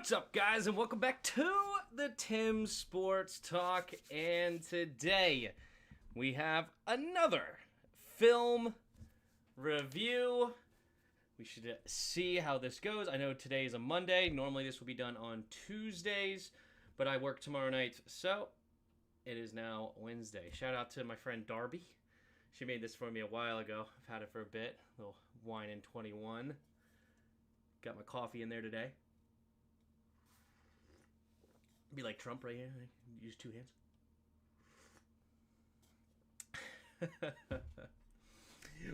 What's up, guys, and welcome back to the Tim Sports Talk. And today we have another film review. We should see how this goes. I know today is a Monday. Normally this will be done on Tuesdays, but I work tomorrow night, so it is now Wednesday. Shout out to my friend Darby. She made this for me a while ago. I've had it for a bit. A little wine in 21. Got my coffee in there today. Be like Trump right here. Use two hands.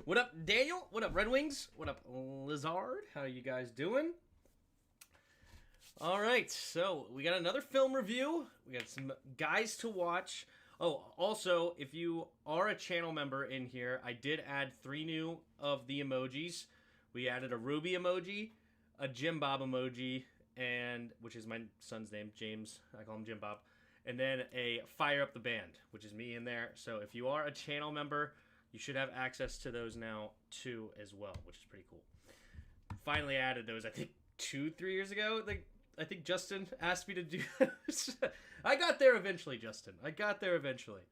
What up, Daniel? What up, Red Wings? What up, Lizard? How are you guys doing? All right, so we got another film review. We got some guys to watch. Oh, also, if you are a channel member in here, I did add 3 new of the emojis. We added a Ruby emoji, a Jim Bob emoji, and which is my son's name, James. I call him Jim Bob. And then a Fire Up the Band, which is me in there. So if you are a channel member, you should have access to those now too as well, which is pretty cool. Finally added those, I think 2-3 years ago. I think Justin asked me to do this. I got there eventually, Justin. I got there eventually.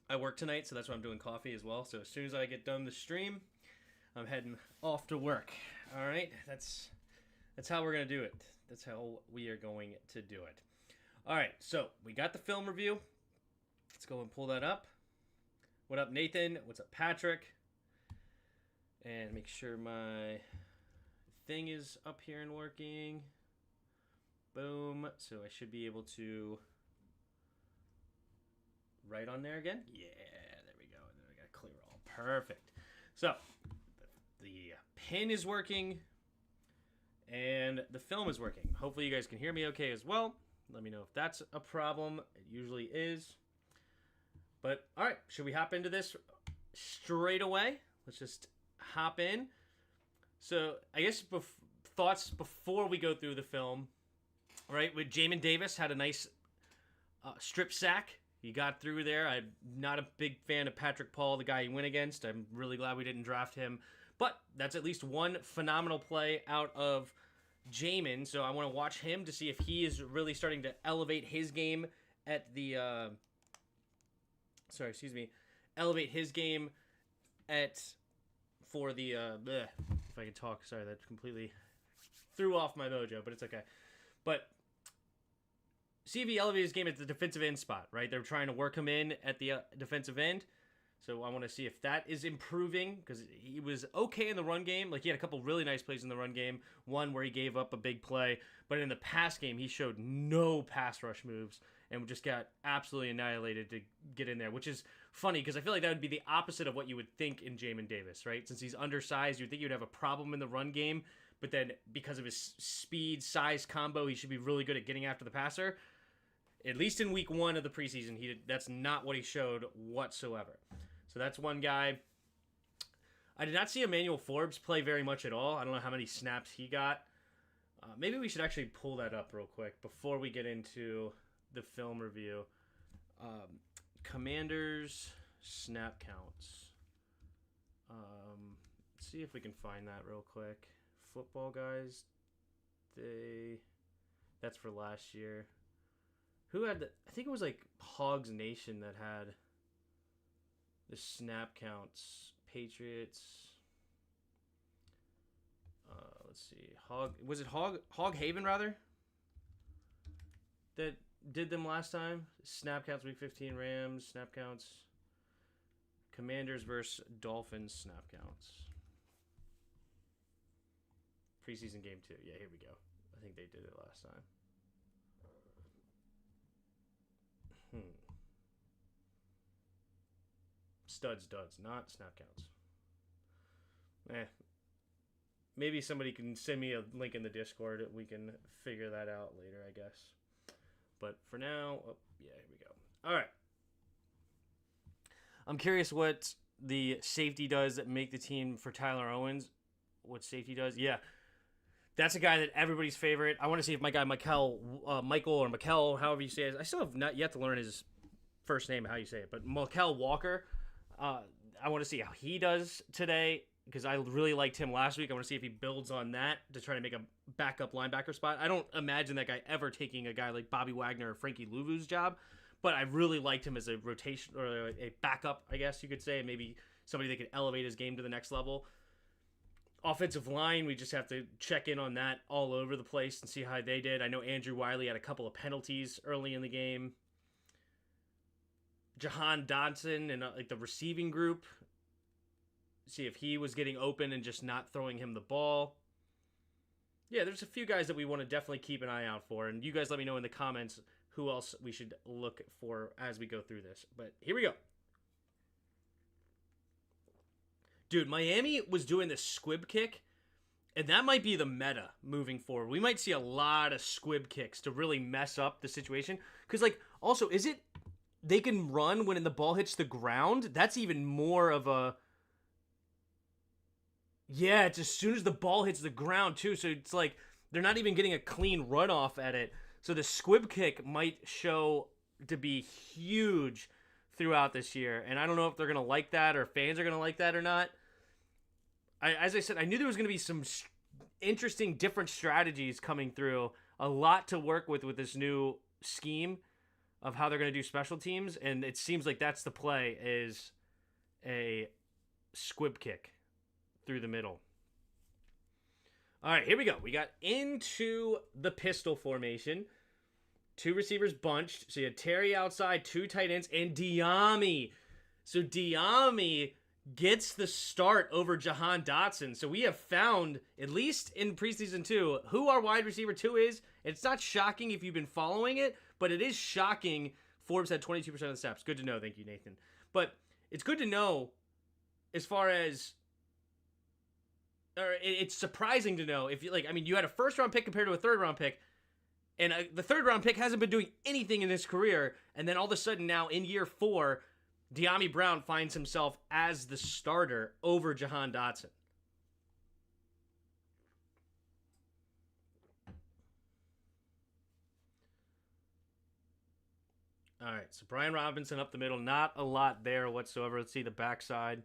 I work tonight, so that's why I'm doing coffee as well. So as soon as I get done the stream, I'm heading off to work. All right, that's how we're gonna do it. That's how we are going to do it. All right, so we got the film review. Let's go and pull that up. What up, Nathan? What's up, Patrick? And make sure my thing is up here and working. Boom. So I should be able to write on there again. Yeah, there we go. And then I got clear all. Perfect. So the pin is working and the film is working. Hopefully you guys can hear me okay as well. Let me know if that's a problem. It usually is. But all right, should we hop into this straight away? Let's just hop in. So I guess thoughts before we go through the film, right? With Jamin Davis had a nice strip sack. He got through there. I'm not a big fan of Patrick Paul, the guy he went against. I'm really glad we didn't draft him. But that's at least one phenomenal play out of Jamin. So I want to watch him to see if he is really starting to elevate his game at the... elevate his game for the... if I can talk. Sorry, that completely threw off my mojo, but it's okay. But see if he elevated his game at the defensive end spot, right? They're trying to work him in at the defensive end. So I want to see if that is improving because he was okay in the run game. Like he had a couple really nice plays in the run game. One where he gave up a big play. But in the pass game, he showed no pass rush moves and just got absolutely annihilated to get in there, which is funny because I feel like that would be the opposite of what you would think in Jamin Davis, right? Since he's undersized, you'd think you'd have a problem in the run game. But then because of his speed, size combo, he should be really good at getting after the passer. At least in week 1 of the preseason, that's not what he showed whatsoever. So that's one guy. I did not see Emmanuel Forbes play very much at all. I don't know how many snaps he got. Maybe we should actually pull that up real quick before we get into the film review. Commanders snap counts. Let's see if we can find that real quick. Football guys, that's for last year. Who had I think it was like Hogs Nation that had the snap counts. Patriots. Let's see. Was it Hog Haven rather? That did them last time. Snap counts week 15 Rams snap counts. Commanders versus Dolphins snap counts. Preseason game 2. Yeah, here we go. I think they did it last time. Studs, not snap counts. Maybe somebody can send me a link in the Discord. We can figure that out later, I guess. But for now, here we go. All right. I'm curious what the safety does that make the team for Tyler Owens. What safety does? Yeah. That's a guy that everybody's favorite. I want to see if my guy Michael or Mikel, however you say it. I still have not yet to learn his first name, how you say it. But Mikel Walker, I want to see how he does today. because I really liked him last week. I want to see if he builds on that to try to make a backup linebacker spot. I don't imagine that guy ever taking a guy like Bobby Wagner or Frankie Louvu's job, but I really liked him as a rotation or a backup, I guess you could say, maybe somebody that could elevate his game to the next level. Offensive line, we just have to check in on that all over the place and see how they did. I know Andrew Wiley had a couple of penalties early in the game. Jahan Dotson and like the receiving group, see if he was getting open and just not throwing him the ball. Yeah, there's a few guys that we want to definitely keep an eye out for, and you guys let me know in the comments who else we should look for as we go through this. But here we go. Dude, Miami was doing this squib kick, and that might be the meta moving forward. We might see a lot of squib kicks to really mess up the situation. Because, like, also, is it they can run when the ball hits the ground? That's even more of a... Yeah, it's as soon as the ball hits the ground, too. So it's like they're not even getting a clean runoff at it. So the squib kick might show to be huge throughout this year. And I don't know if they're going to like that or fans are going to like that or not. As I said, I knew there was going to be some interesting different strategies coming through. A lot to work with this new scheme of how they're going to do special teams. And it seems like that's the play, is a squib kick through the middle. All right, here we go. We got into the pistol formation. 2 receivers bunched. So you had Terry outside, 2 tight ends, and Diami. So Diami gets the start over Jahan Dotson. So we have found, at least in preseason 2, who our wide receiver 2 is. It's not shocking if you've been following it, but it is shocking. Forbes had 22% of the snaps. Good to know. Thank you, Nathan. But it's good to know as far as, or it's surprising to know if you like, I mean, you had a first round pick compared to a third round pick, and the third round pick hasn't been doing anything in his career. And then all of a sudden now in year 4, De'Ami Brown finds himself as the starter over Jahan Dotson. All right, so Brian Robinson up the middle. Not a lot there whatsoever. Let's see the backside.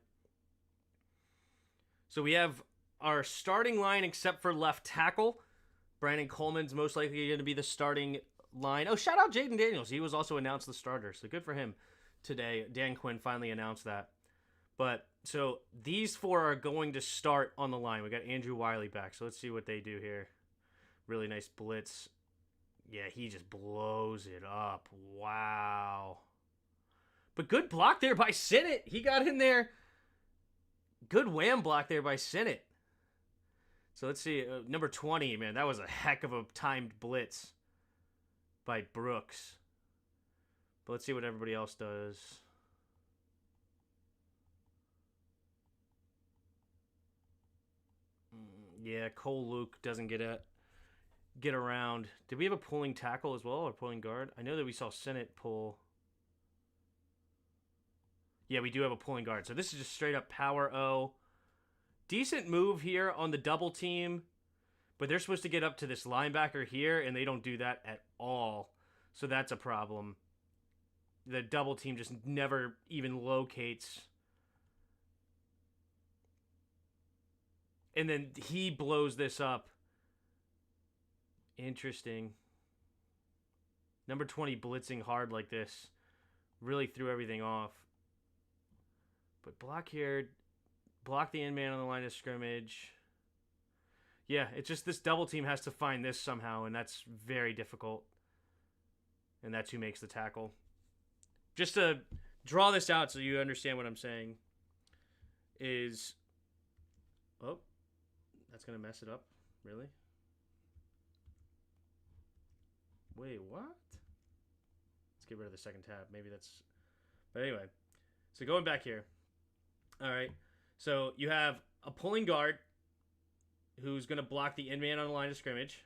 So we have our starting line except for left tackle. Brandon Coleman's most likely going to be the starting line. Oh, shout out Jaden Daniels. He was also announced the starter, so good for him today. Dan Quinn finally announced that. But so these 4 are going to start on the line. We got Andrew Wiley back, so let's see what they do here. Really nice blitz. Yeah, he just blows it up. Wow. But good block there by Sinnott. He got in there. Good wham block there by Sinnott. So let's see. Number 20, man, that was a heck of a timed blitz by Brooks. But let's see what everybody else does. Yeah, Cole Luke doesn't get around. Did we have a pulling tackle as well, or pulling guard? I know that we saw Sinnott pull. Yeah, we do have a pulling guard. So this is just straight up power O. Decent move here on the double team, but they're supposed to get up to this linebacker here, and they don't do that at all. So that's a problem. The double team just never even locates. And then he blows this up. Interesting. Number 20 blitzing hard like this really threw everything off. But block here. Block the end man on the line of scrimmage. Yeah, it's just this double team has to find this somehow, and that's very difficult. And that's who makes the tackle. Just to draw this out so you understand what I'm saying is... Oh, that's going to mess it up. Really? Wait, what? Let's get rid of the second tab. Maybe that's... But anyway, so going back here. All right. So you have a pulling guard who's going to block the end man on the line of scrimmage.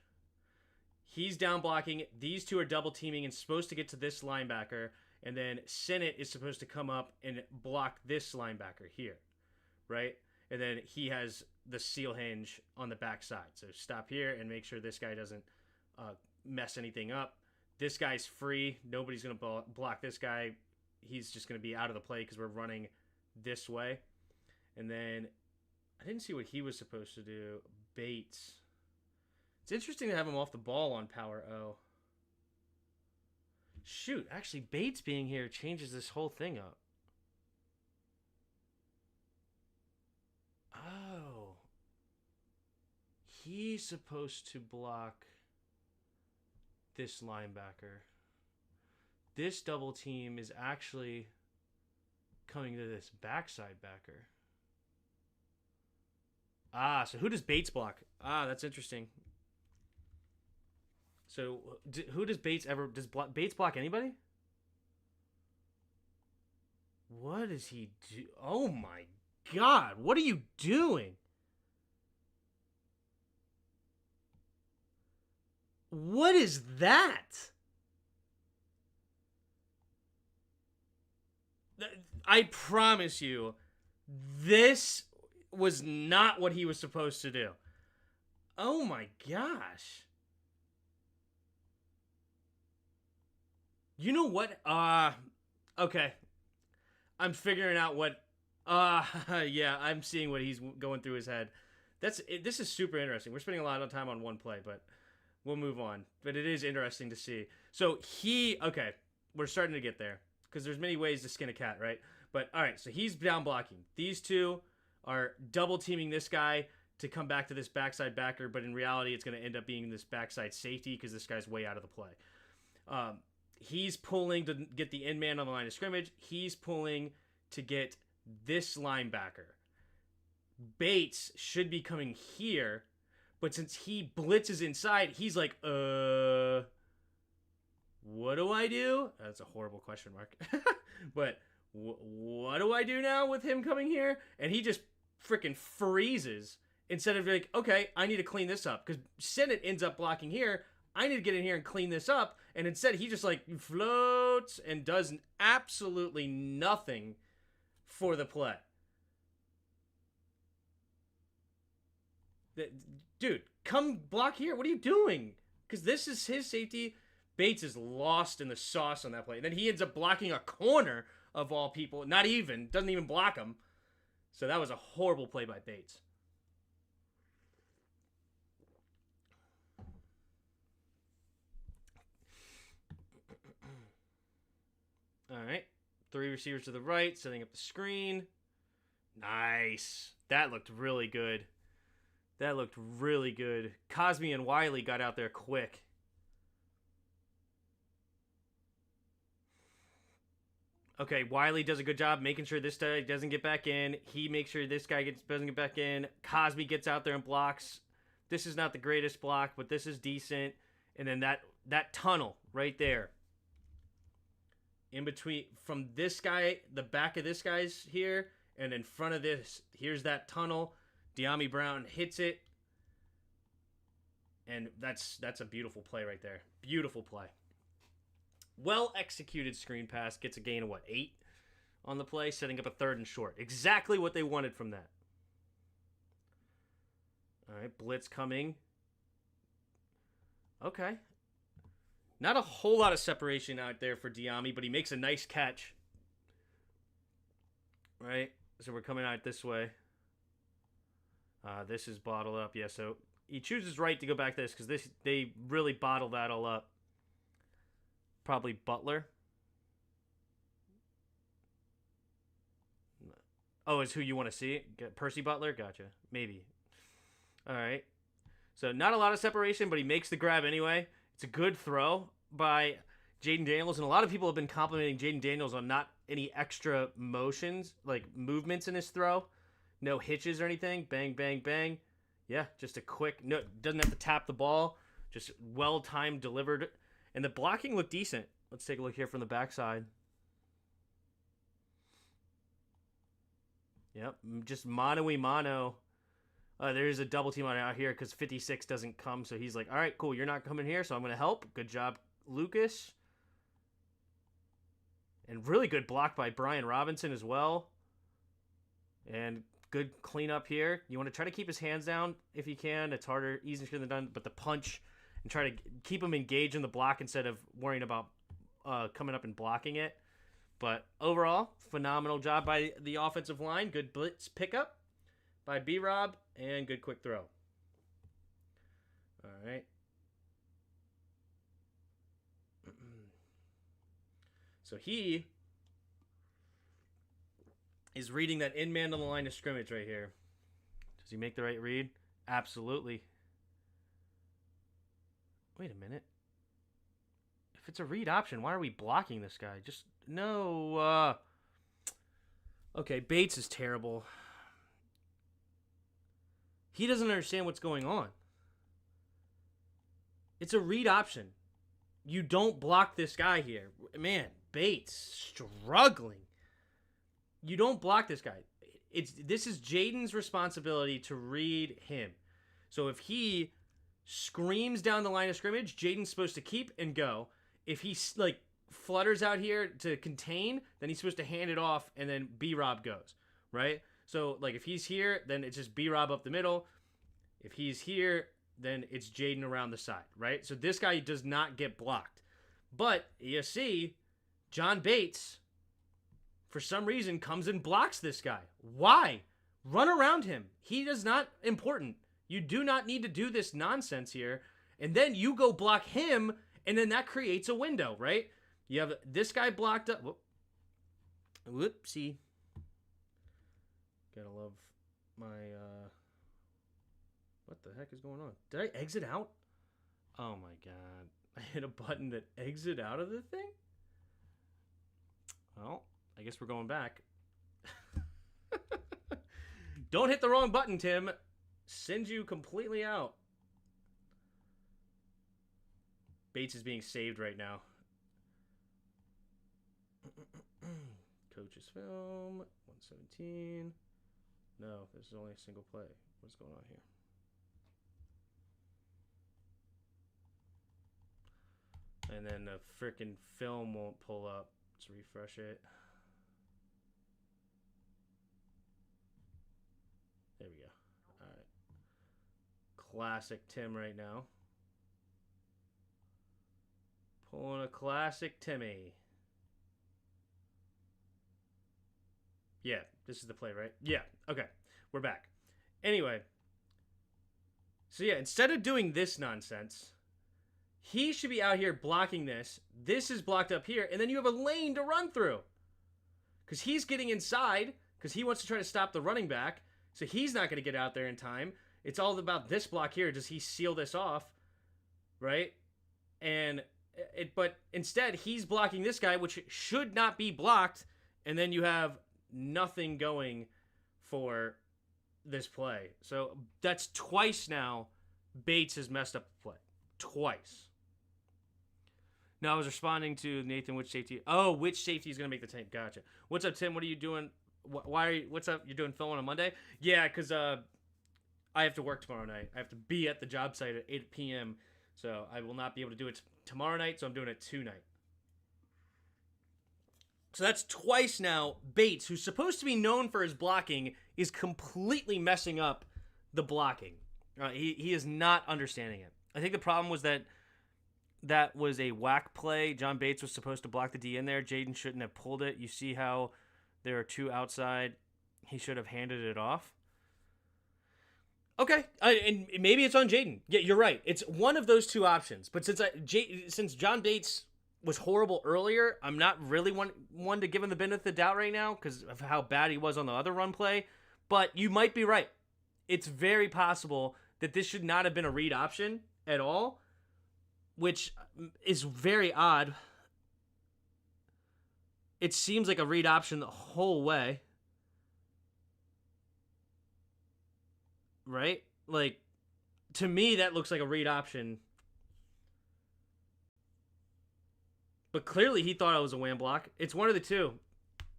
He's down blocking. These 2 are double teaming and supposed to get to this linebacker. And then Sinnott is supposed to come up and block this linebacker here, right? And then he has the seal hinge on the backside. So stop here and make sure this guy doesn't mess anything up. This guy's free. Nobody's going to block this guy. He's just going to be out of the play because we're running this way. And then I didn't see what he was supposed to do. Bates. It's interesting to have him off the ball on power O. Shoot, actually, Bates being here changes this whole thing up. Oh. He's supposed to block this linebacker. This double team is actually coming to this backside backer. Ah, so who does Bates block? Ah, that's interesting. So who does Bates ever... Does Bates block anybody? What does he do? Oh my God, what are you doing? What is that? I promise you, this was not what he was supposed to do. Oh my gosh. You know what? Okay. I'm figuring out what... yeah, I'm seeing what he's going through his head. This is super interesting. We're spending a lot of time on one play, but we'll move on. But it is interesting to see. So okay, we're starting to get there. Because there's many ways to skin a cat, right? But, all right, so he's down blocking. These two are double teaming this guy to come back to this backside backer, but in reality, it's going to end up being this backside safety because this guy's way out of the play. He's pulling to get the end man on the line of scrimmage. He's pulling to get this linebacker. Bates should be coming here, but since he blitzes inside, he's like, what do I do? That's a horrible question mark. But what do I do now with him coming here? And he just freaking freezes instead of like, okay, I need to clean this up. Because Sennett ends up blocking here. I need to get in here and clean this up. And instead, he just like floats and does absolutely nothing for the play. Dude, come block here. What are you doing? Because this is his safety. Bates is lost in the sauce on that play. And then he ends up blocking a corner of all people. Doesn't even block him. So that was a horrible play by Bates. All right. 3 receivers to the right, setting up the screen. Nice. That looked really good. Cosme and Wiley got out there quick. Okay, Wiley does a good job making sure this guy doesn't get back in. He makes sure this guy doesn't get back in. Cosme gets out there and blocks. This is not the greatest block, but this is decent. And then that tunnel right there. In between, from this guy, the back of this guy's here, and in front of this, here's that tunnel. De'Ami Brown hits it. And that's a beautiful play right there. Beautiful play. Well-executed screen pass. Gets a gain of, 8 on the play, setting up a 3rd and short. Exactly what they wanted from that. All right, blitz coming. Okay. Not a whole lot of separation out there for De'Ami, but he makes a nice catch. Right? So we're coming out this way. This is bottled up. Yeah, so he chooses right to go back to this because they really bottled that all up. Probably Butler. Oh, is who you want to see? Percy Butler? Gotcha. Maybe. All right. So not a lot of separation, but he makes the grab anyway. It's a good throw by Jaden Daniels, and a lot of people have been complimenting Jaden Daniels on not any extra motions, like movements in his throw. No hitches or anything. Bang, bang, bang. Yeah, just a quick... No, doesn't have to tap the ball. Just well-timed, delivered. And the blocking looked decent. Let's take a look here from the backside. Yep, just mano-y-mano. There's a double team on out here because 56 doesn't come, so he's like, all right, cool, you're not coming here, so I'm going to help. Good job, Lucas. And really good block by Brian Robinson as well. And good cleanup here. You want to try to keep his hands down if you can. It's harder, easier than done, but the punch and try to keep him engaged in the block instead of worrying about coming up and blocking it. But overall, phenomenal job by the offensive line. Good blitz pickup. by B-Rob, and good quick throw. All right. So he is reading that in-man on the line of scrimmage right here. Does he make the right read? Absolutely. Wait a minute. If it's a read option, why are we blocking this guy? Just, no. Okay, Bates is terrible. He doesn't understand what's going on. It's a read option. You don't block this guy here. Man, Bates struggling. You don't block this guy. This is Jaden's responsibility to read him. So if he screams down the line of scrimmage, Jaden's supposed to keep and go. If he flutters out here to contain, then he's supposed to hand it off, and then B-Rob goes, right? So if he's here, then it's just B-Rob up the middle. If he's here, then it's Jaden around the side, right? So this guy does not get blocked. But you see, John Bates, for some reason, comes and blocks this guy. Why? Run around him. He is not important. You do not need to do this nonsense here. And then you go block him, and then that creates a window, right? You have this guy blocked up. Whoopsie. Gotta love my... What the heck is going on? Did I exit out? Oh my god. I hit a button that exit out of the thing? Well, I guess we're going back. Don't hit the wrong button, Tim. Send you completely out. Bates is being saved right now. Coach's film. 117. No, this is only a single play. What's going on here? And then the freaking film won't pull up. Let's refresh it. There we go. All right. Classic Tim right now. Pulling a classic Timmy. Yeah, this is the play, right? Yeah, okay. We're back. Anyway. So yeah, instead of doing this nonsense, he should be out here blocking this. This is blocked up here, and then you have a lane to run through. Because he's getting inside, because he wants to try to stop the running back, so he's not going to get out there in time. It's all about this block here. Does he seal this off? Right? But instead, he's blocking this guy, which should not be blocked, and then you have nothing going for this play. So that's twice now Bates has messed up the play. Twice. No, I was responding to Nathan, which safety? Oh, which safety is going to make the team? Gotcha. What's up, Tim? What are you doing? Why are you? What's up? You're doing film on a Monday? Yeah, because I have to work tomorrow night. I have to be at the job site at 8 p.m., so I will not be able to do it tomorrow night, so I'm doing it tonight. So that's twice now. Bates, who's supposed to be known for his blocking, is completely messing up the blocking. He is not understanding it. I think the problem was that was a whack play. John Bates was supposed to block the D in there. Jaden shouldn't have pulled it. You see how there are two outside. He should have handed it off. Okay, and maybe it's on Jaden. Yeah, you're right. It's one of those two options. But since John Bates was horrible earlier, I'm not really one to give him the benefit of the doubt right now because of how bad he was on the other run play. But you might be right. It's very possible that this should not have been a read option at all, which is very odd. It seems like a read option the whole way. Right? To me, that looks like a read option. But clearly he thought it was a wham block. It's one of the two.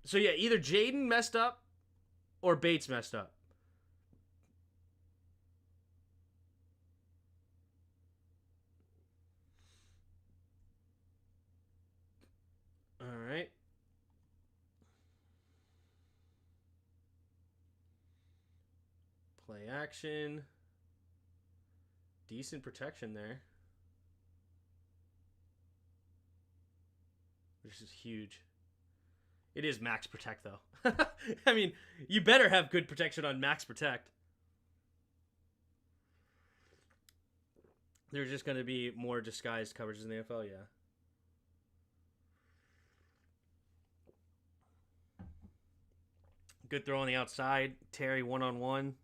So yeah, either Jaden messed up or Bates messed up. All right. Play action. Decent protection there. Which is huge. It is max protect, though. I mean, you better have good protection on max protect. There's just going to be more disguised coverages in the NFL, yeah. Good throw on the outside. Terry one-on-one.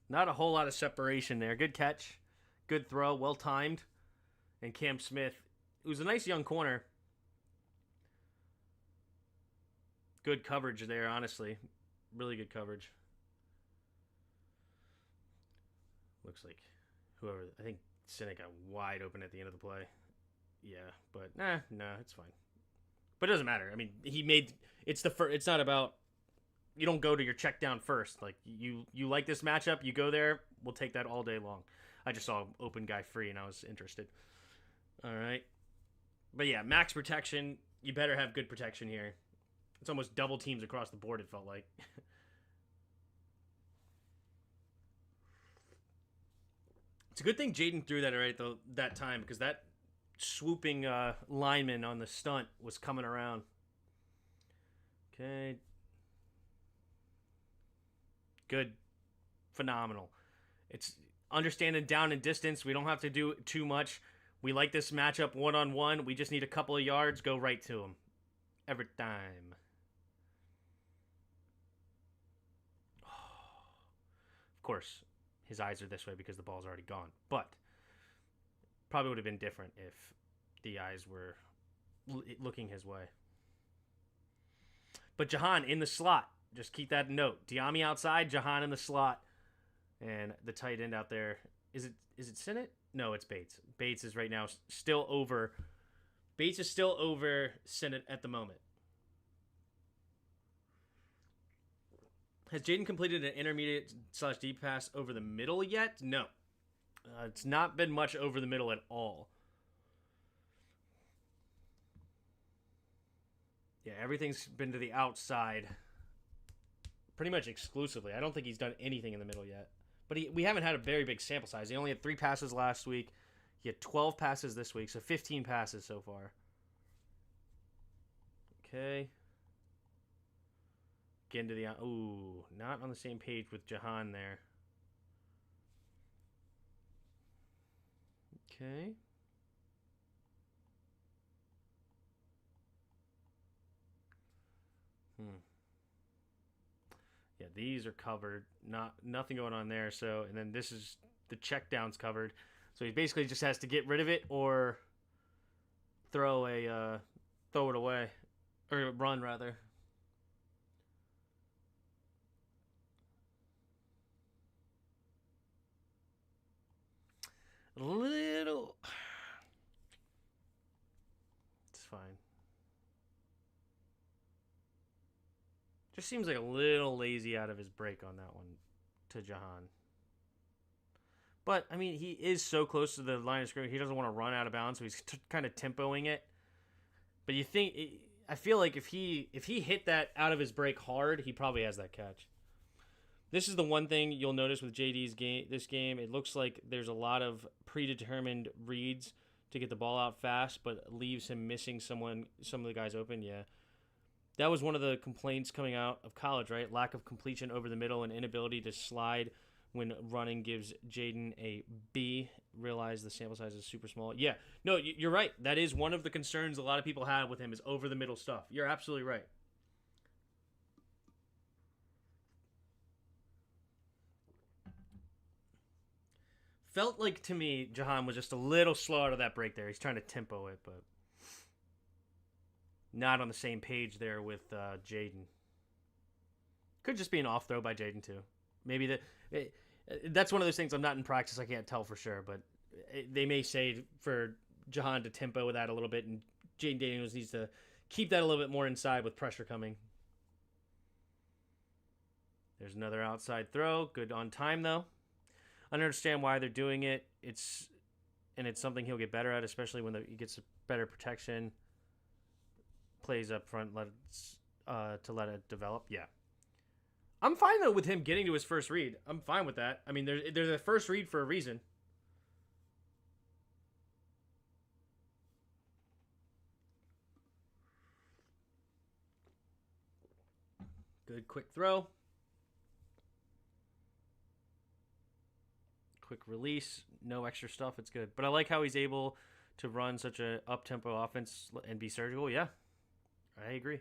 Not a whole lot of separation there. Good catch. Good throw. Well-timed. And Cam Smith, who's a nice young corner. Good coverage there, honestly. Really good coverage. Looks like whoever, I think Sinek got wide open at the end of the play. Yeah, but it's fine. But it doesn't matter. I mean, it's not about, you don't go to your check down first. Like, you like this matchup, you go there, we'll take that all day long. I just saw open guy free and I was interested. All right. But yeah, max protection, you better have good protection here. It's almost double teams across the board, it felt like. It's a good thing Jaden threw that right though that time, because that swooping lineman on the stunt was coming around. Okay. Good. Phenomenal. It's understanding down and distance. We don't have to do too much. We like this matchup one-on-one. We just need a couple of yards. Go right to him. Every time. Of course, his eyes are this way because the ball's already gone. But probably would have been different if the eyes were looking his way. But Jahan in the slot. Just keep that note. Diami outside, Jahan in the slot. And the tight end out there. Is it Sinnott? No, it's Bates. Bates is right now still over. Bates is still over Sinnott at the moment. Has Jaden completed an intermediate/deep pass over the middle yet? No. It's not been much over the middle at all. Yeah, everything's been to the outside. Pretty much exclusively. I don't think he's done anything in the middle yet. But we haven't had a very big sample size. He only had 3 passes last week. He had 12 passes this week, so 15 passes so far. Okay. Get into the... Ooh, not on the same page with Jahan there. Okay. Yeah, these are covered. Nothing going on there. So, and then this is the check downs covered. So he basically just has to get rid of it or throw it away, or run rather. A little. It's fine. Just seems like a little lazy out of his break on that one to Jahan. But, I mean, he is so close to the line of scrimmage. He doesn't want to run out of bounds, so he's kind of tempoing it. But I feel like if he hit that out of his break hard, he probably has that catch. This is the one thing you'll notice with JD's game. This game, it looks like there's a lot of predetermined reads to get the ball out fast, but leaves him missing some of the guys open. Yeah. That was one of the complaints coming out of college, right? Lack of completion over the middle and inability to slide when running gives Jaden a B. Realize the sample size is super small. Yeah, no, you're right. That is one of the concerns a lot of people have with him is over the middle stuff. You're absolutely right. Felt like to me, Jahan was just a little slow out of that break there. He's trying to tempo it, but not on the same page there with Jaden. Could just be an off throw by Jaden too. Maybe that's one of those things I'm not in practice. I can't tell for sure, but they may say for Jahan to tempo with that a little bit, and Jaden Daniels needs to keep that a little bit more inside with pressure coming. There's another outside throw. Good on time though. I understand why they're doing it. It's something he'll get better at, especially when he gets better protection. Plays up front, to let it develop. Yeah, I'm fine though with him getting to his first read. I'm fine with that. I mean, there's a first read for a reason. Good quick throw. Quick release. No extra stuff. It's good. But I like how he's able to run such a up-tempo offense and be surgical. Yeah, I agree.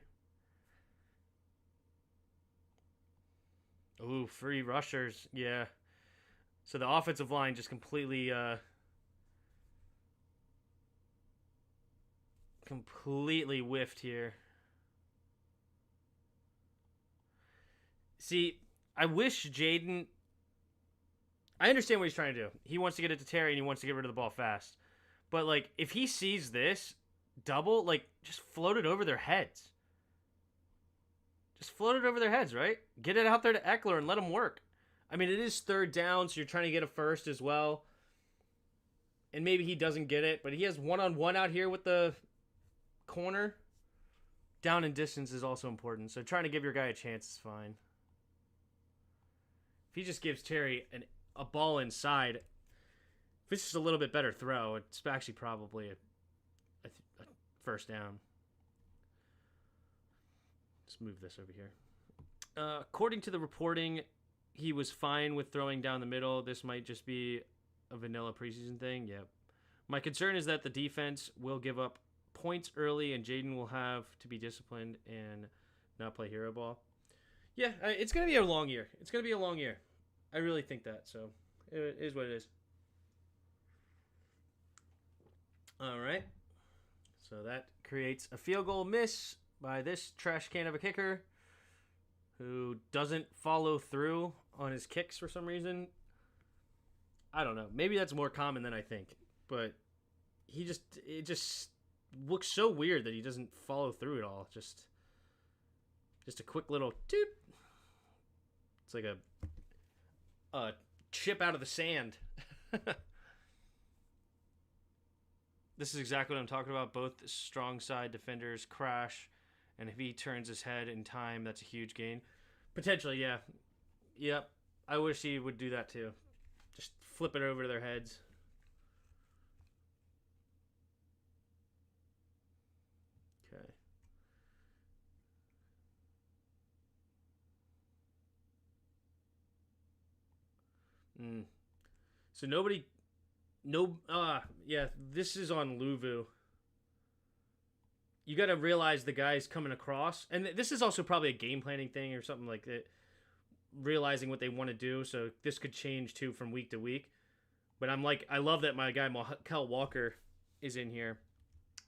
Ooh, free rushers. Yeah. So the offensive line just completely whiffed here. See, I wish Jaden. I understand what he's trying to do. He wants to get it to Terry and he wants to get rid of the ball fast. But like, if he sees this double, like, just float it over their heads. Just float it over their heads, right? Get it out there to Eckler and let him work. I mean, it is third down, so you're trying to get a first as well. And maybe he doesn't get it, but he has one-on-one out here with the corner. Down and distance is also important, so trying to give your guy a chance is fine. If he just gives Terry a ball inside, if it's just a little bit better throw, it's actually probably a first down. Let's move this over here. According to the reporting, he was fine with throwing down the middle. This might just be a vanilla preseason thing. Yep. My concern is that the defense will give up points early and Jaden will have to be disciplined and not play hero ball. Yeah, it's going to be a long year. It's going to be a long year. I really think that, so it is what it is. All right. So that creates a field goal miss by this trash can of a kicker who doesn't follow through on his kicks for some reason. I don't know. Maybe that's more common than I think. But it just looks so weird that he doesn't follow through at all. Just a quick little toot. It's like a chip out of the sand. This is exactly what I'm talking about. Both strong side defenders crash, and if he turns his head in time, that's a huge gain. Potentially, yeah. Yep. I wish he would do that too. Just flip it over to their heads. Okay. So nobody... yeah, this is on Luvu. You got to realize the guy's coming across. And this is also probably a game planning thing or something like that. Realizing what they want to do. So this could change too from week to week. But I love that my guy, Kel Walker, is in here.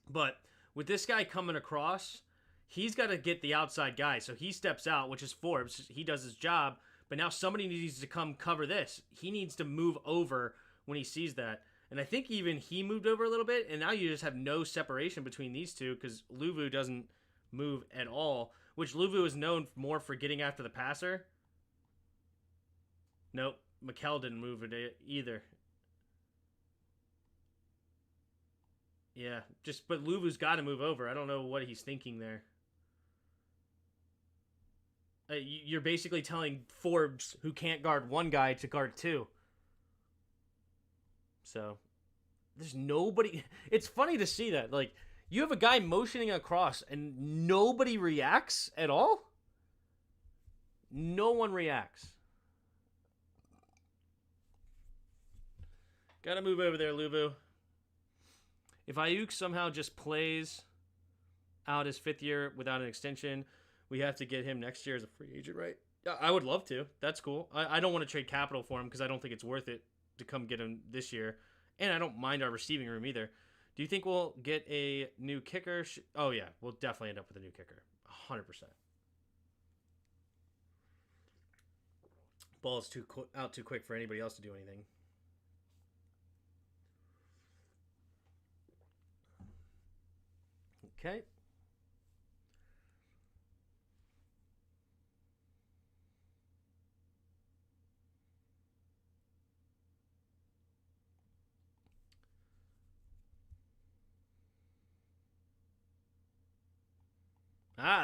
But with this guy coming across, he's got to get the outside guy. So he steps out, which is Forbes. He does his job. But now somebody needs to come cover this. He needs to move over when he sees that. And I think even he moved over a little bit, and now you just have no separation between these two because Luvu doesn't move at all, which Luvu is known more for getting after the passer. Nope, Mikel didn't move it either. Yeah, but Luvu's got to move over. I don't know what he's thinking there. You're basically telling Forbes, who can't guard one guy, to guard two. So, there's nobody... It's funny to see that. Like, you have a guy motioning across and nobody reacts at all? No one reacts. Gotta move over there, Luvu. If Ayuk somehow just plays out his 5th year without an extension, we have to get him next year as a free agent, right? I would love to. That's cool. I don't want to trade capital for him because I don't think it's worth it to come get him this year. And I don't mind our receiving room either. Do you think we'll get a new kicker? Oh, yeah. We'll definitely end up with a new kicker. 100%. Ball is out too quick for anybody else to do anything. Okay.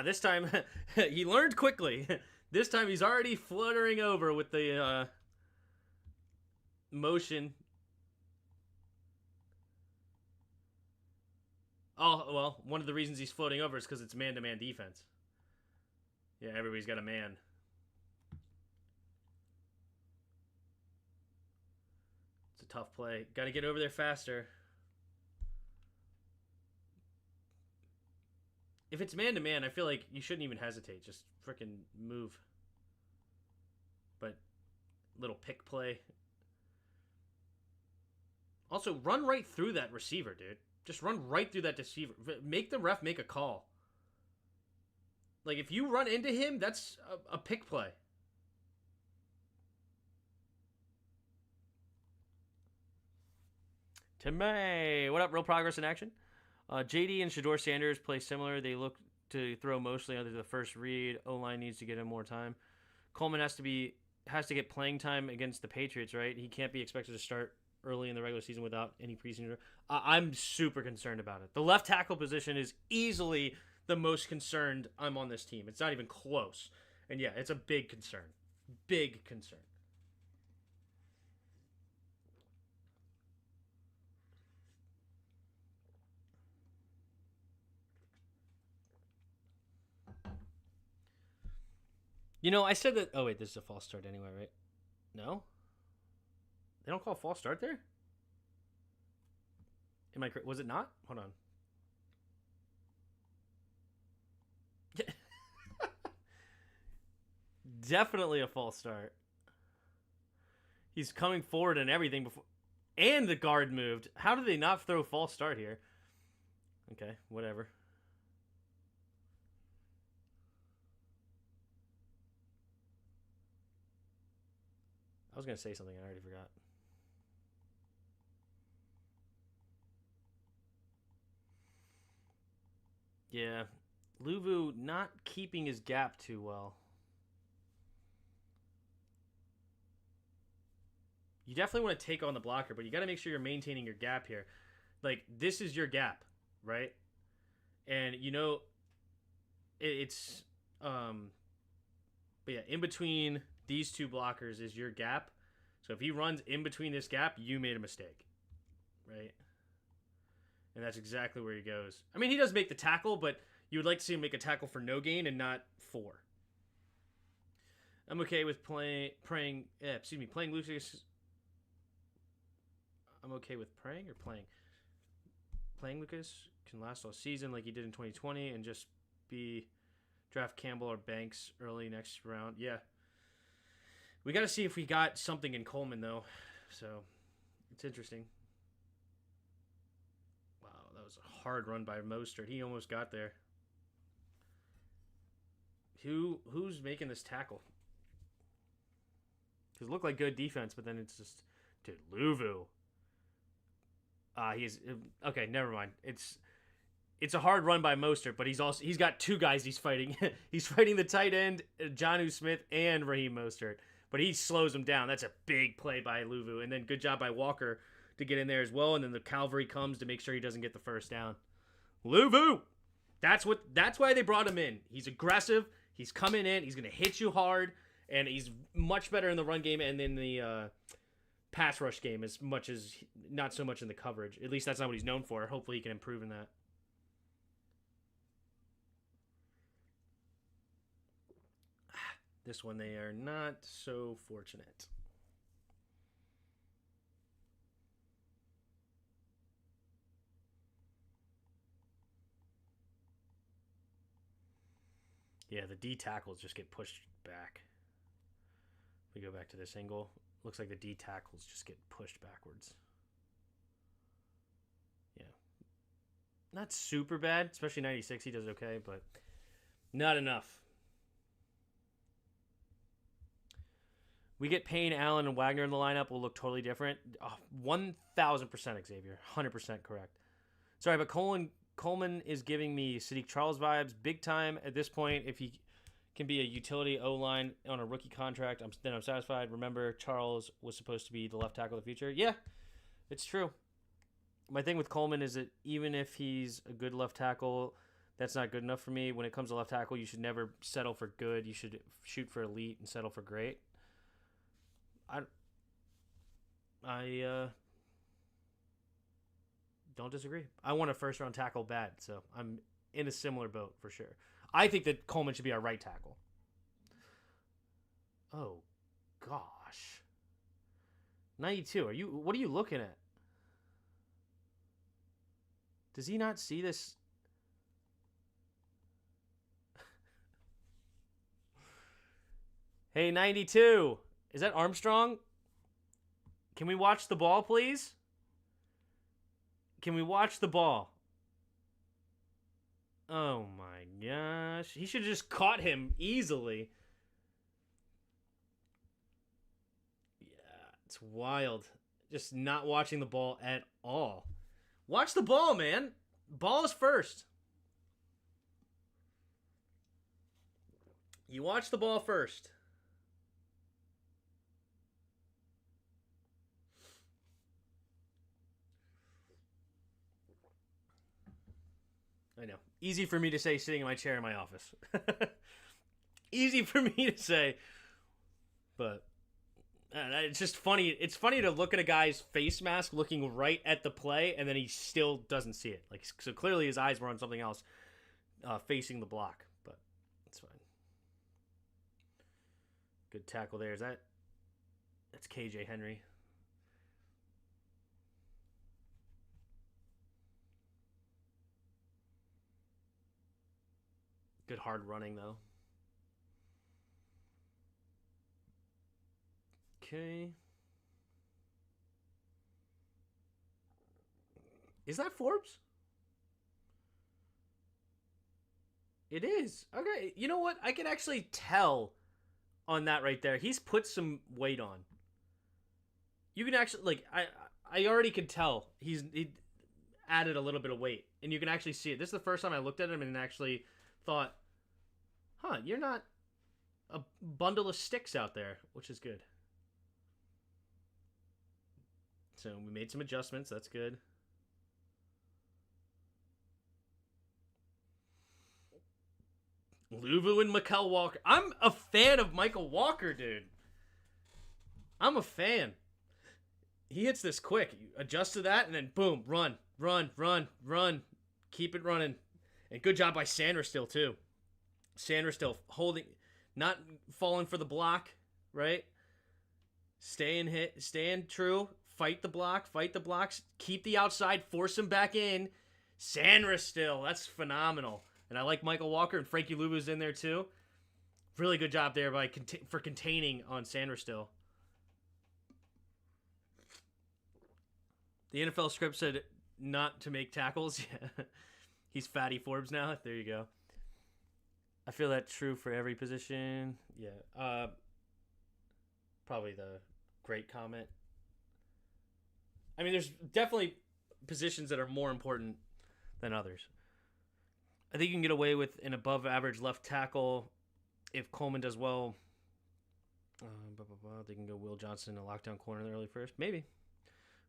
This time he learned quickly. This time he's already fluttering over with the motion. Oh, well, one of the reasons he's floating over is because it's man-to-man defense. Yeah, everybody's got a man. It's a tough play. Got to get over there faster. If it's man-to-man, I feel like you shouldn't even hesitate. Just freaking move. But little pick play. Also, run right through that receiver, dude. Just run right through that receiver. Make the ref make a call. Like, if you run into him, that's a pick play. Tim May, what up? Real progress in action. JD and Shador Sanders play similar. They look to throw mostly under the first read. O-line needs to get him more time. Coleman has to get playing time against the Patriots, right? He can't be expected to start early in the regular season without any preseason. I'm super concerned about it. The left tackle position is easily the most concerned I'm on this team. It's not even close. And yeah, it's a big concern. Big concern. You know, I said that... Oh, wait, this is a false start anyway, right? No? They don't call a false start there? Was it not? Hold on. Definitely a false start. He's coming forward and everything before... And the guard moved. How did they not throw false start here? Okay, whatever. I was going to say something. I already forgot. Yeah. Luvu not keeping his gap too well. You definitely want to take on the blocker, but you got to make sure you're maintaining your gap here. Like, this is your gap, right? And, you know, it's... But yeah, in between these two blockers is your gap. So if he runs in between this gap, you made a mistake, right? And that's exactly where he goes. I mean, he does make the tackle, but you would like to see him make a tackle for no gain and not 4. I'm okay with playing Lucas. I'm okay with praying or playing. Playing Lucas can last all season like he did in 2020 and just be draft Campbell or Banks early next round. Yeah. We got to see if we got something in Coleman, though. So, it's interesting. Wow, that was a hard run by Mostert. He almost got there. Who's making this tackle? Because it looked like good defense, but then it's just... Dude, Luvu. He's... Okay, never mind. It's a hard run by Mostert, but he's got 2 guys he's fighting. He's fighting the tight end, Jonnu Smith, and Raheem Mostert. But he slows him down. That's a big play by Luvu. And then good job by Walker to get in there as well. And then the cavalry comes to make sure he doesn't get the first down. Luvu! That's why they brought him in. He's aggressive. He's coming in. He's going to hit you hard. And he's much better in the run game and in the pass rush game as much as not so much in the coverage. At least that's not what he's known for. Hopefully he can improve in that. This one, they are not so fortunate. Yeah, the D tackles just get pushed back. If we go back to this angle, looks like the D tackles just get pushed backwards. Yeah. Not super bad, especially 96. He does okay, but not enough. We get Payne, Allen, and Wagner in the lineup will look totally different. 1,000% Xavier. 100% correct. Sorry, but Coleman is giving me Sadiq Charles vibes big time at this point. If he can be a utility O-line on a rookie contract, then I'm satisfied. Remember, Charles was supposed to be the left tackle of the future. Yeah, it's true. My thing with Coleman is that even if he's a good left tackle, that's not good enough for me. When it comes to left tackle, you should never settle for good. You should shoot for elite and settle for great. I don't disagree. I want a first-round tackle bad, so I'm in a similar boat for sure. I think that Coleman should be our right tackle. Oh, gosh. 92. What are you looking at? Does he not see this? Hey, 92. Is that Armstrong? Can we watch the ball, please? Can we watch the ball? Oh my gosh. He should have just caught him easily. Yeah, it's wild. Just not watching the ball at all. Watch the ball, man. Ball is first. You watch the ball first. I know. Easy for me to say sitting in my chair in my office. Easy for me to say. But it's just funny. It's funny to look at a guy's face mask looking right at the play, and then he still doesn't see it. Like, so clearly his eyes were on something else, facing the block. But it's fine. Good tackle there. That's KJ Henry. Good hard running, though. Okay. Is that Forbes? It is. Okay, you know what? I can actually tell on that right there. He's put some weight on. You can actually, like, I already could tell he added a little bit of weight. And you can actually see it. This is the first time I looked at him and actually thought, huh, you're not a bundle of sticks out there, which is good. So we made some adjustments. That's good. Luvu and Mikel Walker. I'm a fan of Michael Walker, dude. I'm a fan. He hits this quick. You adjust to that, and then boom, run. Keep it running. And good job by Sanders still, too. Sanders still holding, not falling for the block, right? Staying true. Fight the blocks. Keep the outside. Force him back in. Sanders still. That's phenomenal. And I like Michael Walker, and Frankie Luvu's in there too. Really good job there for containing on Sanders still. The NFL script said not to make tackles. He's Fatty Forbes now. There you go. I feel that true for every position. Yeah. Probably the great comment. I mean, there's definitely positions that are more important than others. I think you can get away with an above-average left tackle if Coleman does well. They can go Will Johnson, a lockdown corner in the early first. Maybe.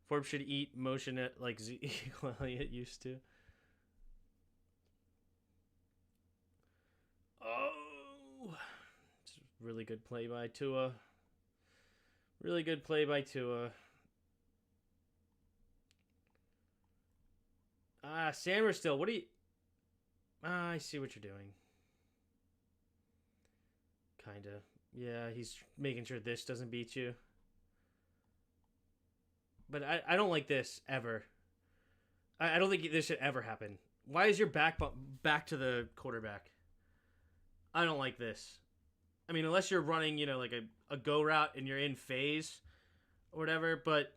Forbes should eat motion at like Zeke Elliott used to. Oh! It's a really good play by Tua. Really good play by Tua. Sanders still. What do you... I see what you're doing. Kinda. Yeah, he's making sure this doesn't beat you. But I don't like this, ever. I don't think this should ever happen. Why is your back to the quarterback? I don't like this. I mean, unless you're running, like a go route and you're in phase or whatever. But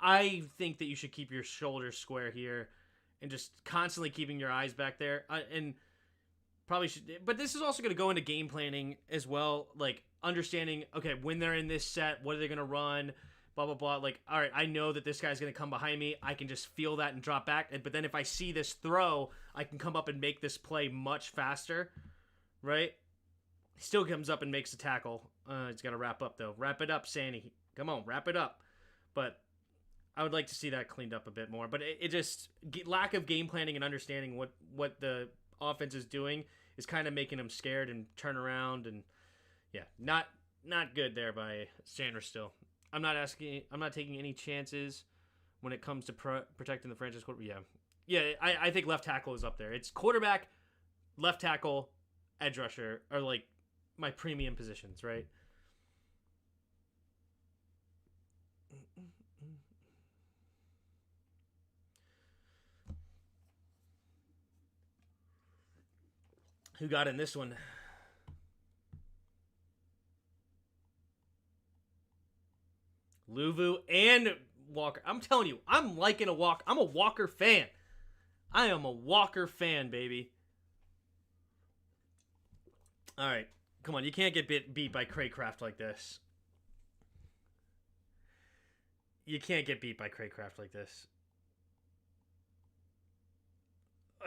I think that you should keep your shoulders square here and just constantly keeping your eyes back there. And probably should. But this is also going to go into game planning as well. Like, understanding, okay, when they're in this set, what are they going to run? Blah, blah, blah. Like, all right, I know that this guy's going to come behind me. I can just feel that and drop back. But then if I see this throw, I can come up and make this play much faster, right? He still comes up and makes the tackle. He's got to wrap up, though. Wrap it up, Sandy. Come on, wrap it up. But I would like to see that cleaned up a bit more. But it just, lack of game planning and understanding what the offense is doing is kind of making them scared and turn around. And, yeah, not good there by Sanders still. I'm not taking any chances when it comes to protecting the franchise quarterback. Yeah, I think left tackle is up there. It's quarterback, left tackle, edge rusher are like my premium positions, right? Who got in this one? Luvu and Walker. I'm telling you, I'm liking a Walker. I'm a Walker fan. I am a Walker fan, baby. All right. Come on. You can't get beat by Craycraft like this. You can't get beat by Craycraft like this.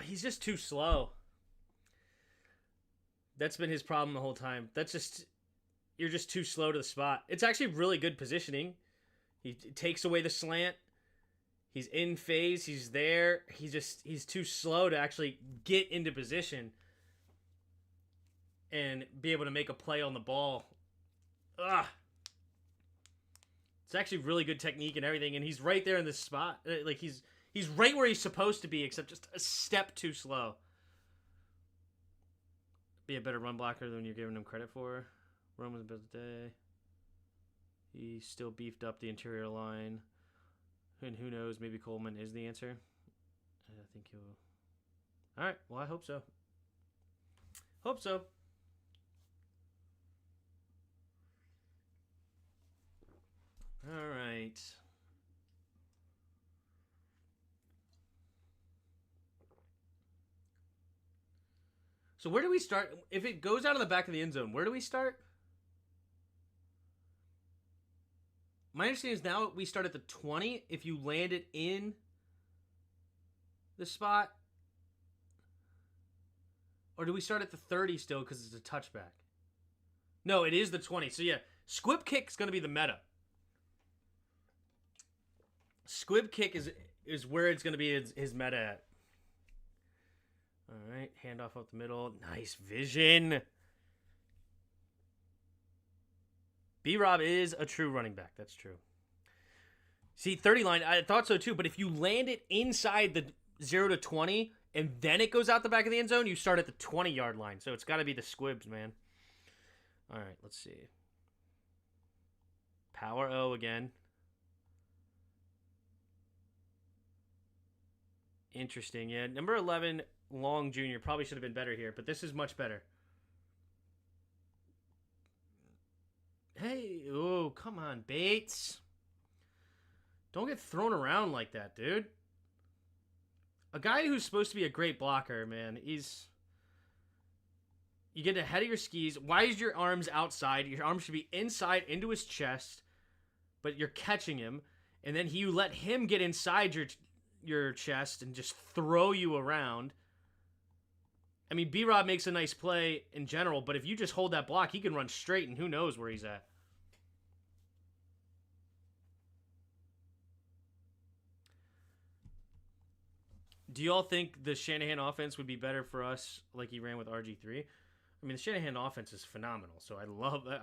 He's just too slow. That's been his problem the whole time. You're just too slow to the spot. It's actually really good positioning. He takes away the slant. He's in phase. He's there. He's too slow to actually get into position and be able to make a play on the ball. Ugh. It's actually really good technique and everything, and he's right there in this spot. Like he's right where he's supposed to be, except just a step too slow. Be a better run blocker than you're giving him credit for. Run was the best day. He still beefed up the interior line. And who knows, maybe Coleman is the answer. I think he'll... Alright, well, I hope so. Hope so. Alright. So where do we start? If it goes out of the back of the end zone, where do we start? My understanding is now we start at the 20 if you land it in the spot. Or do we start at the 30 still because it's a touchback? No, it is the 20. So yeah, squib kick is going to be the meta. Squib kick is where it's going to be his meta at. All right, handoff up the middle. Nice vision. B-Rob is a true running back. That's true. See, 30 line, I thought so too, but if you land it inside the 0 to 20 and then it goes out the back of the end zone, you start at the 20-yard line. So it's got to be the squibs, man. All right, let's see. Power O again. Interesting. Yeah, number 11, Long Jr. probably should have been better here, but this is much better. Hey, oh, come on, Bates. Don't get thrown around like that, dude. A guy who's supposed to be a great blocker, man, you get ahead of your skis. Why is your arms outside? Your arms should be inside into his chest, but you're catching him, and then you let him get inside your chest and just throw you around. I mean, B-Rob makes a nice play in general, but if you just hold that block, he can run straight, and who knows where he's at. Do you all think the Shanahan offense would be better for us like he ran with RG3? I mean, the Shanahan offense is phenomenal, so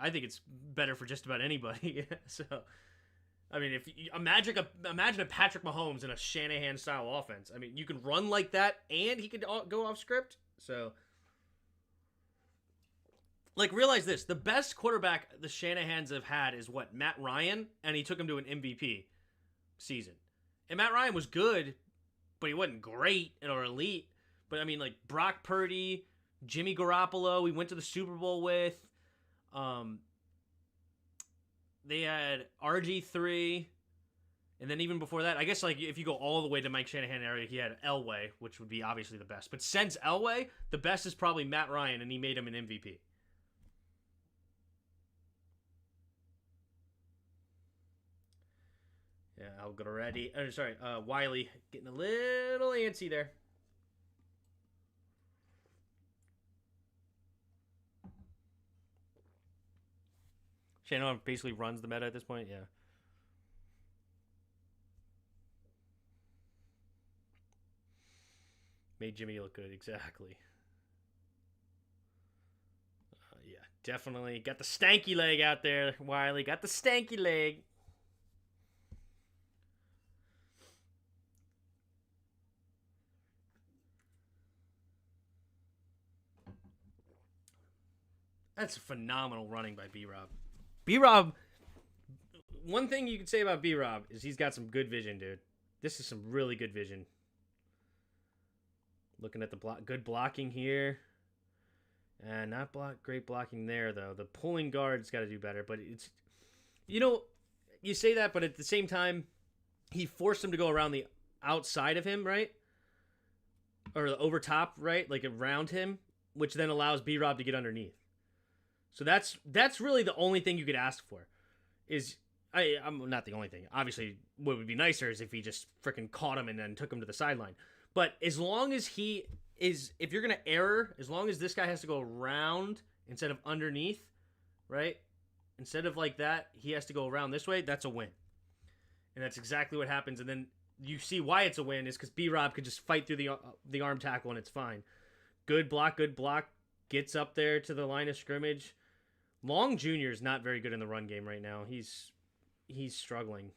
I think it's better for just about anybody. So, I mean, if you, imagine a Patrick Mahomes in a Shanahan-style offense. I mean, you can run like that, and he could go off script. So, like, realize this. The best quarterback the Shanahans have had is, what, Matt Ryan? And he took him to an MVP season. And Matt Ryan was good, but he wasn't great or elite. But, I mean, like, Brock Purdy, Jimmy Garoppolo, we went to the Super Bowl with. They had RG3. And then even before that, I guess, like, if you go all the way to Mike Shanahan area, he had Elway, which would be obviously the best. But since Elway, the best is probably Matt Ryan, and he made him an MVP. Yeah, Algoretti. Wiley getting a little antsy there. Shanahan basically runs the meta at this point, yeah. Made Jimmy look good, exactly. Yeah, definitely. Got the stanky leg out there, Wiley. Got the stanky leg. That's phenomenal running by B-Rob. B-Rob, one thing you could say about B-Rob is he's got some good vision, dude. This is some really good vision. Looking at the good blocking here. And not great blocking there, though. The pulling guard's got to do better. But it's, you know, you say that, but at the same time, he forced him to go around the outside of him, right? Or over top, right? Like around him, which then allows B-Rob to get underneath. So that's really the only thing you could ask for. I'm not the only thing. Obviously, what would be nicer is if he just freaking caught him and then took him to the sideline. But as long as he is, if you're going to error, as long as this guy has to go around instead of underneath, right? Instead of like that, he has to go around this way, that's a win. And that's exactly what happens. And then you see why it's a win is because B-Rob could just fight through the arm tackle and it's fine. Good block. Gets up there to the line of scrimmage. Long Jr. is not very good in the run game right now. He's struggling.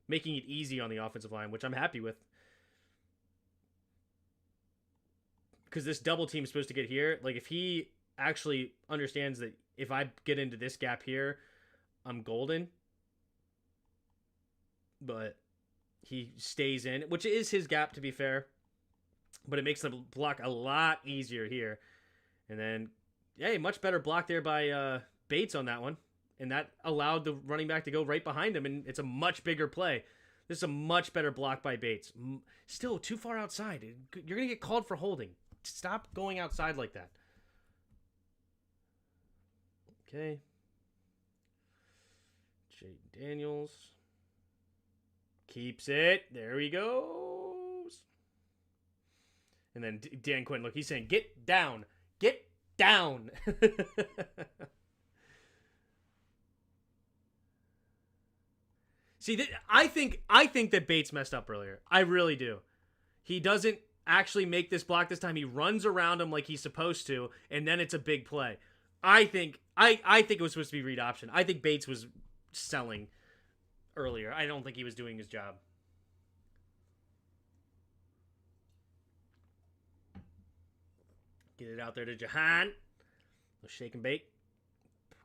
Making it easy on the offensive line, which I'm happy with. Because this double team is supposed to get here. Like, if he actually understands that if I get into this gap here, I'm golden. But he stays in, which is his gap, to be fair. But it makes the block a lot easier here. And then, hey, much better block there by Bates on that one. And that allowed the running back to go right behind him, and it's a much bigger play. This is a much better block by Bates. Still too far outside. You're going to get called for holding. Stop going outside like that. Okay. Jaden Daniels. Keeps it. There he goes. And then Dan Quinn, look, he's saying, get down. Get down. See, I think that Bates messed up earlier. I really do. He doesn't actually make this block this time. He runs around him like he's supposed to, and then it's a big play. I think it was supposed to be read option. I think Bates was selling earlier. I don't think he was doing his job. Get it out there to Jahan. Shake and bake.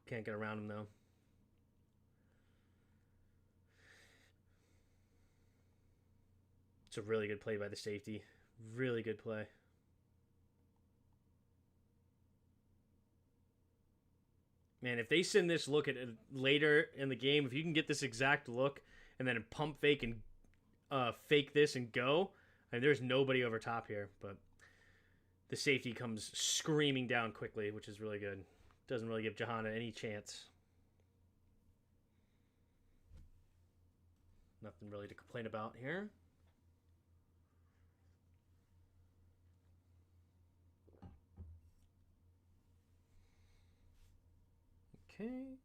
Can't get around him, though. It's a really good play by the safety. Really good play. Man, if they send this look at it later in the game, if you can get this exact look and then pump fake and fake this and go, I mean, there's nobody over top here, but the safety comes screaming down quickly, which is really good. Doesn't really give Johanna any chance. Nothing really to complain about here. Okay.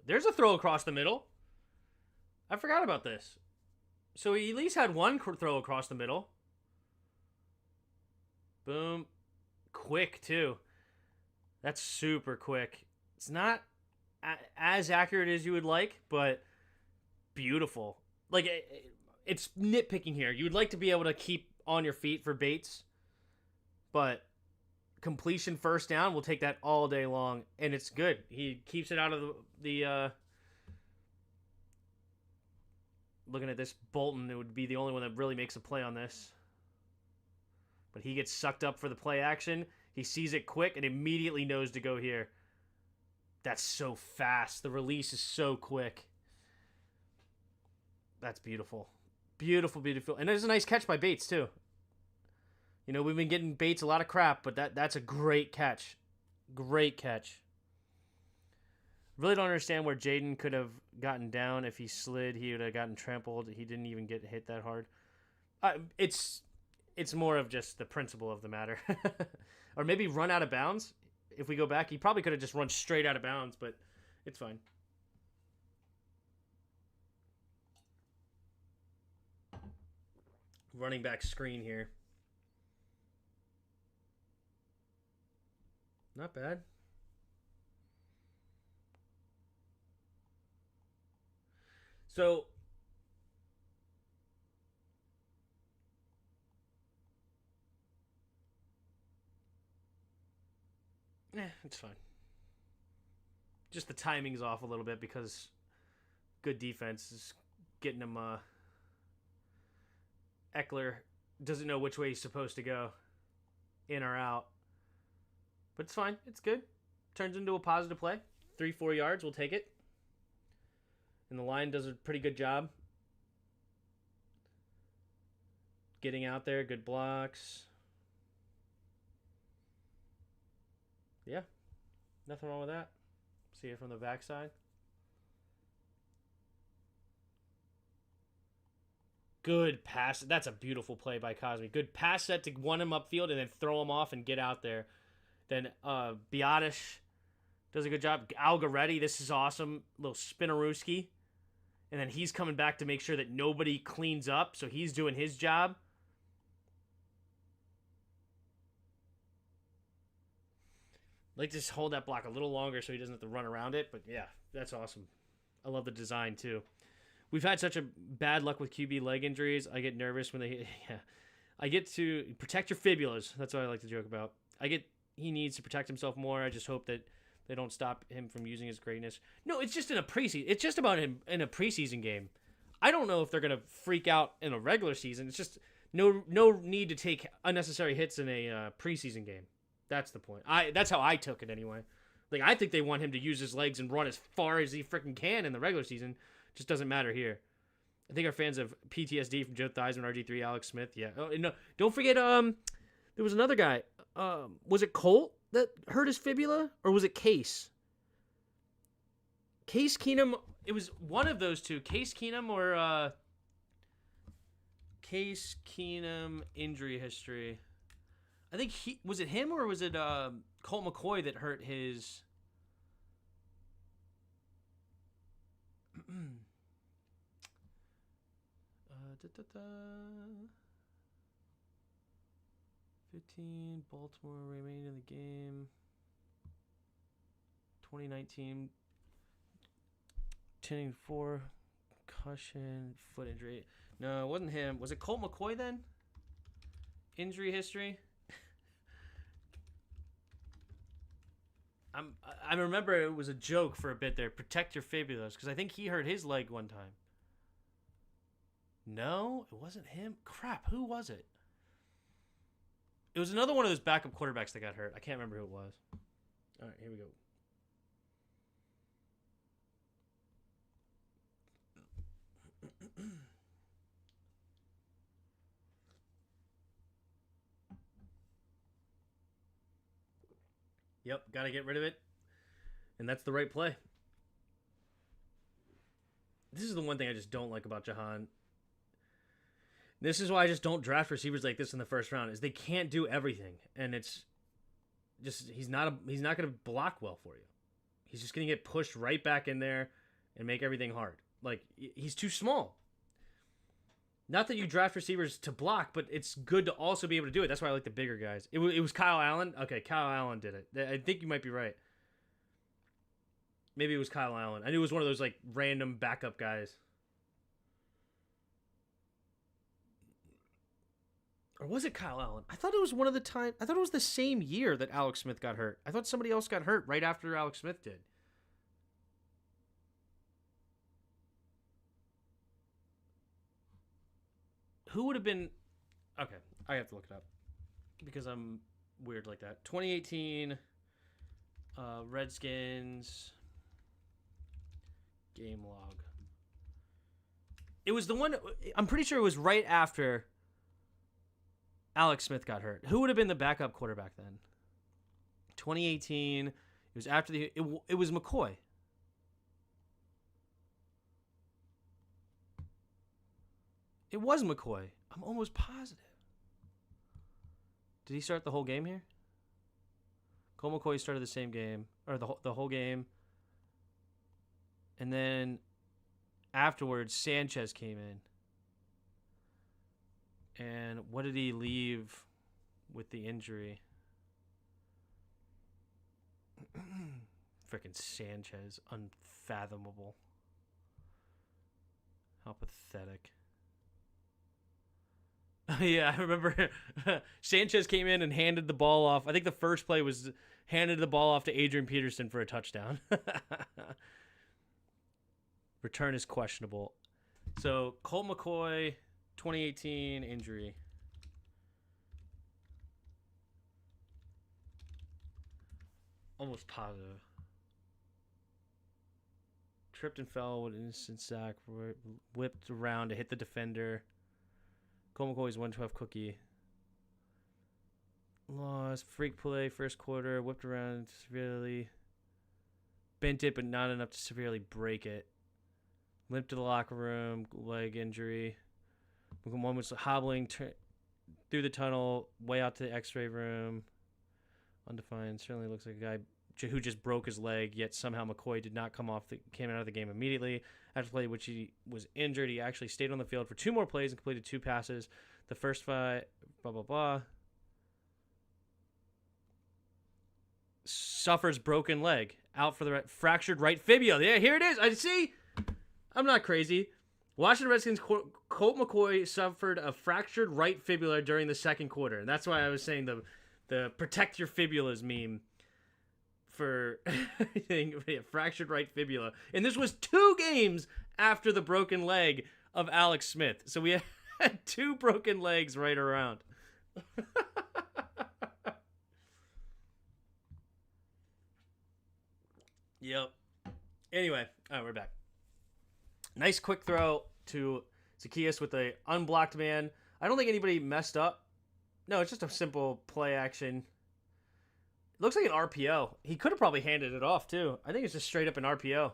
There's a throw across the middle. I forgot about this. So he at least had one throw across the middle. Boom. Quick, too. That's super quick. It's not as accurate as you would like, but beautiful. Like, it's nitpicking here. You would like to be able to keep on your feet for Bates, but completion first down, we'll take that all day long, and it's good. He keeps it out of the looking at this, Bolton, it would be the only one that really makes a play on this. But he gets sucked up for the play action. He sees it quick and immediately knows to go here. That's so fast. The release is so quick. That's beautiful. Beautiful, beautiful. And there's a nice catch by Bates, too. You know, we've been getting Bates a lot of crap, but that's a great catch. Great catch. Really don't understand where Jaden could have gotten down. If he slid, he would have gotten trampled. He didn't even get hit that hard. It's more of just the principle of the matter. Or maybe run out of bounds. If we go back, he probably could have just run straight out of bounds, but it's fine. Running back screen here. Not bad. So, it's fine. Just the timing's off a little bit because good defense is getting them Eckler doesn't know which way he's supposed to go, in or out. But it's fine. It's good. Turns into a positive play. 3-4 yards, we'll take it. And the line does a pretty good job getting out there. Good blocks. Yeah, nothing wrong with that. See it from the backside. Good pass. That's a beautiful play by Cosme. Good pass set to one him upfield and then throw him off and get out there. Then Biotish does a good job. Algaretti, this is awesome. Little spinnerooski. And then he's coming back to make sure that nobody cleans up. So he's doing his job. Like to just hold that block a little longer so he doesn't have to run around it. But yeah, that's awesome. I love the design too. We've had such a bad luck with QB leg injuries. I get nervous when they... Yeah. I get to protect your fibulas. That's what I like to joke about. He needs to protect himself more. I just hope that they don't stop him from using his greatness. No, it's just in a preseason. It's just about him in a preseason game. I don't know if they're gonna freak out in a regular season. It's just no need to take unnecessary hits in a preseason game. That's the point. That's how I took it anyway. Like I think they want him to use his legs and run as far as he freaking can in the regular season. Just doesn't matter here. I think our fans have PTSD from Joe Theismann, RG3, Alex Smith. Yeah. Oh no! Don't forget. There was another guy. Was it Colt that hurt his fibula, or was it Case? Case Keenum. It was one of those two. Case Keenum or Case Keenum injury history. I think was it him or was it Colt McCoy that hurt his? 15, Baltimore remained in the game. 2019, 10-4, concussion, foot injury. No, it wasn't him. Was it Colt McCoy then? Injury history? I remember it was a joke for a bit there. Protect your fibulas, because I think he hurt his leg one time. No, it wasn't him. Crap, who was it? It was another one of those backup quarterbacks that got hurt. I can't remember who it was. All right, here we go. Yep, got to get rid of it. And that's the right play. This is the one thing I just don't like about Jahan. This is why I just don't draft receivers like this in the first round, is they can't do everything. And it's just he's not going to block well for you. He's just going to get pushed right back in there and make everything hard. Like, he's too small. Not that you draft receivers to block, but it's good to also be able to do it. That's why I like the bigger guys. It was Kyle Allen. Okay, Kyle Allen did it. I think you might be right. Maybe it was Kyle Allen. I knew it was one of those like random backup guys. Or was it Kyle Allen? I thought it was one of the time. I thought it was the same year that Alex Smith got hurt. I thought somebody else got hurt right after Alex Smith did. Who would have been... Okay, I have to look it up because I'm weird like that. 2018 Redskins game log. It was the one... I'm pretty sure it was right after Alex Smith got hurt. Who would have been the backup quarterback then? 2018. It was after the... It was McCoy. It was McCoy. I'm almost positive. Did he start the whole game here? Cole McCoy started the same game, or the whole game. And then afterwards, Sanchez came in. And what did he leave with the injury? Freaking Sanchez. Unfathomable. How pathetic. Yeah, I remember Sanchez came in and handed the ball off. I think the first play was handed the ball off to Adrian Peterson for a touchdown. Return is questionable. So, Colt McCoy, 2018 injury. Almost positive. Tripped and fell with an instant sack. Whipped around to hit the defender. Cole McCoy's 112 cookie. Lost. Freak play first quarter. Whipped around severely. Bent it, but not enough to severely break it. Limped to the locker room. Leg injury. One was hobbling through the tunnel. Way out to the x-ray room. Undefined. Certainly looks like a guy who just broke his leg, yet somehow McCoy did not came out of the game immediately. After play, which he was injured, he actually stayed on the field for 2 more plays and completed 2 passes. The first 5, blah, blah, blah. Suffers broken leg. Out for the fractured right fibula. Yeah, here it is. I see. I'm not crazy. Washington Redskins Colt McCoy suffered a fractured right fibula during the second quarter. And that's why I was saying the protect your fibulas meme. For fractured right fibula. And this was 2 games after the broken leg of Alex Smith. So we had 2 broken legs right around. Yep. Anyway, all right, we're back. Nice quick throw to Zacchaeus with a unblocked man. I don't think anybody messed up. No, it's just a simple play action. Looks like an RPO. He could have probably handed it off, too. I think it's just straight up an RPO.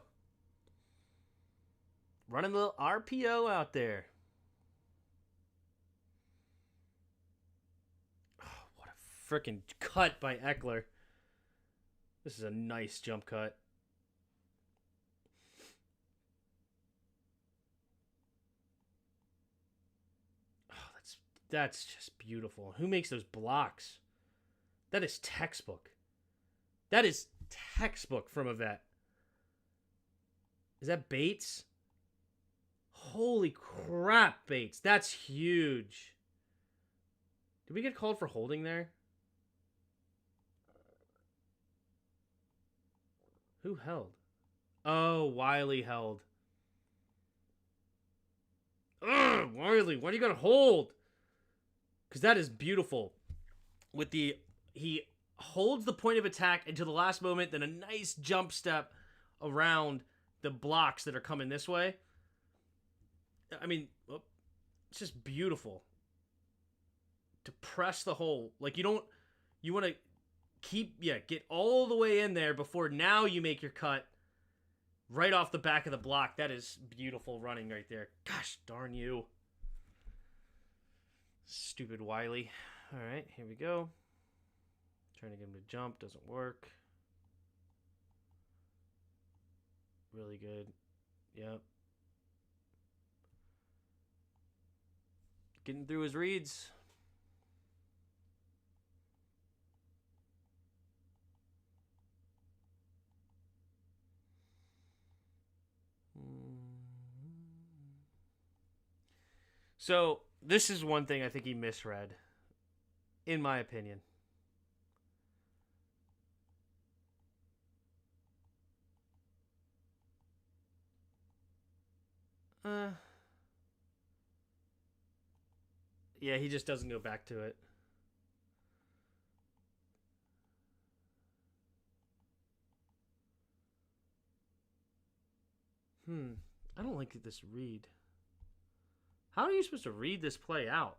Running a little RPO out there. Oh, what a freaking cut by Eckler. This is a nice jump cut. Oh, that's just beautiful. Who makes those blocks? That is textbook. That is textbook from a vet. Is that Bates? Holy crap, Bates. That's huge. Did we get called for holding there? Who held? Oh, Wiley held. Ugh, Wiley, why do you gotta hold? Because that is beautiful. He holds the point of attack until the last moment, then a nice jump step around the blocks that are coming this way. I mean, it's just beautiful. To press the hole. Like, you want to get all the way in there before now you make your cut right off the back of the block. That is beautiful running right there. Gosh darn you. Stupid Wiley. All right, here we go. Trying to get him to jump. Doesn't work. Really good. Yep. Getting through his reads. So, this is one thing I think he misread, in my opinion. Yeah, he just doesn't go back to it. I don't like this read. How are you supposed to read this play out?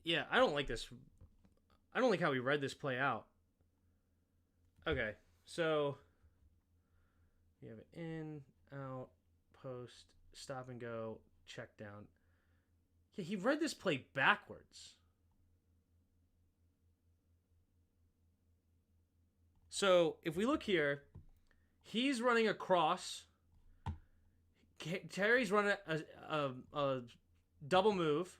Yeah, I don't like this. I don't like how he read this play out. Okay, so you have it in, out, post, stop and go, check down. Yeah, he read this play backwards. So if we look here, he's running across. Terry's running a double move.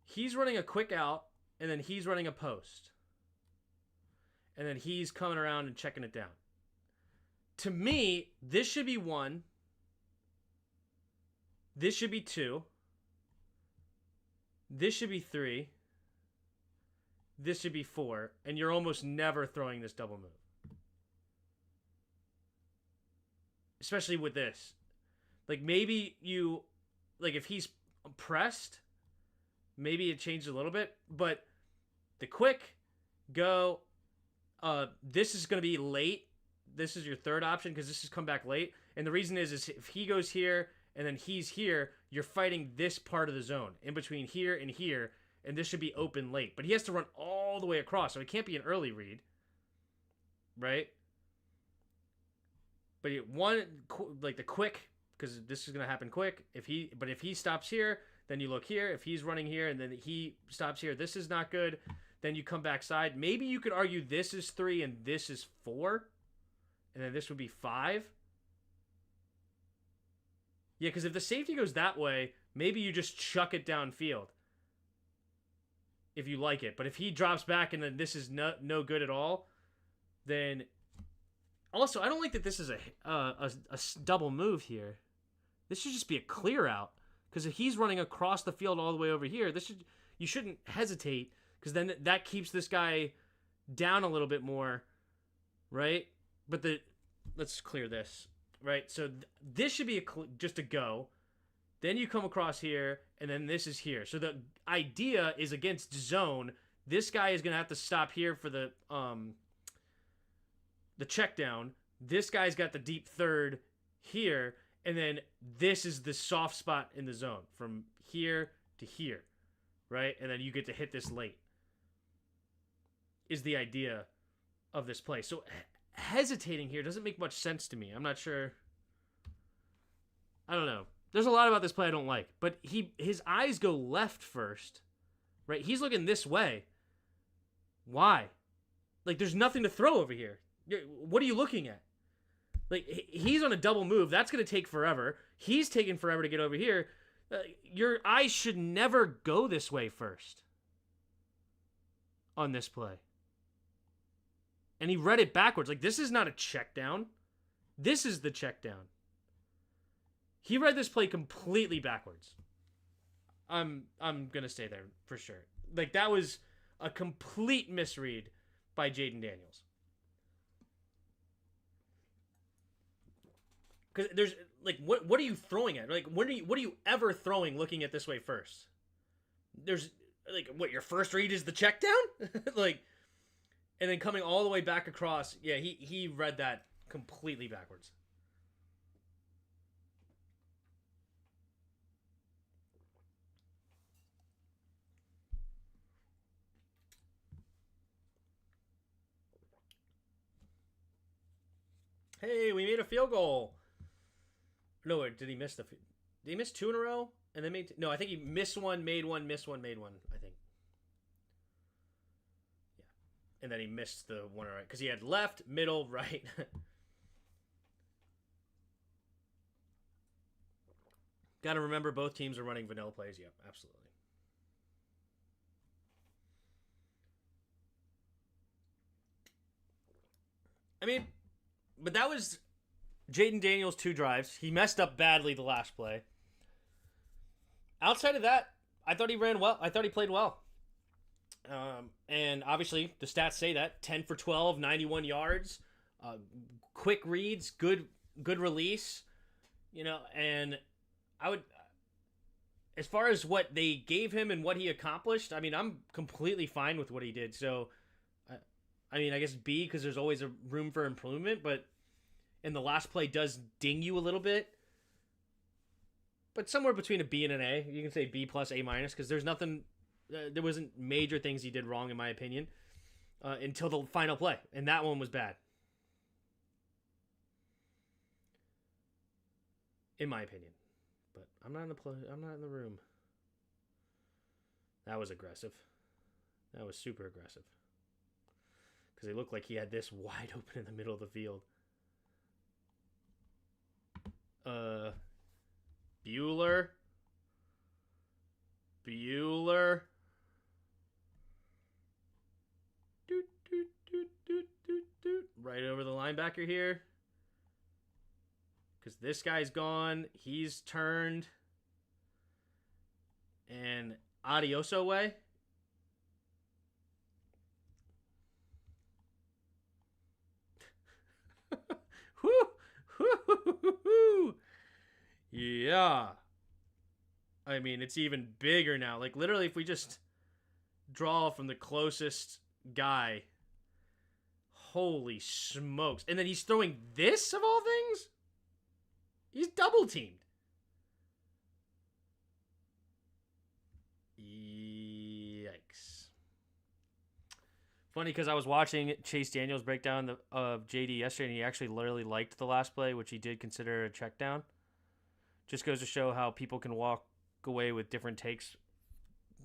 He's running a quick out, and then he's running a post. And then he's coming around and checking it down. To me, this should be 1. This should be 2. This should be 3. This should be 4. And you're almost never throwing this double move. Especially with this. Like, maybe you... Like, if he's pressed, maybe it changed a little bit. But the quick, go... this is going to be late. This is your third option because this has come back late. And the reason is if he goes here and then he's here, you're fighting this part of the zone in between here and here, and this should be open late. But he has to run all the way across, so it can't be an early read, right? But like the quick, because this is going to happen quick. If he stops here, then you look here. If he's running here and then he stops here, this is not good. Then you come back side. Maybe you could argue this is 3 and this is 4. And then this would be 5. Yeah, because if the safety goes that way, maybe you just chuck it downfield. If you like it. But if he drops back and then this is no good at all, then... Also, I don't like that this is a double move here. This should just be a clear out. Because if he's running across the field all the way over here, you shouldn't hesitate. Because then that keeps this guy down a little bit more. Right? But let's clear this. Right? So this should be just a go. Then you come across here, and then this is here. So the idea is against zone. This guy is going to have to stop here for the check down. This guy's got the deep third here, and then this is the soft spot in the zone from here to here, right? And then you get to hit this late. Is the idea of this play. So hesitating here doesn't make much sense to me. I'm not sure. I don't know. There's a lot about this play I don't like, but his eyes go left first, right? He's looking this way. Why? Like, there's nothing to throw over here. What are you looking at? Like, he's on a double move. That's going to take forever. He's taking forever to get over here. Your eyes should never go this way first on this play. And he read it backwards. Like, this is not a check down. This is the check down. He read this play completely backwards. I'm going to stay there for sure. Like, that was a complete misread by Jaden Daniels. Because there's, like, what are you throwing at? Like, what are you ever throwing looking at this way first? There's, like, what, your first read is the check down? Like, and then coming all the way back across. Yeah, he read that completely backwards. Hey, we made a field goal. No, did he miss did he miss 2 in a row? And then no, I think he missed one, made one, missed one, made one, I think. Yeah. And then he missed the one right because he had left, middle, right. Got to remember both teams are running vanilla plays. Yep, absolutely. I mean, but that was Jaden Daniels' 2 drives. He messed up badly the last play. Outside of that, I thought he ran well. I thought he played well. And obviously, the stats say that. 10 for 12, 91 yards. Quick reads, good release. You know, and I would... As far as what they gave him and what he accomplished, I mean, I'm completely fine with what he did. So, I mean, I guess B, because there's always a room for improvement, but... And the last play does ding you a little bit. But somewhere between a B and an A. You can say B plus, A minus, because there's nothing... there wasn't major things he did wrong, in my opinion, until the final play. And that one was bad. In my opinion. But I'm not in the play. I'm not in the room. That was aggressive. That was super aggressive. Because it looked like he had this wide open in the middle of the field. Bueller. Doot, doot, doot, doot, doot, doot. Right over the linebacker here. Because this guy's gone. He's turned. And Adioso way. Yeah. I mean, it's even bigger now. Like, literally, if we just draw from the closest guy, holy smokes. And then he's throwing this, of all things? He's double teamed. Yikes. Funny because I was watching Chase Daniels breakdown of JD yesterday, and he actually literally liked the last play, which he did consider a check down. Just goes to show how people can walk away with different takes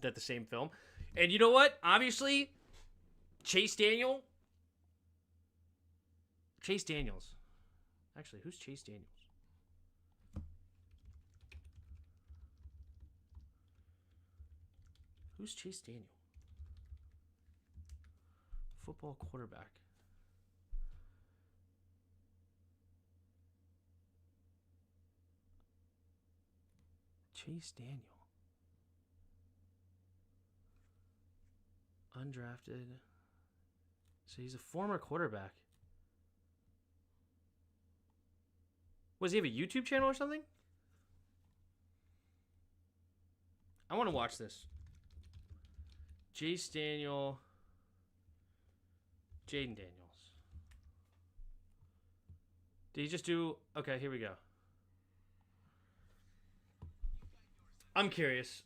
at the same film. And you know what? Obviously, Chase Daniels. Actually, who's Chase Daniels? Who's Chase Daniel? Football quarterback. Chase Daniel. Undrafted. So he's a former quarterback. Was he have a YouTube channel or something? I want to watch this. Chase Daniel. Jaden Daniels. Did he just do... Okay, here we go. I'm curious.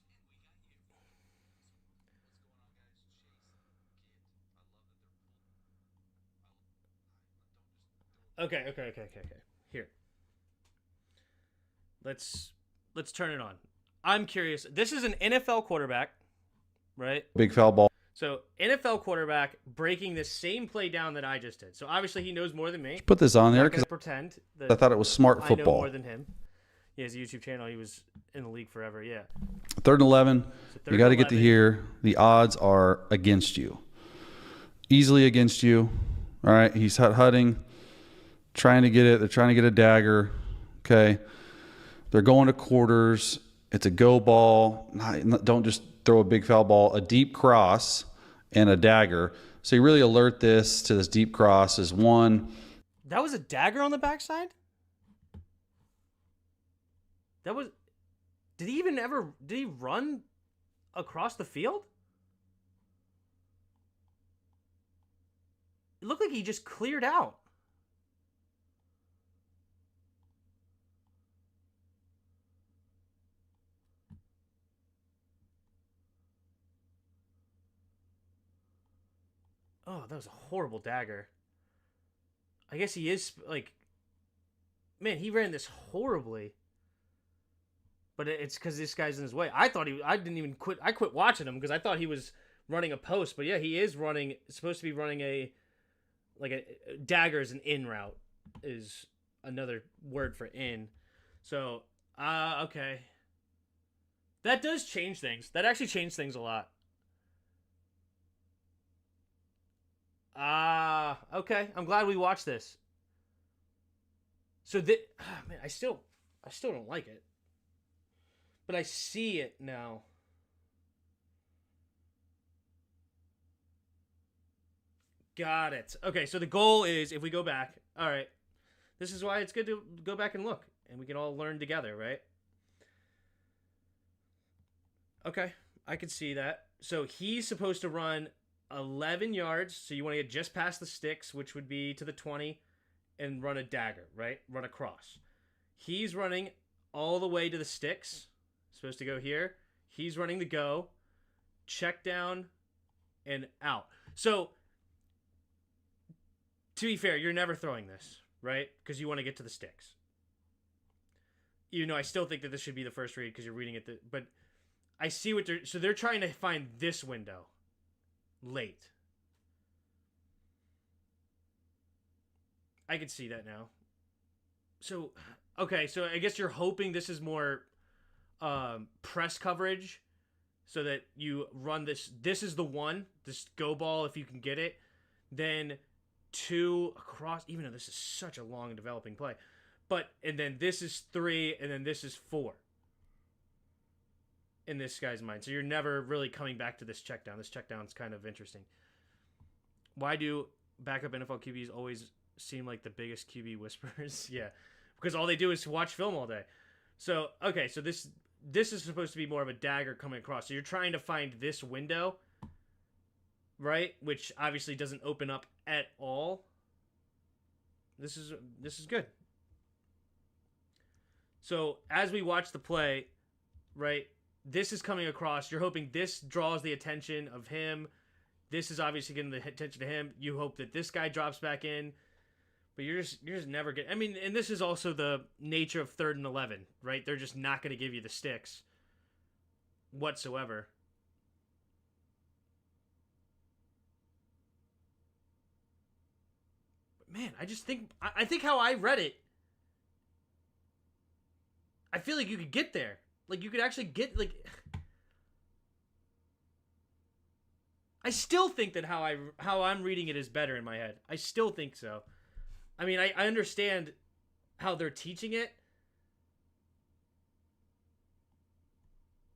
Okay. Here. Let's turn it on. I'm curious. This is an NFL quarterback, right? Big foul ball. So, NFL quarterback breaking this same play down that I just did. So, obviously, he knows more than me. Put this on there because pretend I thought it was smart I football. know more than him. He has a YouTube channel. He was in the league forever. Yeah. 3rd and 11. So You got to get to here. The odds are against you. Easily against you. All right. He's hutting. Trying to get it. They're trying to get a dagger. Okay. They're going to quarters. It's a go ball. Don't just throw a big foul ball. A deep cross and a dagger. So you really alert this to this deep cross as one. That was a dagger on the backside? That was... Did he run across the field? It looked like he just cleared out. Oh, that was a horrible dagger. I guess he is, like... Man, he ran this horribly. But it's because this guy's in his way. I didn't even quit. I quit watching him because I thought he was running a post. But yeah, he is supposed to be running a dagger is an in route, is another word for in. So, okay. That does change things. That actually changed things a lot. Okay. I'm glad we watched this. So man, I still don't like it. But I see it now. Got it. Okay, so the goal is, if we go back, all right, this is why it's good to go back and look, and we can all learn together, right? Okay, I can see that. So he's supposed to run 11 yards, so you want to get just past the sticks, which would be to the 20, and run a dagger, right? Run across. He's running all the way to the sticks. Supposed to go here. He's running the go. Check down and out. So, to be fair, you're never throwing this, right? Because you want to get to the sticks. Even though I still think that this should be the first read because you're reading it. But I see what they're trying to find this window late. I can see that now. So, okay, so I guess you're hoping this is more press coverage so that you run this is the one, this go ball if you can get it, then 2 across, even though this is such a long developing play, and then this is 3 and then this is 4. in this guy's mind. So you're never really coming back to this check down. This check down is kind of interesting. Why do backup NFL QBs always seem like the biggest QB whisperers? Yeah, because all they do is watch film all day. So, okay, so this is supposed to be more of a dagger coming across. So you're trying to find this window, right? Which obviously doesn't open up at all. This is good. So as we watch the play, right, this is coming across. You're hoping this draws the attention of him. This is obviously getting the attention to him. You hope that this guy drops back in. But you're just never getting... I mean, and this is also the nature of 3rd and 11, right? They're just not going to give you the sticks whatsoever. But man, I just think... I think how I read it, I feel like you could get there. Like, you could actually get... like. I still think that how I'm reading it is better in my head. I still think so. I mean, I understand how they're teaching it.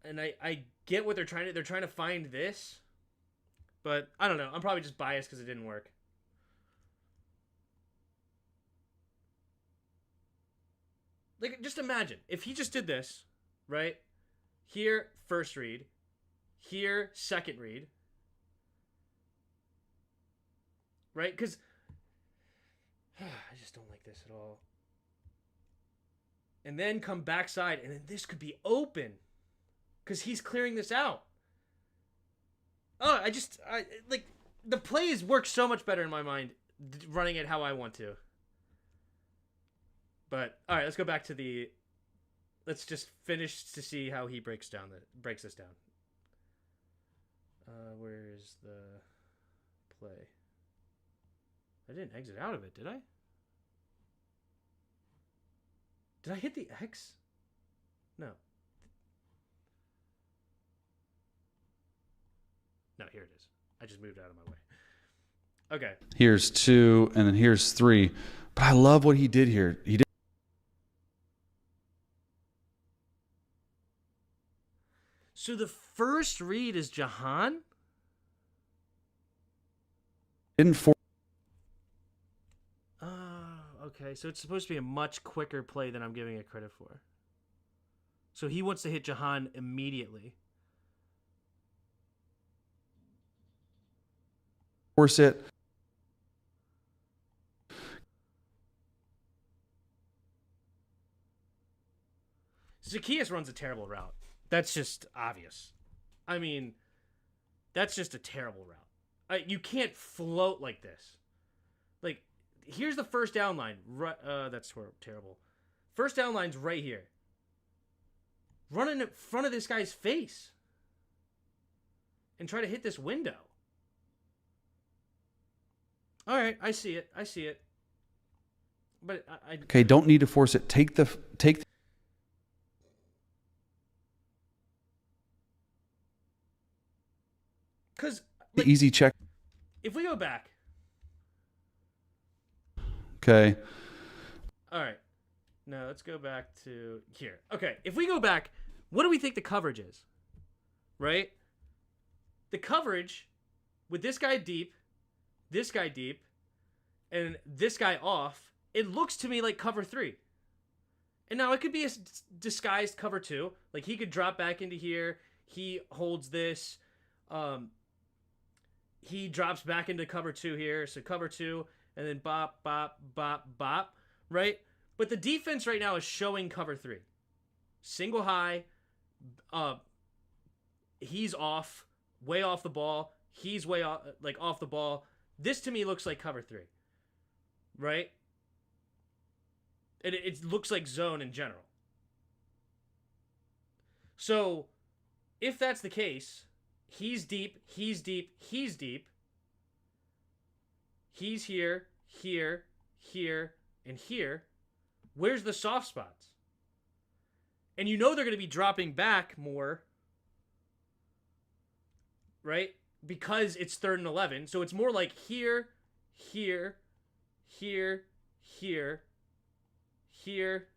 And I get what they're trying to find this. But I don't know. I'm probably just biased because it didn't work. Like, just imagine if he just did this, right? Here, first read. Here, second read. Right? Because I just don't like this at all. And then come backside, and then this could be open. Because he's clearing this out. Oh, I like, the plays work so much better in my mind, running it how I want to. But, alright, let's go back to let's just finish to see how he breaks this down. Where is the play? I didn't exit out of it, did I? Did I hit the X? No. No, here it is. I just moved out of my way. Okay. Here's 2, and then here's 3. But I love what he did here. He did. So the first read is Jahan? Didn't force. Okay, so it's supposed to be a much quicker play than I'm giving it credit for. So he wants to hit Jahan immediately. Force it. Zacchaeus runs a terrible route. That's just obvious. I mean, that's just a terrible route. You can't float like this. Like, here's the first down line. That's terrible. First down line's right here. Run in front of this guy's face. And try to hit this window. All right, I see it. But Okay, don't need to force it. Take the because easy check. If we go back. Okay. All right. No, let's go back to here. Okay, if we go back, what do we think the coverage is? Right? The coverage with this guy deep, and this guy off, it looks to me like cover 3. And now it could be a disguised cover 2. Like, he could drop back into here. He holds this. He drops back into cover 2 here. So cover 2, and then bop, bop, bop, bop, right? But the defense right now is showing cover 3. Single high. He's off, way off the ball. He's way off, off the ball. This to me looks like cover 3, right? It looks like zone in general. So, if that's the case, he's deep. He's here, here, here, and here. Where's the soft spots? And you know they're going to be dropping back more, right? Because it's 3rd and 11. So it's more like here, here, here, here, here,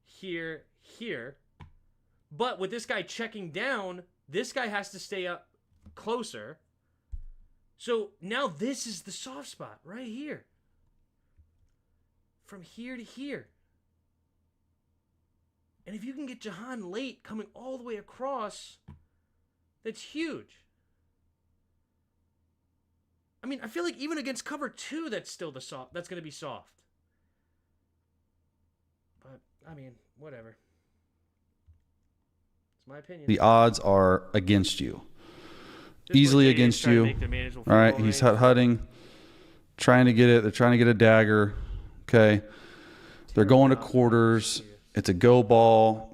here, here. But with this guy checking down, this guy has to stay up closer. So now this is the soft spot right here. From here to here. And if you can get Jahan late coming all the way across, that's huge. I mean, I feel like even against cover 2, that's still the soft. That's going to be soft. But, I mean, whatever. It's my opinion. The odds are against you. Just Easily what against trying to you. make the manageable All right, football he's range. hutting, trying to get it. They're trying to get a dagger. Okay. They're going to quarters. It's a go ball.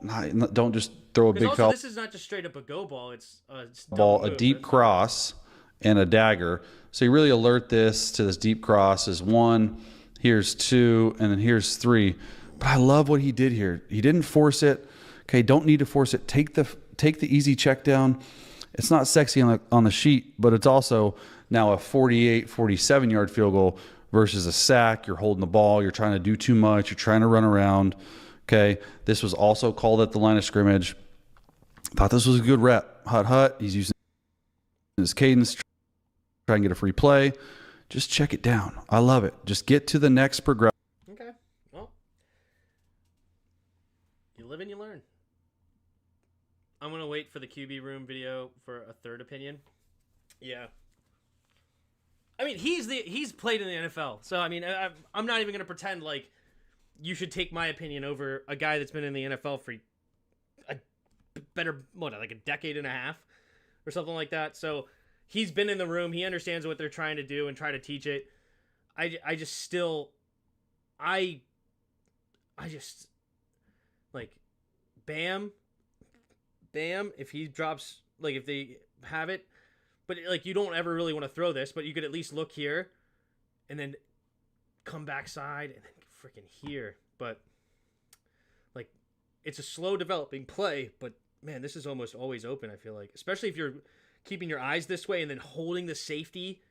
Don't just throw a Because big also, foul this is not just straight up a go ball. It's a ball, a deep cross, and a dagger. So you really alert this to this deep cross as 1, here's 2, and then here's 3. But I love what he did here. He didn't force it. Okay, don't need to force it. Take the easy check down. It's not sexy on the sheet, but it's also now a 48, 47-yard field goal versus a sack. You're holding the ball. You're trying to do too much. You're trying to run around. Okay, this was also called at the line of scrimmage. Thought this was a good rep. Hut. He's using his cadence, try and get a free play. Just check it down. I love it. Just get to the next progression. Okay. Well, you live and you learn. I'm going to wait for the QB room video for a third opinion. Yeah. I mean, he's played in the NFL. So, I mean, I'm not even going to pretend like you should take my opinion over a guy that's been in the NFL for a better, like a decade and a half or something like that. So, he's been in the room. He understands what they're trying to do and try to teach it. I just like Bam, if he drops, like if they have it, but like you don't ever really want to throw this, but you could at least look here and then come backside and then freaking here. But like it's a slow developing play, but man, this is almost always open, I feel like. Especially if you're keeping your eyes this way and then holding the safety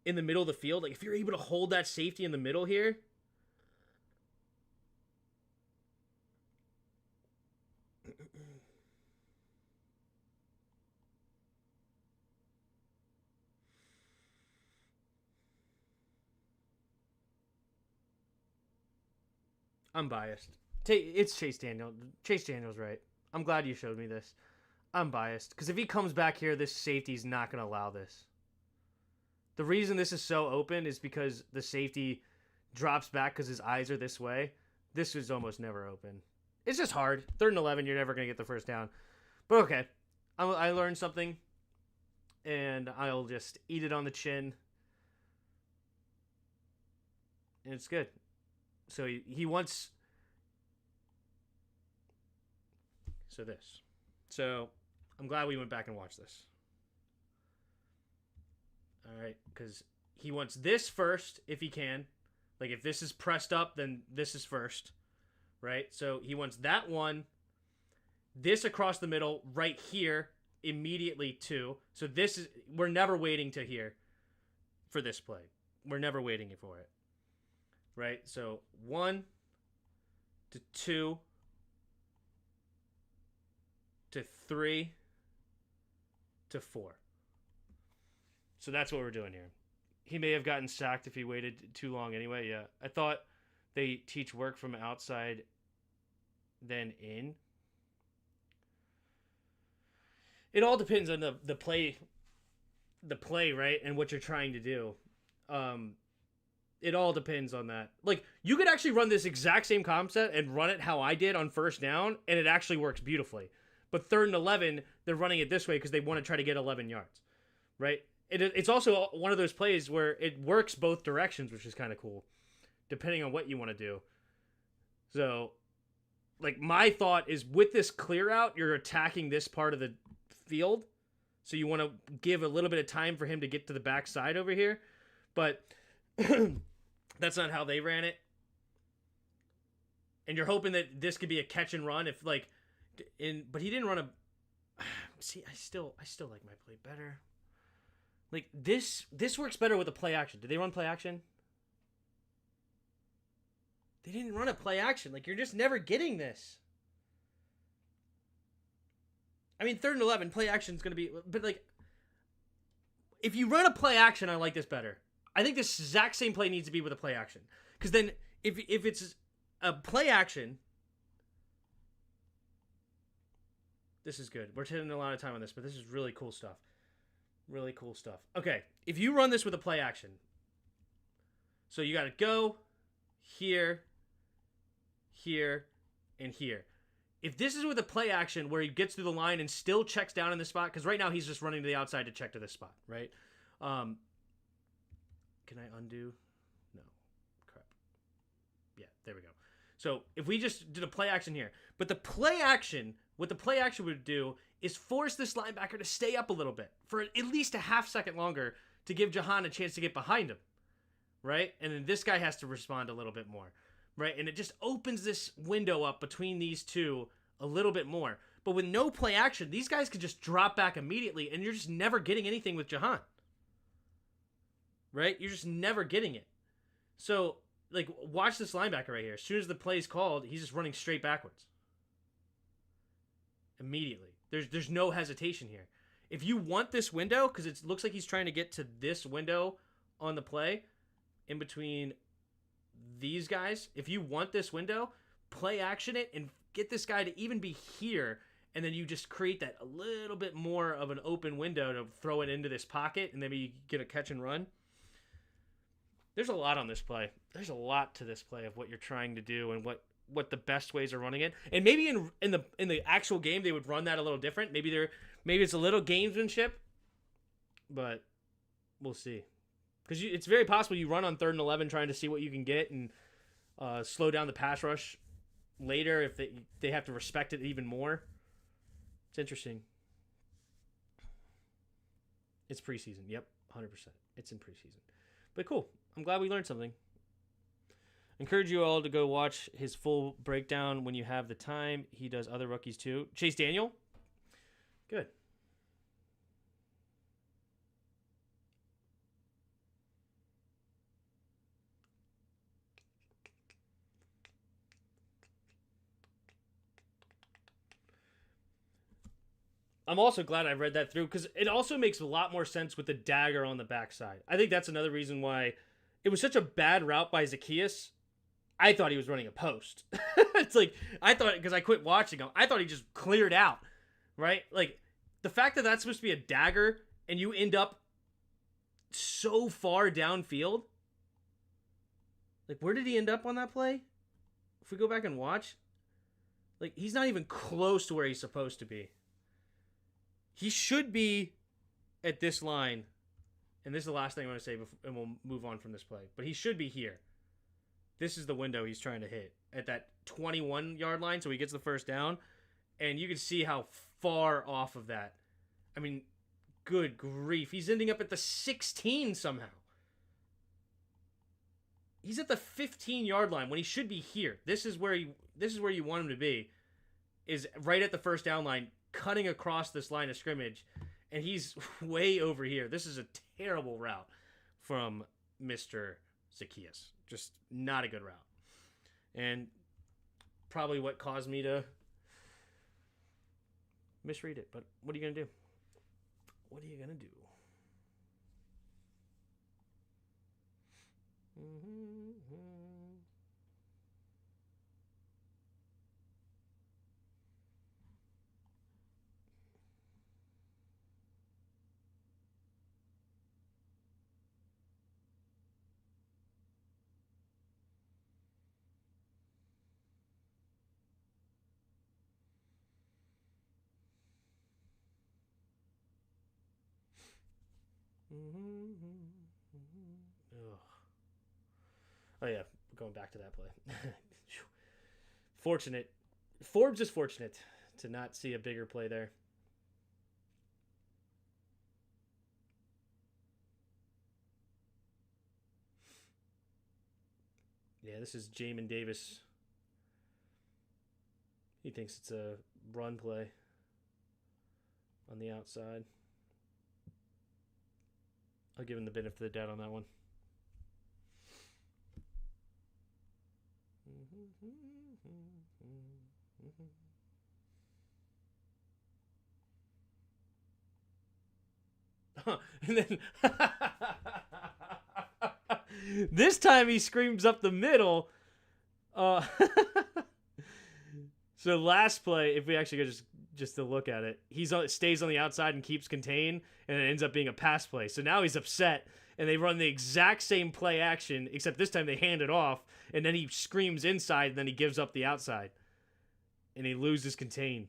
in the middle of the field. Like if you're able to hold that safety in the middle here, I'm biased. It's Chase Daniel. Chase Daniel's right. I'm glad you showed me this. I'm biased because if he comes back here, this safety's not going to allow this. The reason this is so open is because the safety drops back because his eyes are this way. This is almost never open. It's just hard. 3rd and 11, you're never going to get the first down. But okay, I learned something, and I'll just eat it on the chin. And it's good. So he wants... So this. So I'm glad we went back and watched this. All right, because he wants this first if he can. Like if this is pressed up, then this is first, right? So he wants that one, this across the middle, right here, immediately too. So this is, we're never waiting to here for this play. We're never waiting for it, right? So 1 to 2 to 3 to 4. So that's what we're doing here. He may have gotten sacked if he waited too long anyway. Yeah. I thought they teach work from outside then in. It all depends on the play, right? And what you're trying to do. It all depends on that. Like, you could actually run this exact same concept and run it how I did on first down, and it actually works beautifully. But 3rd and 11, they're running it this way because they want to try to get 11 yards, right? It's also one of those plays where it works both directions, which is kind of cool, depending on what you want to do. So, like, my thought is with this clear out, you're attacking this part of the field. So you want to give a little bit of time for him to get to the backside over here. But that's not how they ran it. And you're hoping that this could be a catch and run if, like, but he didn't run a... See, I still like my play better. Like, this works better with a play action. Did they run play action? They didn't run a play action. Like, you're just never getting this. I mean, 3rd and 11, play action is going to be, but like, if you run a play action, I like this better. I think this exact same play needs to be with a play action. Because then, if it's a play action, this is good. We're taking a lot of time on this, but this is really cool stuff. Really cool stuff. Okay, if you run this with a play action, so you got to go here, here, and here. If this is with a play action where he gets through the line and still checks down in this spot, because right now he's just running to the outside to check to this spot, right? Can I undo? No. Crap. Yeah, there we go. So if we just did a play action here, but the play action, what the play action would do is force this linebacker to stay up a little bit for at least a half second longer to give Jahan a chance to get behind him, right? And then this guy has to respond a little bit more, right? And it just opens this window up between these two a little bit more. But with no play action, these guys could just drop back immediately, and you're just never getting anything with Jahan, right? You're just never getting it. So, like, watch this linebacker right here. As soon as the play's called, he's just running straight backwards. Immediately. There's no hesitation here. If you want this window, because it looks like he's trying to get to this window on the play, in between these guys, if you want this window, play action it and get this guy to even be here, and then you just create that a little bit more of an open window to throw it into this pocket, and then you get a catch and run. There's a lot on this play. There's a lot to this play of what you're trying to do and what the best ways are running it. And maybe in the actual game they would run that a little different. Maybe it's a little gamesmanship, but we'll see. Because it's very possible you run on 3rd and 11 trying to see what you can get and slow down the pass rush later if they have to respect it even more. It's interesting. It's preseason. Yep, 100%. It's in preseason. But cool. I'm glad we learned something. Encourage you all to go watch his full breakdown when you have the time. He does other rookies too. Chase Daniel? Good. I'm also glad I read that through because it also makes a lot more sense with the dagger on the backside. I think that's another reason why it was such a bad route by Zacchaeus. I thought he was running a post. It's like, I thought, because I quit watching him, I thought he just cleared out, right? Like, the fact that that's supposed to be a dagger and you end up so far downfield. Like, where did he end up on that play? If we go back and watch, like, he's not even close to where he's supposed to be. He should be at this line, and this is the last thing I want to say, and we'll move on from this play. But he should be here. This is the window he's trying to hit at that 21-yard line, so he gets the first down, and you can see how far off of that. I mean, good grief. He's ending up at the 16 somehow. He's at the 15-yard line when he should be here. This is where you want him to be, is right at the first down line, cutting across this line of scrimmage, and he's way over here. This is a terrible route from Mr. Zacchaeus. Just not a good route. And probably what caused me to misread it. But what are you going to do? What are you going to do? Oh yeah, going back to that play. Fortunate. Forbes is fortunate to not see a bigger play there. Yeah, this is Jamin Davis. He thinks it's a run play on the outside. I'll give him the benefit of the doubt on that one. And then this time he screams up the middle. So last play, if we actually go just to look at it, stays on the outside and keeps contained, and it ends up being a pass play. So now he's upset, and they run the exact same play action, except this time they hand it off, and then he screams inside, and then he gives up the outside, and he loses contain.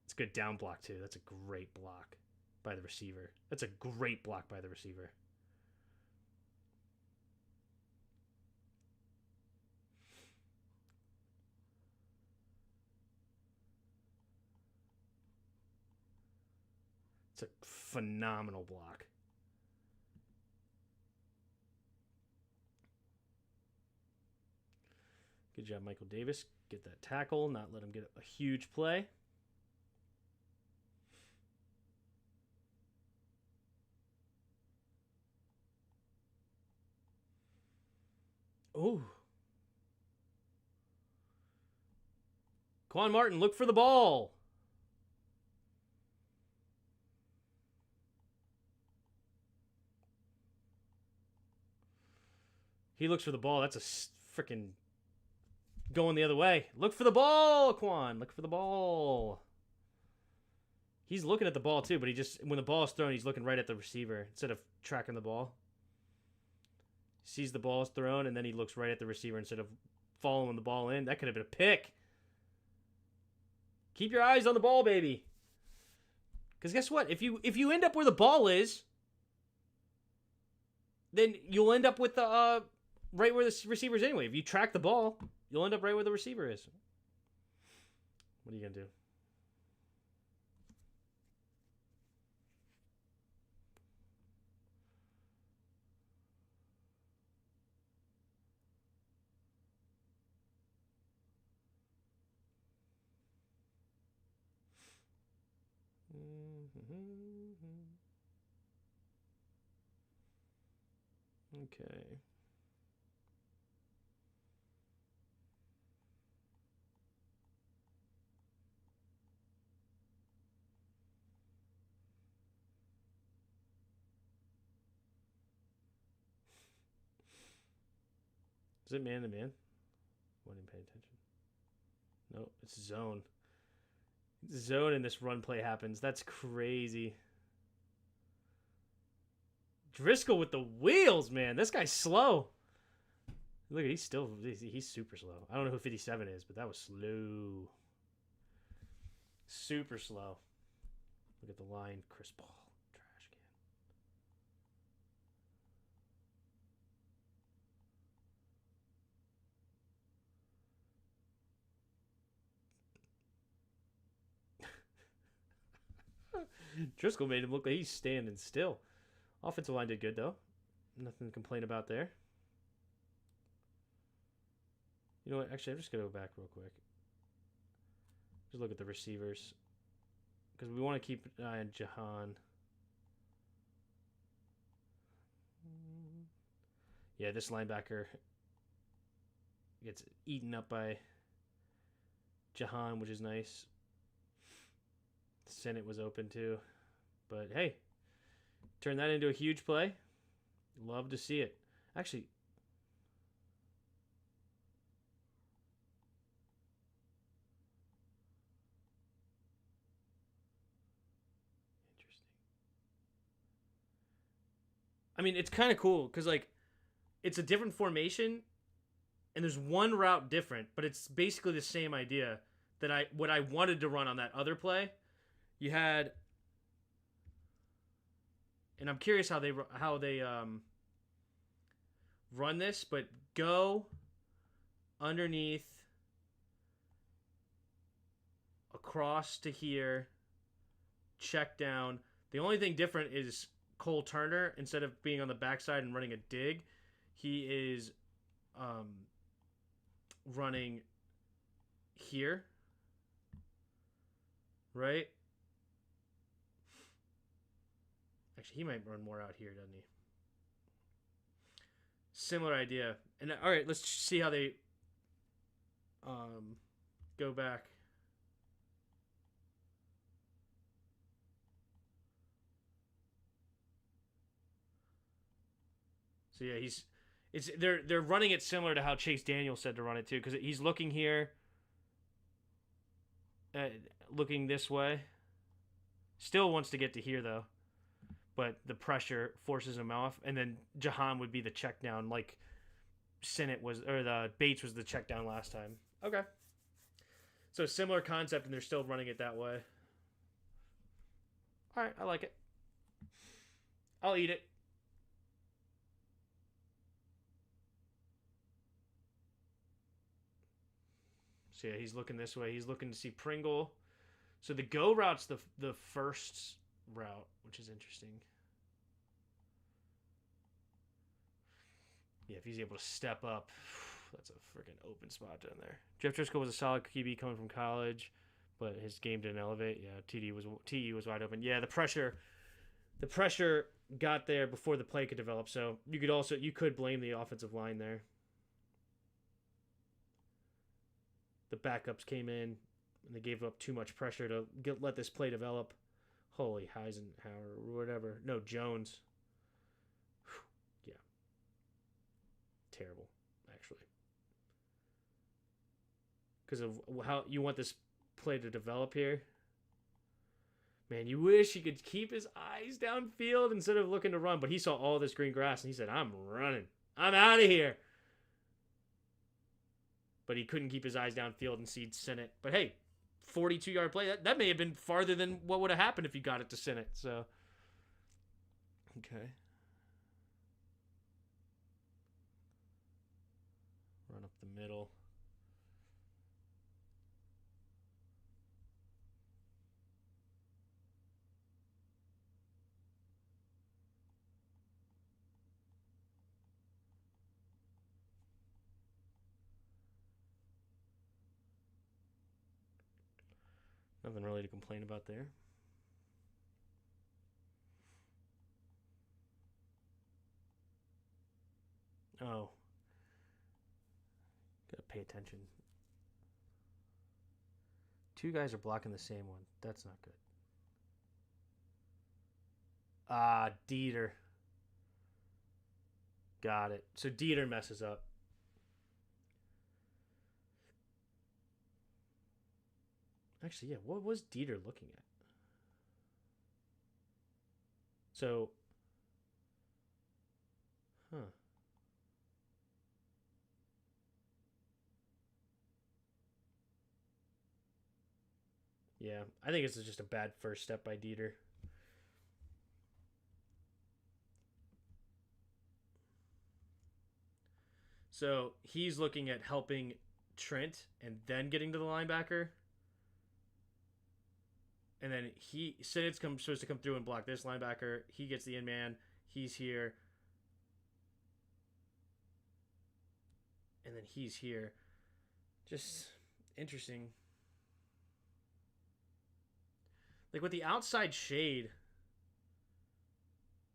It's a good down block, too. That's a great block by the receiver. That's a great block by the receiver. It's a phenomenal block. Good job, Michael Davis. Get that tackle, not let him get a huge play. Ooh. Quan Martin, look for the ball. He looks for the ball. That's a freaking going the other way. Look for the ball, Quan. Look for the ball. He's looking at the ball too, but when the ball is thrown, he's looking right at the receiver instead of tracking the ball. Sees the ball is thrown, and then he looks right at the receiver instead of following the ball in. That could have been a pick. Keep your eyes on the ball, baby. Because guess what? If you end up where the ball is, then you'll end up with the right where the receiver is anyway. If you track the ball, you'll end up right where the receiver is. What are you gonna do? Okay. Is it man to man? Wouldn't pay attention. No, it's zone. Zone and this run play happens. That's crazy. Driscoll with the wheels, man. This guy's slow. Look, he's super slow. I don't know who 57 is, but that was slow. Super slow. Look at the line. Chris Paul. Trash can. Driscoll made him look like he's standing still. Offensive line did good, though. Nothing to complain about there. You know what? Actually, I'm just going to go back real quick. Just look at the receivers. Because we want to keep an eye on Jahan. Yeah, this linebacker gets eaten up by Jahan, which is nice. Senate was open too. But hey, turn that into a huge play. Love to see it. Actually, interesting. I mean, it's kind of cool because, like, it's a different formation and there's one route different, but it's basically the same idea that what I wanted to run on that other play. You had, and I'm curious how they run this, but go underneath, across to here, check down. The only thing different is Cole Turner, instead of being on the backside and running a dig, he is running here, right? Actually, he might run more out here, doesn't he? Similar idea. And all right, let's see how they go back. So yeah, they're running it similar to how Chase Daniel said to run it too, because he's looking here, looking this way. Still wants to get to here though, but the pressure forces him off, and then Jahan would be the check down, like the Bates was the check down last time. Okay, so similar concept, and they're still running it that way. All right, I like it. I'll eat it. So yeah, he's looking this way. He's looking to see Pringle. So the go route's the first route, which is interesting. Yeah, if he's able to step up, that's a freaking open spot down there. Jeff Driscoll was a solid QB coming from college, but his game didn't elevate. Yeah, TE was wide open. Yeah, the pressure got there before the play could develop. So you could blame the offensive line there. The backups came in and they gave up too much pressure to let this play develop. Holy Heisenhower or whatever. No, Jones. Whew. Yeah. Terrible, actually. Because of how you want this play to develop here. Man, you wish he could keep his eyes downfield instead of looking to run. But he saw all this green grass and he said, I'm running. I'm out of here. But he couldn't keep his eyes downfield and see Sinnott. But hey, 42-yard play. That may have been farther than what would have happened if you got it to Sinnott. So, okay. Run up the middle. Nothing really to complain about there. Oh. Gotta pay attention. Two guys are blocking the same one. That's not good. Dieter. Got it. So Dieter messes up. Actually, yeah, what was Dieter looking at? So, yeah, I think it's just a bad first step by Dieter. So he's looking at helping Trent and then getting to the linebacker. And then Sinnott's supposed to come through and block this linebacker. He gets the in man. He's here. And then he's here. Just interesting. Like with the outside shade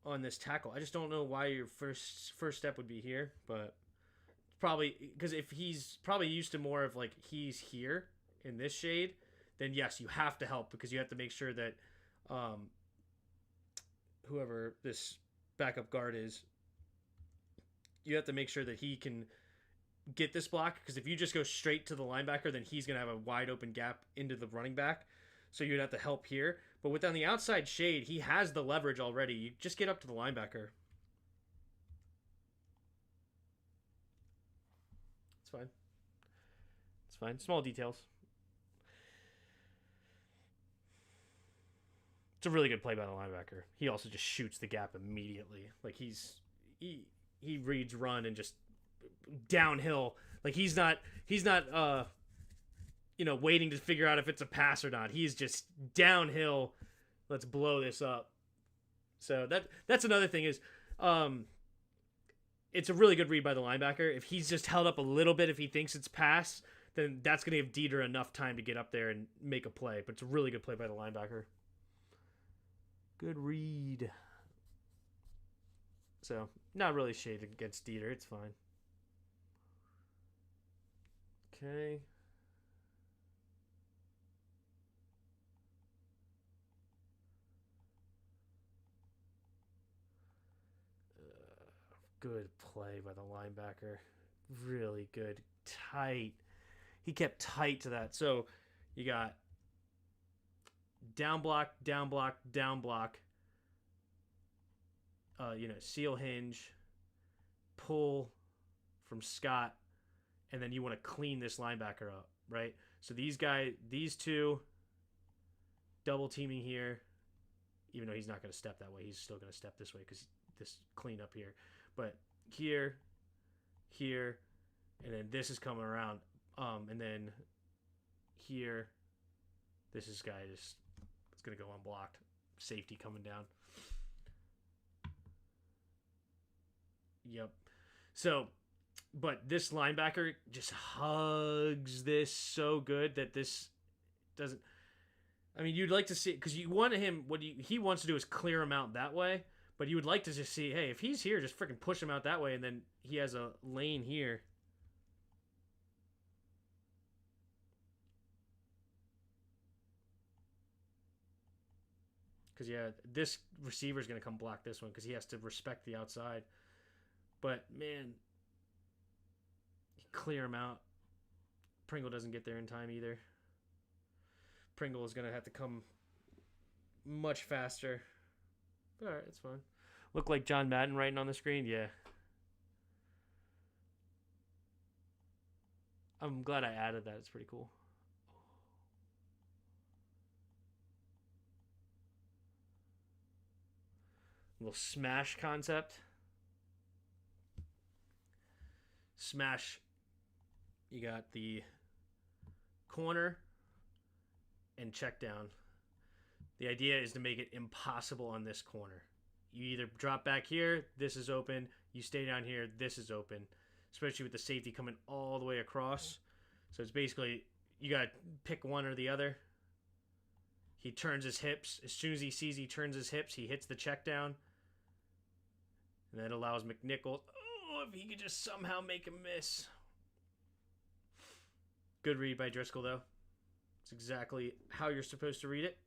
on this tackle, I just don't know why your first step would be here, but probably because if he's probably used to more of like he's here in this shade, then yes, you have to help because you have to make sure that whoever this backup guard is, you have to make sure that he can get this block, because if you just go straight to the linebacker, then he's going to have a wide open gap into the running back. So you'd have to help here. But with on the outside shade, he has the leverage already. You just get up to the linebacker. It's fine. It's fine. Small details. It's a really good play by the linebacker. He also just shoots the gap immediately. Like he reads run and just downhill. Like he's not waiting to figure out if it's a pass or not. He's just downhill. Let's blow this up. So that's another thing is it's a really good read by the linebacker. If he's just held up a little bit, if he thinks it's pass, then that's going to give Dieter enough time to get up there and make a play. But it's a really good play by the linebacker. Good read. So, not really shaded against Dieter. It's fine. Okay. Good play by the linebacker. Really good. Tight. He kept tight to that. So you got down block, down block, down block. Seal hinge, pull from Scott, and then you want to clean this linebacker up, right? So these two, double teaming here, even though he's not going to step that way, he's still going to step this way because this clean up here. But here, and then this is coming around, and then here, this is guy just it's going to go unblocked. Safety coming down. Yep. So, but this linebacker just hugs this so good that this doesn't. I mean, you'd like to see, because you want him. He wants to do is clear him out that way. But you would like to just see, hey, if he's here, just freaking push him out that way, and then he has a lane here. Because, yeah, this receiver is going to come block this one because he has to respect the outside. But, man, clear him out. Pringle doesn't get there in time either. Pringle is going to have to come much faster. All right, it's fine. Look like John Madden writing on the screen? Yeah. I'm glad I added that. It's pretty cool. Little smash concept. Smash. You got the corner and check down. The idea is to make it impossible on this corner. You either drop back here, this is open. You stay down here, this is open. Especially with the safety coming all the way across. So it's basically, you got to pick one or the other. He turns his hips. As soon as he sees he turns his hips, he hits the check down. And that allows McNichols, if he could just somehow make him miss. Good read by Driscoll, though. It's exactly how you're supposed to read it.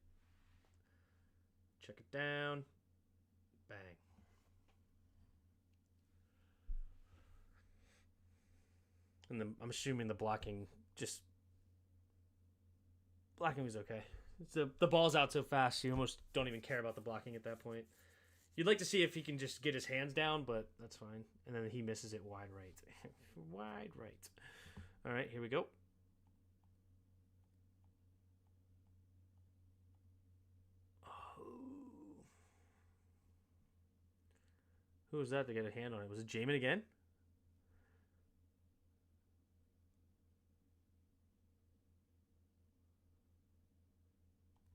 Check it down. Bang. And I'm assuming the blocking was okay. The ball's out so fast, you almost don't even care about the blocking at that point. You'd like to see if he can just get his hands down, but that's fine. And then he misses it wide right. Wide right. All right, here we go. Who was that to get a hand on it? Was it Jamin again?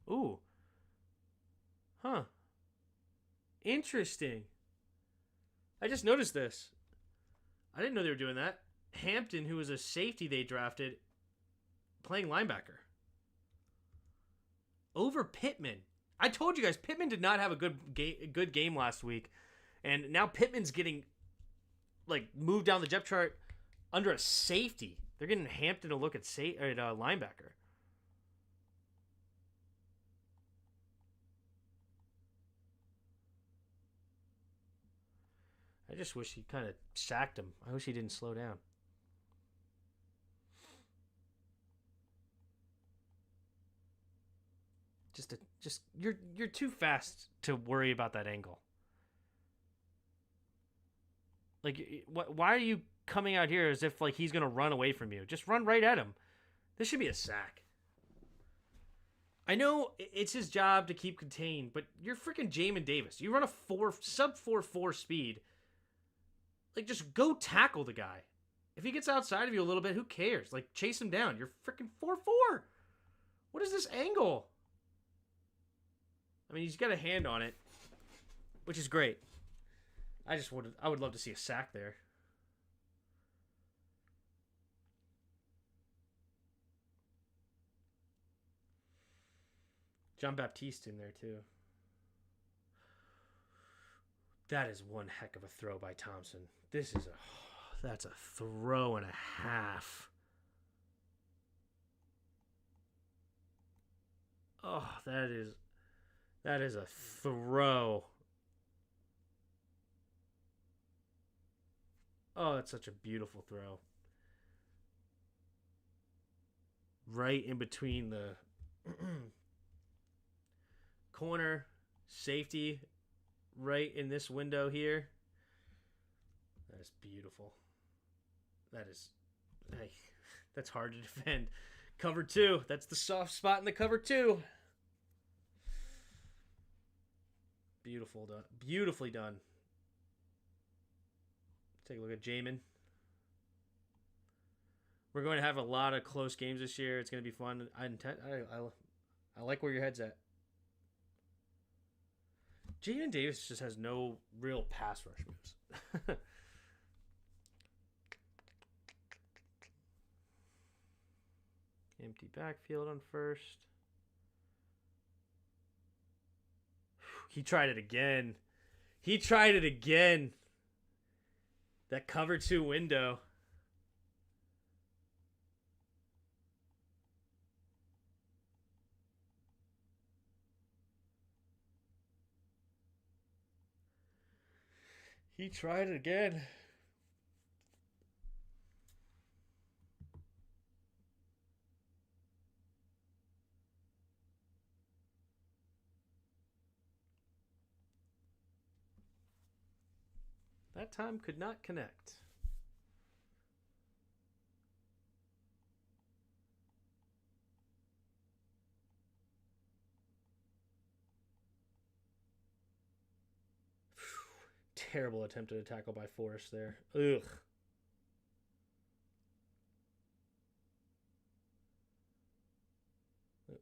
Ooh. Huh. Interesting. I just noticed this. I didn't know they were doing that. Hampton, who was a safety they drafted, playing linebacker. Over Pittman. I told you guys, Pittman did not have a good game last week. And now Pittman's getting moved down the depth chart under a safety. They're getting Hampton to look at linebacker. I just wish he kind of sacked him. I wish he didn't slow down. You're too fast to worry about that angle. Why are you coming out here as if he's gonna run away from you? Just run right at him. This should be a sack. I know it's his job to keep contained, but you're freaking Jamin Davis. You run a sub 4.4 speed. Just go tackle the guy. If he gets outside of you a little bit, who cares? Chase him down. You're freaking 4.4. What is this angle? I mean, he's got a hand on it, which is great. I would love to see a sack there. John Baptiste in there too. That is one heck of a throw by Thompson. That's a throw and a half. Oh, that is a throw. Oh, that's such a beautiful throw. Right in between the corner, safety, right in this window here. That is beautiful. That is, hey, that's hard to defend. Cover 2. That's the soft spot in the cover 2. Beautiful done. Beautifully done. Take a look at Jamin. We're going to have a lot of close games this year. It's going to be fun. I like where your head's at. Jamin Davis just has no real pass rush moves. Empty backfield on first. He tried it again. He tried it again. That cover 2 window. He tried it again. That time could not connect. Terrible attempted tackle by Forrest there. Ugh.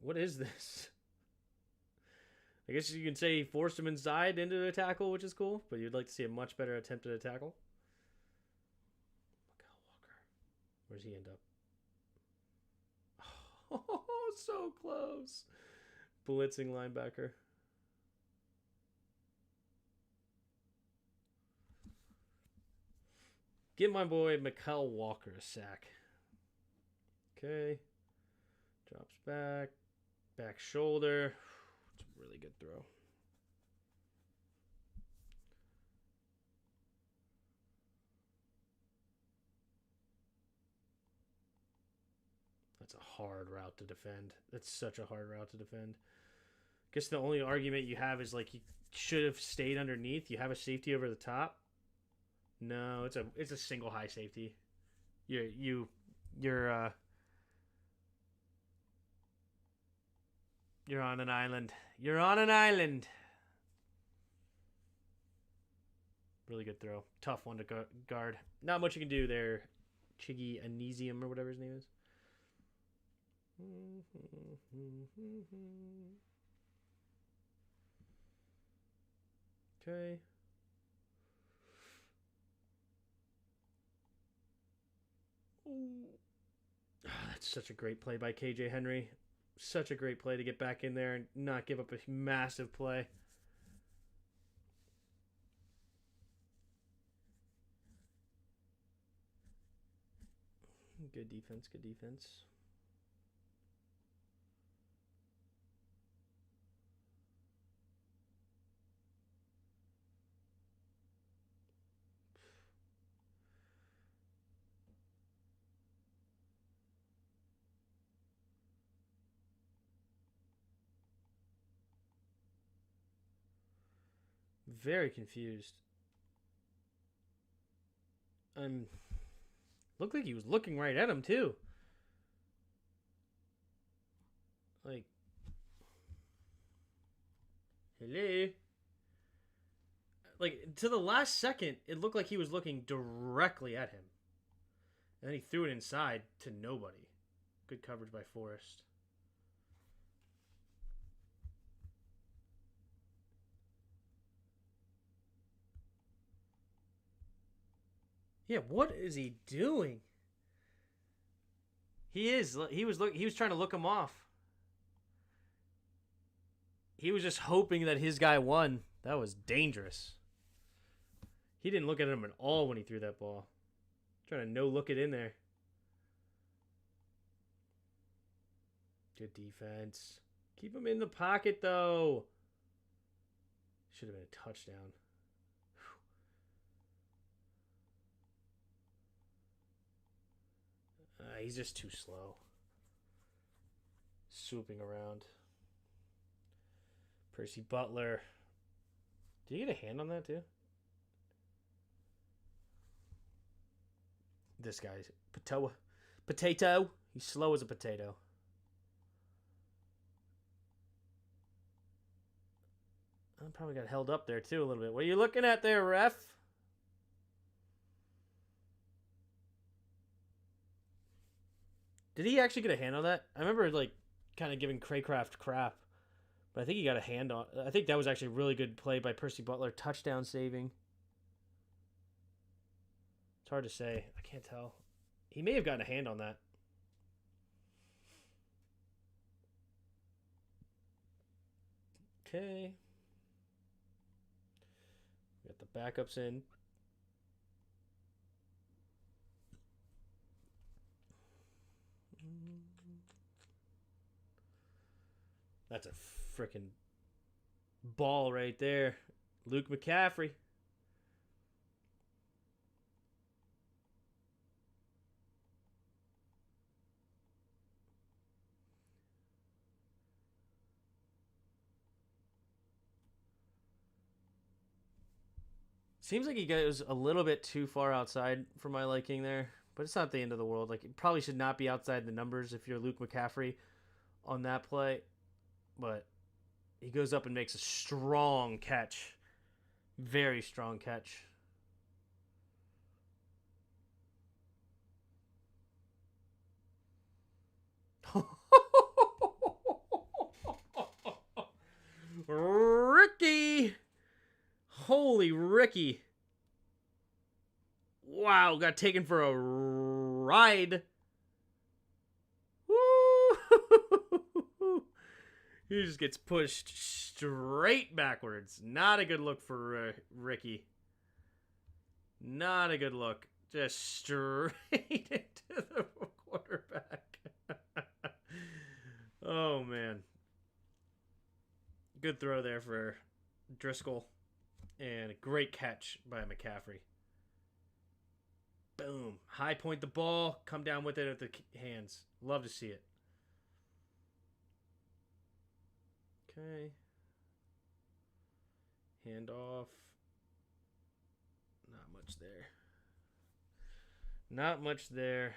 What is this? I guess you can say he forced him inside into a tackle, which is cool, but you'd like to see a much better attempt at a tackle. Michael Walker. Where's he end up? Oh, so close. Blitzing linebacker. Give my boy Michael Walker a sack. Okay. Drops back. Back shoulder. It's a really good throw. That's a hard route to defend. That's such a hard route to defend. I guess the only argument you have is like you should have stayed underneath. You have a safety over the top. No, it's a single high safety. You're on an island. You're on an island. Really good throw. Tough one to guard. Not much you can do there. Chiggy Anesium or whatever his name is. Okay. Oh, that's such a great play by KJ Henry. Such a great play to get back in there and not give up a massive play. Good defense, good defense. Very confused. Looked like he was looking right at him too. Like, hello. Like to the last second, it looked like he was looking directly at him, and then he threw it inside to nobody. Good coverage by Forrest. Yeah, what is he doing? He was trying to look him off. He was just hoping that his guy won. That was dangerous. He didn't look at him at all when he threw that ball. Trying to no look it in there. Good defense. Keep him in the pocket though. Should have been a touchdown. he's just too slow. Swooping around. Percy Butler. Did you get a hand on that too? This guy's potato. He's slow as a potato. I probably got held up there too a little bit. What are you looking at there, ref? Did he actually get a hand on that? I remember like kind of giving Craycraft crap, but I think he got a hand on. I think that was actually a really good play by Percy Butler, touchdown saving. It's hard to say. I can't tell. He may have gotten a hand on that. Okay. Got the backups in. That's a freaking ball right there. Luke McCaffrey. Seems like he goes a little bit too far outside for my liking there, but it's not the end of the world. Like, it probably should not be outside the numbers if you're Luke McCaffrey on that play, but he goes up and makes a strong catch. Very strong catch. Ricky! Holy Ricky. Wow, got taken for a ride. Woo! He just gets pushed straight backwards. Not a good look for Ricky. Not a good look. Just straight into the quarterback. Oh, man. Good throw there for Driscoll. And a great catch by McCaffrey. Boom. High point the ball. Come down with it at the hands. Love to see it. Okay. Hand off. Not much there. Not much there.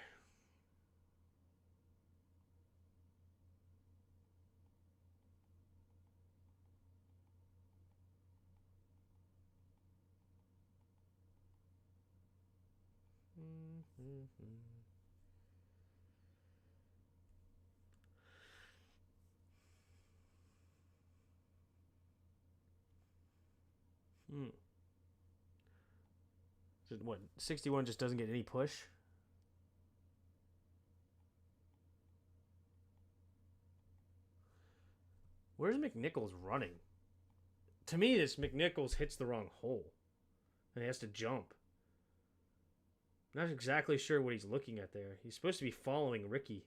What, 61 just doesn't get any push? Where's McNichols running? To me, this McNichols hits the wrong hole. And he has to jump. Not exactly sure what he's looking at there. He's supposed to be following Ricky.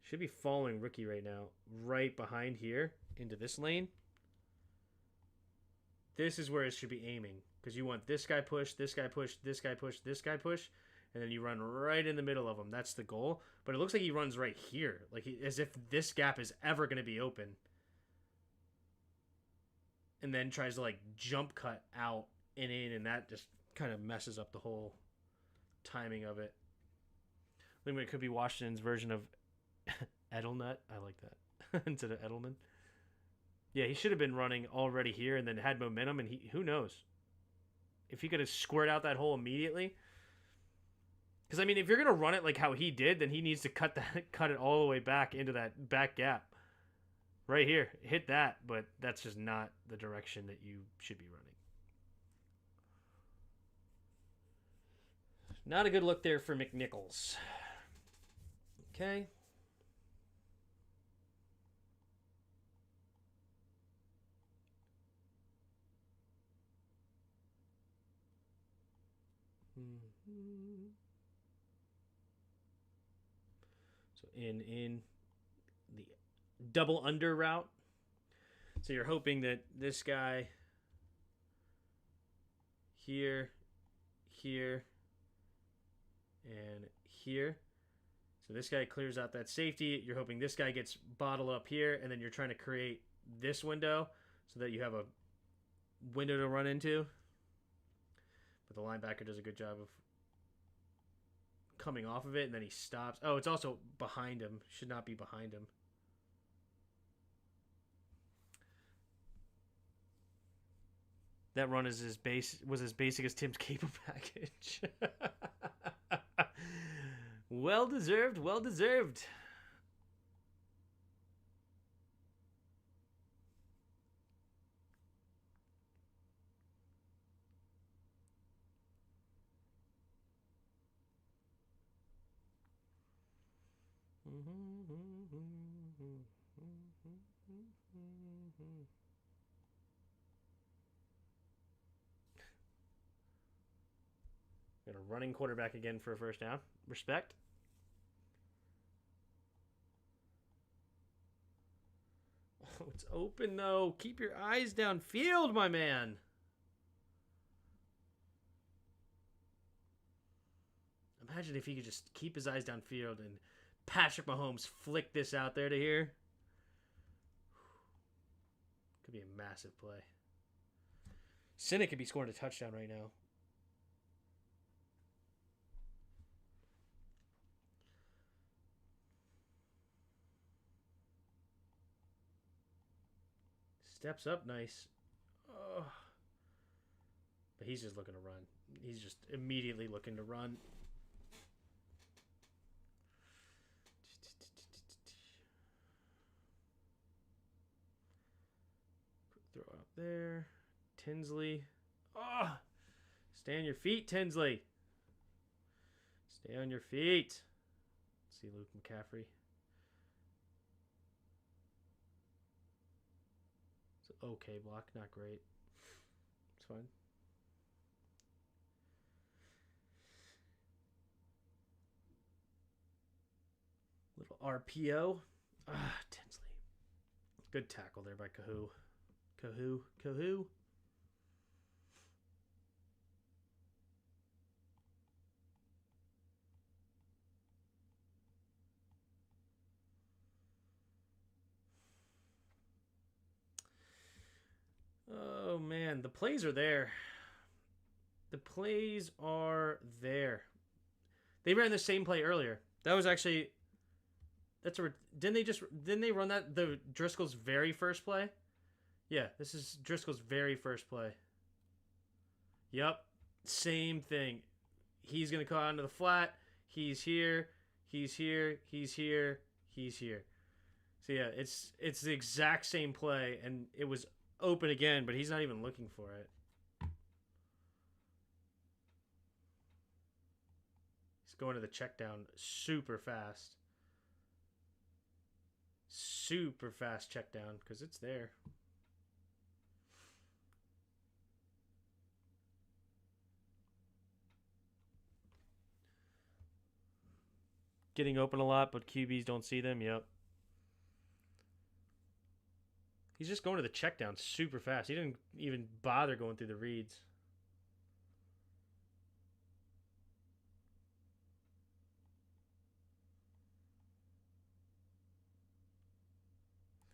Should be following Ricky right now. Right behind here. Into this lane. This is where it should be aiming. Because you want this guy push, this guy push, this guy push, this guy push. And then you run right in the middle of them. That's the goal. But it looks like he runs right here. Like as if this gap is ever going to be open. And then tries to like jump cut out and in. And that just kind of messes up the whole timing of it. I think it could be Washington's version of Edelnut. I like that. Instead of Edelman. Yeah, he should have been running already here and then had momentum. And who knows? If he could have squared out that hole immediately. Because, I mean, if you're going to run it like how he did, then he needs to cut it all the way back into that back gap. Right here. Hit that, but that's just not the direction that you should be running. Not a good look there for McNichols. Okay. So in the double under route. So you're hoping that this guy here, and here. So this guy clears out that safety. You're hoping this guy gets bottled up here, and then you're trying to create this window so that you have a window to run into. But the linebacker does a good job of coming off of it, and then he stops. Oh, it's also behind him. Should not be behind him. That run is was as basic as Tim's caper package. Well deserved, well deserved. Got a running quarterback again for a first down. Respect. Oh, it's open though. Keep your eyes downfield, my man. Imagine if he could just keep his eyes downfield and Patrick Mahomes flick this out there to here. Could be a massive play. Cynic could be scoring a touchdown right now. Steps up nice. Oh. But he's just looking to run. He's just immediately looking to run. Quick throw out there. Tinsley. Oh! Stay on your feet, Tinsley. Stay on your feet. Let's see Luke McCaffrey. Okay block, not great. It's fine. Little RPO. Tinsley. Good tackle there by Kahoo. Kahoo. Oh, man. The plays are there. The plays are there. They ran the same play earlier. That was actually... Didn't they run that the Driscoll's very first play? Yeah, this is Driscoll's very first play. Yep. Same thing. He's going to go out into the flat. He's here. He's here. He's here. He's here. So, yeah, it's the exact same play, and it was open again, but he's not even looking for it. He's going to the check down super fast. Super fast check down because it's there. Getting open a lot, but QBs don't see them. Yep. He's just going to the check down super fast. He didn't even bother going through the reads.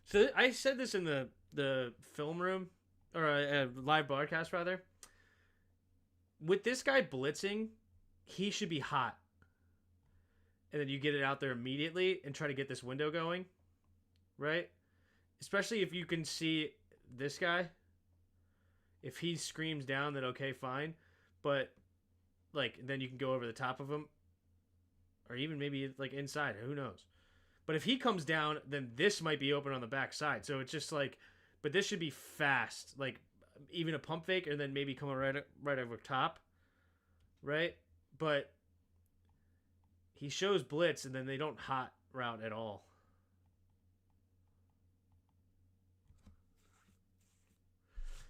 So I said this in the film room, or a live broadcast rather. With this guy blitzing, he should be hot. And then you get it out there immediately and try to get this window going, right? Especially if you can see this guy. If he screams down, then okay, fine. But, like, then you can go over the top of him. Or even maybe, like, inside. Who knows? But if he comes down, then this might be open on the backside. So it's just like, but this should be fast. Like, even a pump fake, and then maybe come right over top. Right? But he shows blitz, and then they don't hot route at all.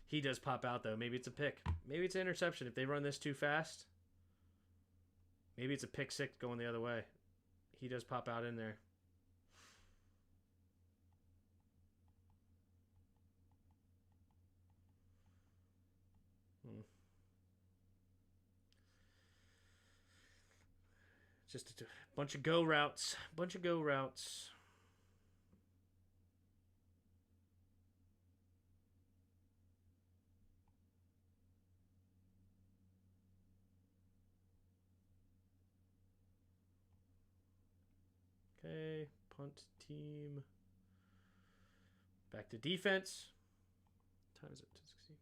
He does pop out, though. Maybe it's a pick. Maybe it's an interception. If they run this too fast, maybe it's a pick six going the other way. He does pop out in there. Just a bunch of go routes. Bunch of go routes. Okay, punt team. Back to defense. What time is it? 2:60.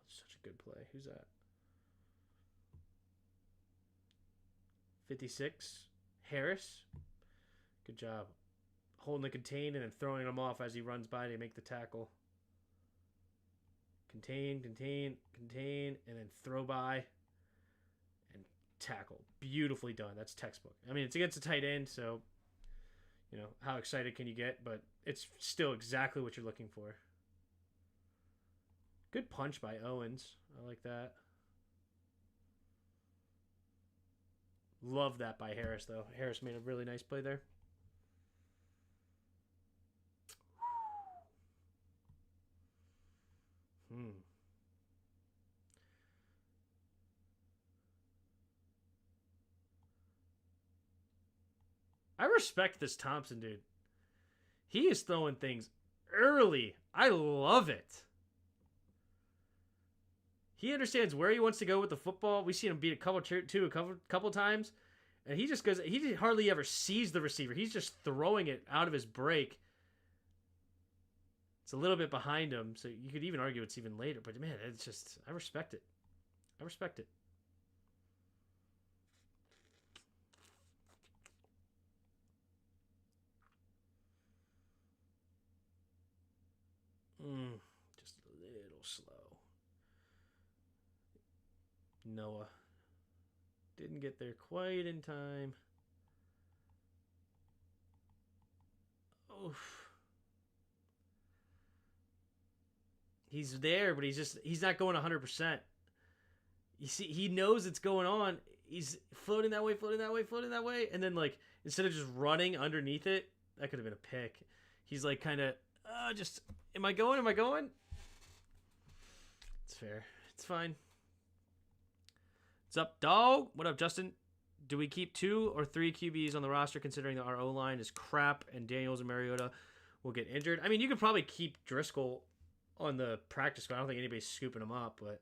Such a good play. Who's that? 56. Harris. Good job. Holding the contain and then throwing him off as he runs by to make the tackle. Contain, contain, contain, and then throw by and tackle. Beautifully done. That's textbook. I mean, it's against a tight end, so, you know, how excited can you get? But it's still exactly what you're looking for. Good punch by Owens. I like that. Love that by Harris, though. Harris made a really nice play there. I respect this Thompson dude. He is throwing things early. I love it. He understands where he wants to go with the football. We've seen him beat a couple times, and he just goes. He hardly ever sees the receiver. He's just throwing it out of his break. It's a little bit behind him, so you could even argue it's even later. But man, it's just I respect it. I respect it. Just a little slow. Noah didn't get there quite in time. Oof. He's there, but he's not going 100%. You see, he knows it's going on. He's floating that way, floating that way, floating that way, and then like instead of just running underneath it, that could have been a pick. He's like kind of just am I going? Am I going? It's fair. It's fine. What's up, dog? What up, Justin? Do we keep 2 or 3 QBs on the roster considering that our O-line is crap and Daniels and Mariota will get injured? I mean, you could probably keep Driscoll on the practice squad. I don't think anybody's scooping him up, but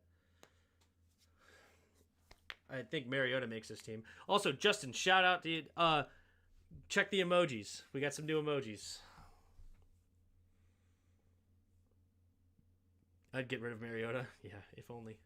I think Mariota makes this team. Also, Justin, shout out to you. Check the emojis. We got some new emojis. I'd get rid of Mariota. Yeah, if only.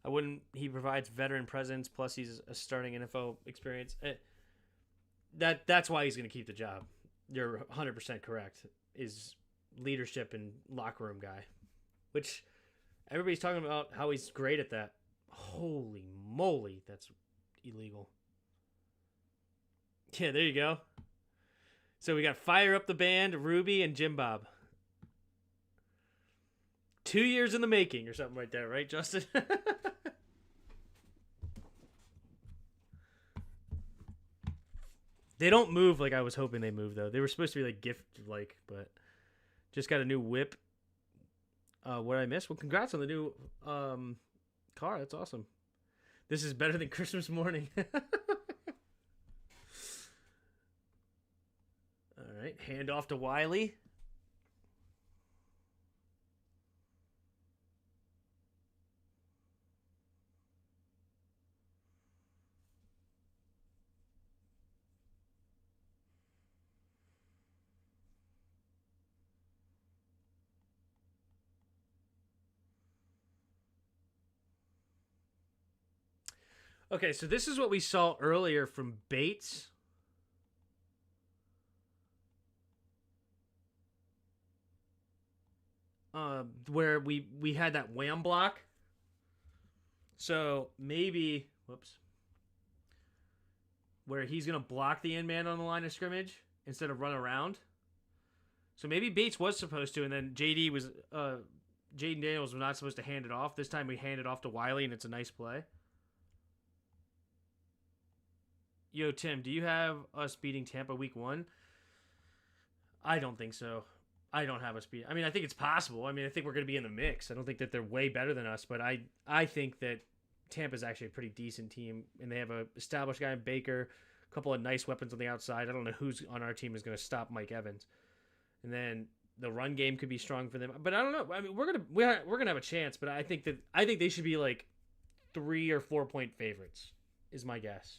I wouldn't. He provides veteran presence, plus he's a starting NFL experience. That's why he's going to keep the job. You're 100% correct. Is leadership and locker room guy, which everybody's talking about how he's great at that. Holy moly, that's illegal. Yeah, there you go. So we got Fire Up the Band, Ruby, and Jim Bob. 2 years in the making or something right there, right, Justin? They don't move like I was hoping they moved, though. They were supposed to be like gift-like, but just got a new whip. What did I miss? Well, congrats on the new car. That's awesome. This is better than Christmas morning. All right, hand off to Wiley. Okay, so this is what we saw earlier from Bates. where we had that wham block. So maybe, where he's going to block the end man on the line of scrimmage instead of run around. So maybe Bates was supposed to, and then Jaden Daniels was not supposed to hand it off. This time we hand it off to Wiley, and it's a nice play. Yo, Tim, do you have us beating Tampa week 1? I don't think so. I don't have us beat. I mean, I think it's possible. I mean, I think we're going to be in the mix. I don't think that they're way better than us, but I think that Tampa's actually a pretty decent team, and they have an established guy in Baker, a couple of nice weapons on the outside. I don't know who's on our team is going to stop Mike Evans, and then the run game could be strong for them. But I don't know. I mean, we're gonna have a chance, but I think they should be like 3 or 4 point favorites is my guess.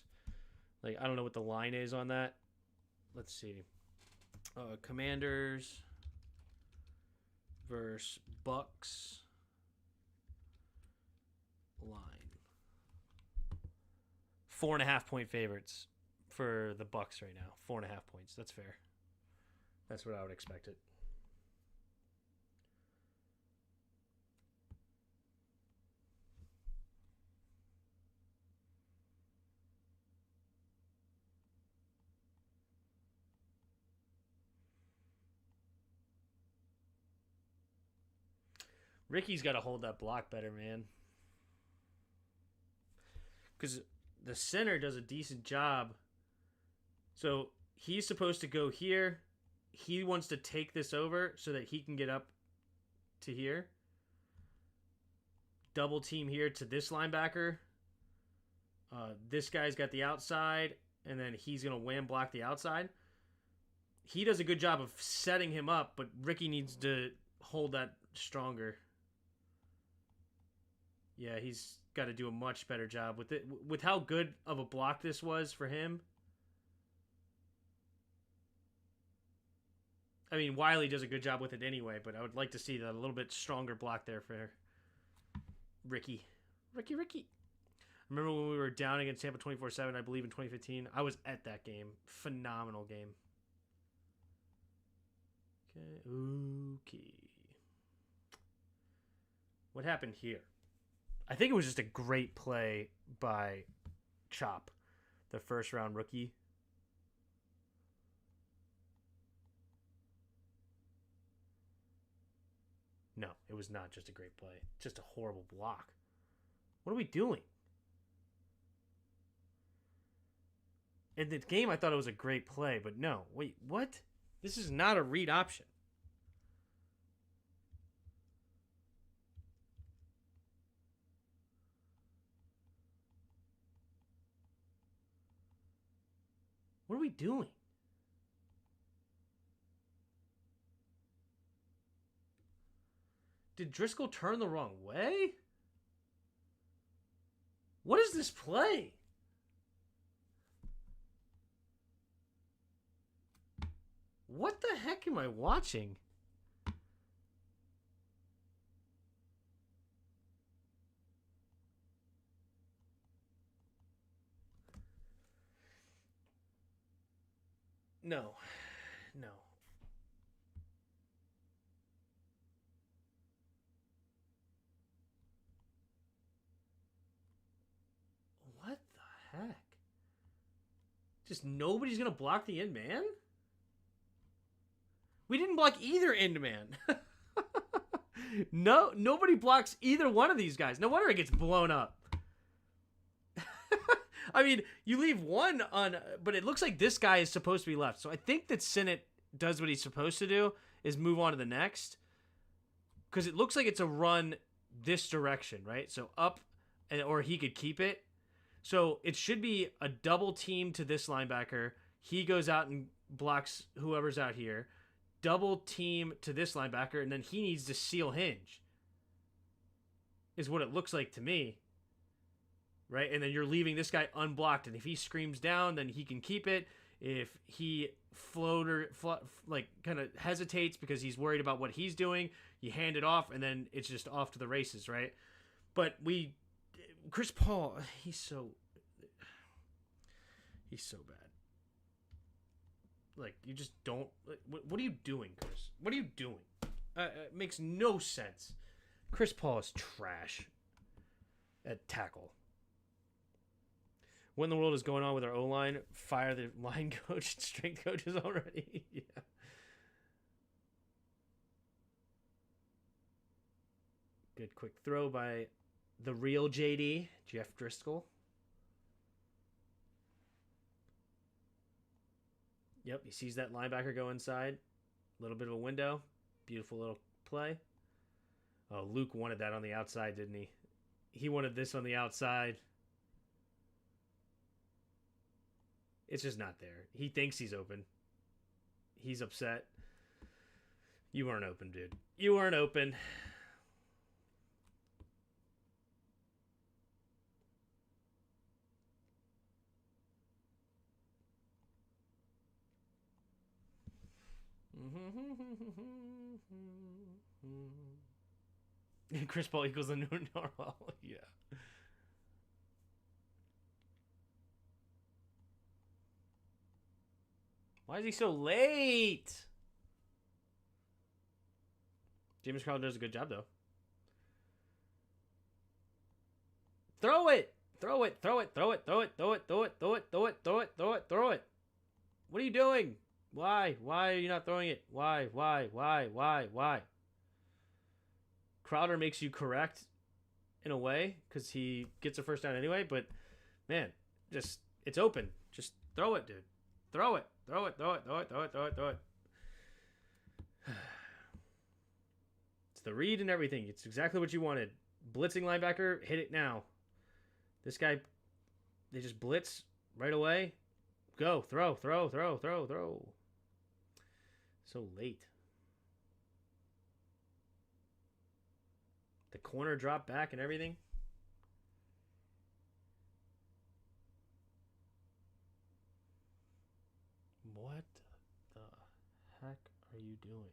Like, I don't know what the line is on that. Let's see. Commanders versus Bucks line. 4.5 point favorites for the Bucks right now. 4.5 points. That's fair. That's what I would expect it. Ricky's got to hold that block better, man. Because the center does a decent job. So he's supposed to go here. He wants to take this over so that he can get up to here. Double team here to this linebacker. This guy's got the outside, and then he's going to wham block the outside. He does a good job of setting him up, but Ricky needs to hold that stronger. Yeah, he's got to do a much better job with it. With how good of a block this was for him. I mean, Wiley does a good job with it anyway, but I would like to see that a little bit stronger block there for Ricky. Ricky. Remember when we were down against Tampa 24-7, I believe in 2015? I was at that game. Phenomenal game. Okay. What happened here? I think it was just a great play by Chop, the first round rookie. No, it was not just a great play. Just a horrible block. What are we doing? In the game, I thought it was a great play, but no. Wait, what? This is not a read option. What are we doing? Did Driscoll turn the wrong way? What is this play? What the heck am I watching? No. What the heck? Just nobody's going to block the end man? We didn't block either end man. No, nobody blocks either one of these guys. No wonder it gets blown up. I mean, you leave one on, but it looks like this guy is supposed to be left. So I think that Sinnott does what he's supposed to do, is move on to the next. Because it looks like it's a run this direction, right? So up, or he could keep it. So it should be a double team to this linebacker. He goes out and blocks whoever's out here. Double team to this linebacker, and then he needs to seal hinge. Is what it looks like to me. Right? And then you're leaving this guy unblocked, and if he screams down, then he can keep it. If he kind of hesitates because he's worried about what he's doing, you hand it off, and then it's just off to the races, right? But Chris Paul, he's so bad. Like, you just don't. Like, what are you doing, Chris? What are you doing? It makes no sense. Chris Paul is trash at tackle. What in the world is going on with our O-line? Fire the line coach and strength coaches already. Yeah. Good quick throw by the real JD, Jeff Driscoll. Yep, he sees that linebacker go inside. A little bit of a window. Beautiful little play. Oh, Luke wanted that on the outside, didn't he? He wanted this on the outside. It's just not there. He thinks he's open. He's upset. You weren't open, dude. You weren't open. Chris Paul equals the new Norwell. Yeah. Why is he so late? James Crowder does a good job, though. Throw it! Throw it! Throw it! Throw it! Throw it! Throw it! Throw it! Throw it! Throw it! Throw it! Throw it! Throw it! What are you doing? Why? Why are you not throwing it? Why? Why? Why? Why? Why? Crowder makes you correct in a way because he gets a first down anyway, but man, just it's open. Just throw it, dude. Throw it. Throw it. Throw it. Throw it. Throw it. Throw it. Throw it. It's the read and everything. It's exactly what you wanted. Blitzing linebacker, hit it now. This guy, they just blitz right away. Go. Throw. Throw. Throw. Throw. Throw. So late. The corner drop back and everything. What the heck are you doing?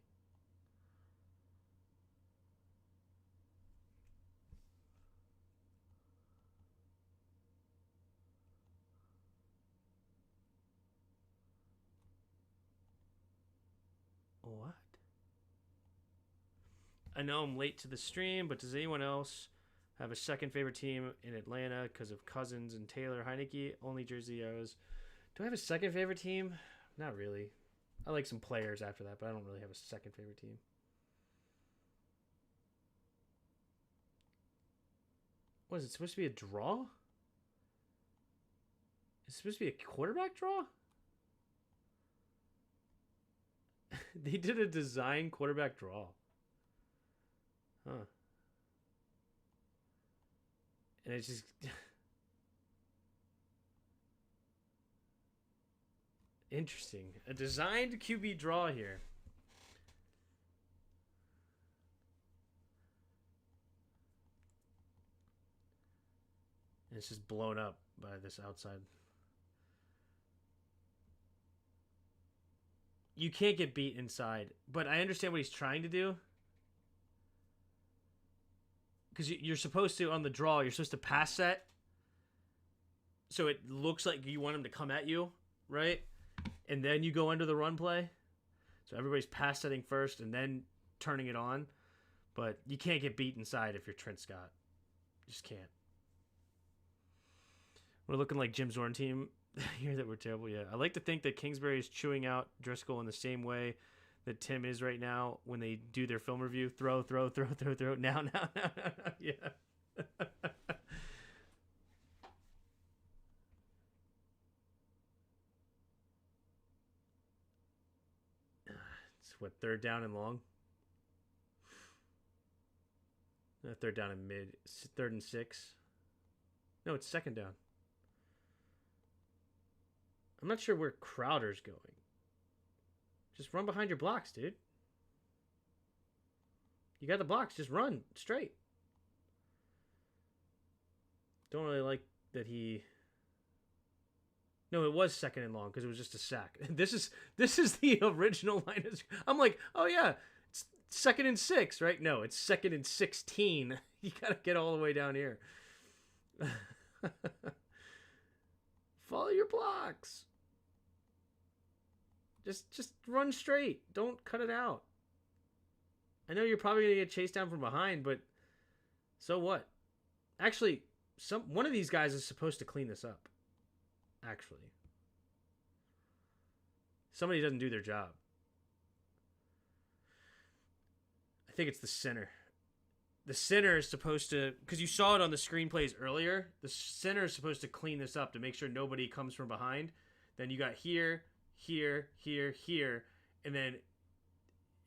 What? I know I'm late to the stream, but does anyone else have a second favorite team in Atlanta because of Cousins and Taylor Heineke? Only Jersey O's. Do I have a second favorite team? Not really. I like some players after that, but I don't really have a second favorite team. What is it supposed to be a draw? Is it supposed to be a quarterback draw? They did a design quarterback draw. Huh. And it's just interesting. A designed QB draw here. And it's just blown up by this outside. You can't get beat inside, but I understand what he's trying to do. Because you're supposed to, on the draw, you're supposed to pass set. So it looks like you want him to come at you, right? And then you go into the run play. So everybody's pass setting first and then turning it on. But you can't get beat inside if you're Trent Scott. You just can't. We're looking like Jim Zorn team here that we're terrible. Yeah, I like to think that Kingsbury is chewing out Driscoll in the same way that Tim is right now when they do their film review. Throw, throw, throw, throw, throw. Now. Yeah. It's what, third down and long? Third down and mid. Third and 6. No, it's second down. I'm not sure where Crowder's going. Just run behind your blocks, dude. You got the blocks. Just run straight. Don't really like that he... No, it was second and long because it was just a sack. This is the original line. I'm like, oh yeah, it's second and 6, right? No, it's second and 16. You got to get all the way down here. Follow your blocks. Just run straight. Don't cut it out. I know you're probably going to get chased down from behind, but so what? Actually, one of these guys is supposed to clean this up. Actually. Somebody doesn't do their job. I think it's the center. The center is supposed to, because you saw it on the screenplays earlier, the center is supposed to clean this up to make sure nobody comes from behind. Then you got here, here, here, here, and then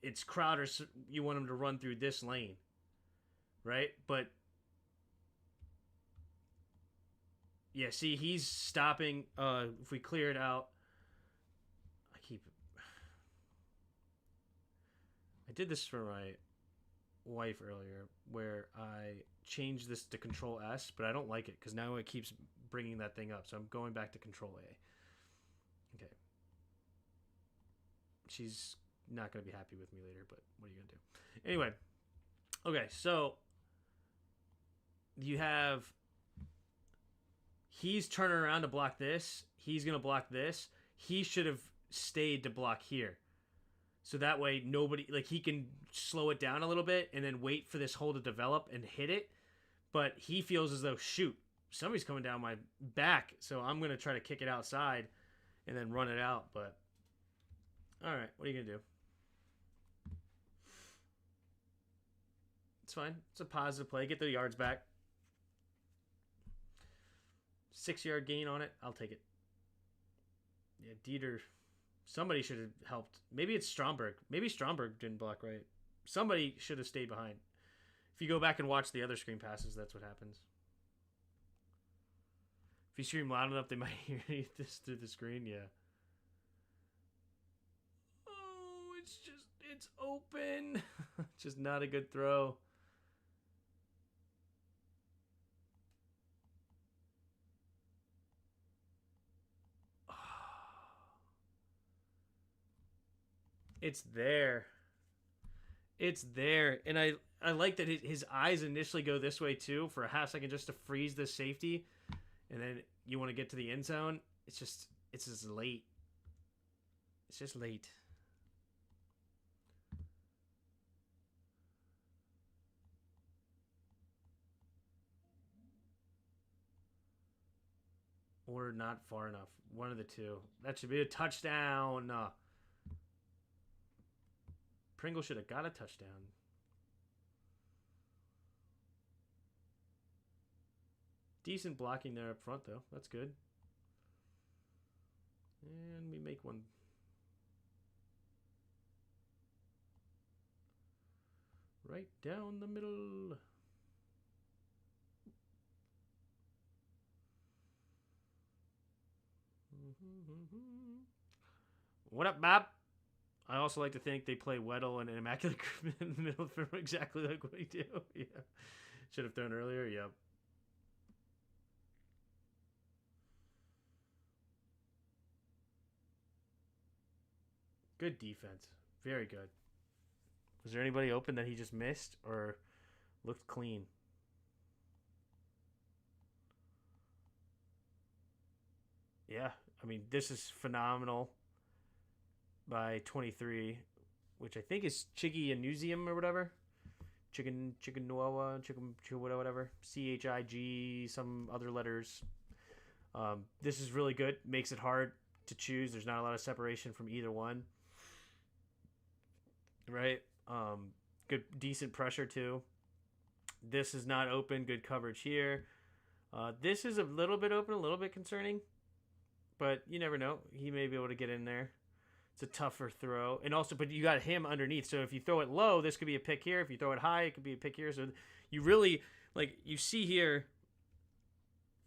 it's Crowder. You want him to run through this lane, right? But yeah, see, he's stopping. If we clear it out, I did this for my wife earlier, where I changed this to Control S, but I don't like it because now it keeps bringing that thing up. So I'm going back to Control A. Okay. She's not going to be happy with me later, but what are you going to do? Anyway. Okay, so you have, he's turning around to block this. He's going to block this. He should have stayed to block here. So that way nobody, like, he can slow it down a little bit and then wait for this hole to develop and hit it. But he feels as though, shoot, somebody's coming down my back. So I'm going to try to kick it outside and then run it out. But, all right, what are you going to do? It's fine. It's a positive play. Get the yards back. 6-yard gain on it. I'll take it. Yeah, Dieter. Somebody should have helped. Maybe it's Stromberg. Maybe Stromberg didn't block right. Somebody should have stayed behind. If you go back and watch the other screen passes, that's what happens. If you scream loud enough, they might hear this through the screen. Yeah. Oh, it's open. Just not a good throw. It's there. It's there. And I like that his eyes initially go this way too for a half second just to freeze the safety. And then you want to get to the end zone. It's just late. It's just late. Or not far enough. One of the two. That should be a touchdown. Pringle should have got a touchdown. Decent blocking there up front, though. That's good. And we make one. Right down the middle. What up, Bob? I also like to think they play Weddle and an Immaculate Group in the middle for exactly like what we do. Yeah. Should have thrown earlier. Yep. Good defense. Very good. Was there anybody open that he just missed or looked clean? Yeah. I mean, this is phenomenal. By 23, which I think is Chiggy Anusium or whatever. Chicken Noah, chicken whatever. CHIG, some other letters. This is really good. Makes it hard to choose. There's not a lot of separation from either one. Right? Good, decent pressure too. This is not open. Good coverage here. This is a little bit open, a little bit concerning. But you never know. He may be able to get in there. It's a tougher throw. And also, but you got him underneath. So if you throw it low, this could be a pick here. If you throw it high, it could be a pick here. So you really, like, you see here,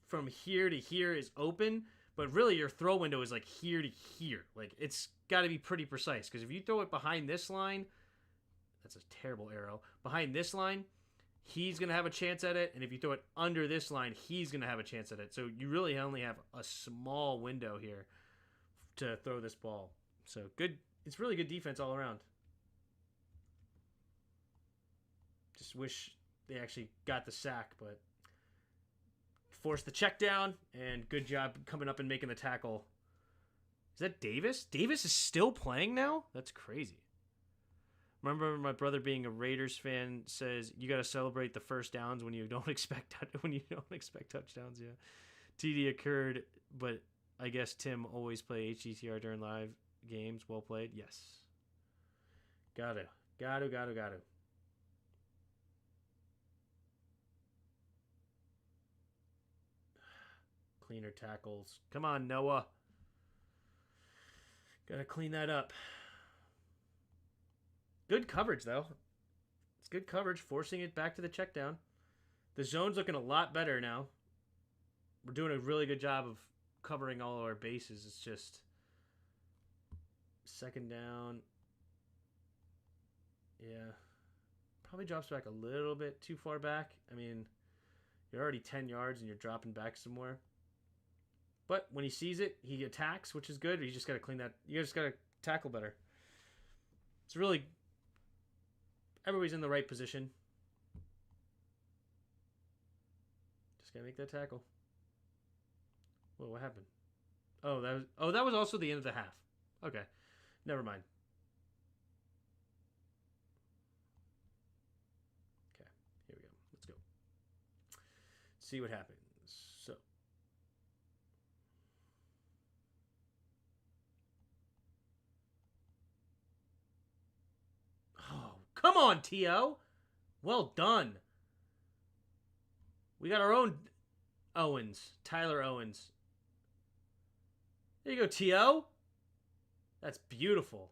from here to here is open. But really, your throw window is like here to here. Like, it's got to be pretty precise. Because if you throw it behind this line, that's a terrible arrow. Behind this line, he's going to have a chance at it. And if you throw it under this line, he's going to have a chance at it. So you really only have a small window here to throw this ball. So good. It's really good defense all around. Just wish they actually got the sack, but forced the check down, and good job coming up and making the tackle. Is that Davis? Davis is still playing now? That's crazy. Remember my brother being a Raiders fan says you got to celebrate the first downs when you don't expect touchdowns. Yeah, TD occurred, but I guess Tim always play HDTR during live games. Well played. Yes. Got to. Cleaner tackles. Come on, Noah. Gotta clean that up. Good coverage, though. It's good coverage, forcing it back to the check down. The zone's looking a lot better now. We're doing a really good job of covering all of our bases. It's just second down. Yeah. Probably drops back a little bit too far back. I mean, you're already 10 yards and you're dropping back some more. But when he sees it, he attacks, which is good. You just got to clean that. You just got to tackle better. It's really... Everybody's in the right position. Just got to make that tackle. Whoa, what happened? That was also the end of the half. Okay. Never mind. Okay. Here we go. Let's go. See what happens. So... Oh, come on, T.O. Well done. We got our own Owens. Tyler Owens. There you go, T.O. That's beautiful.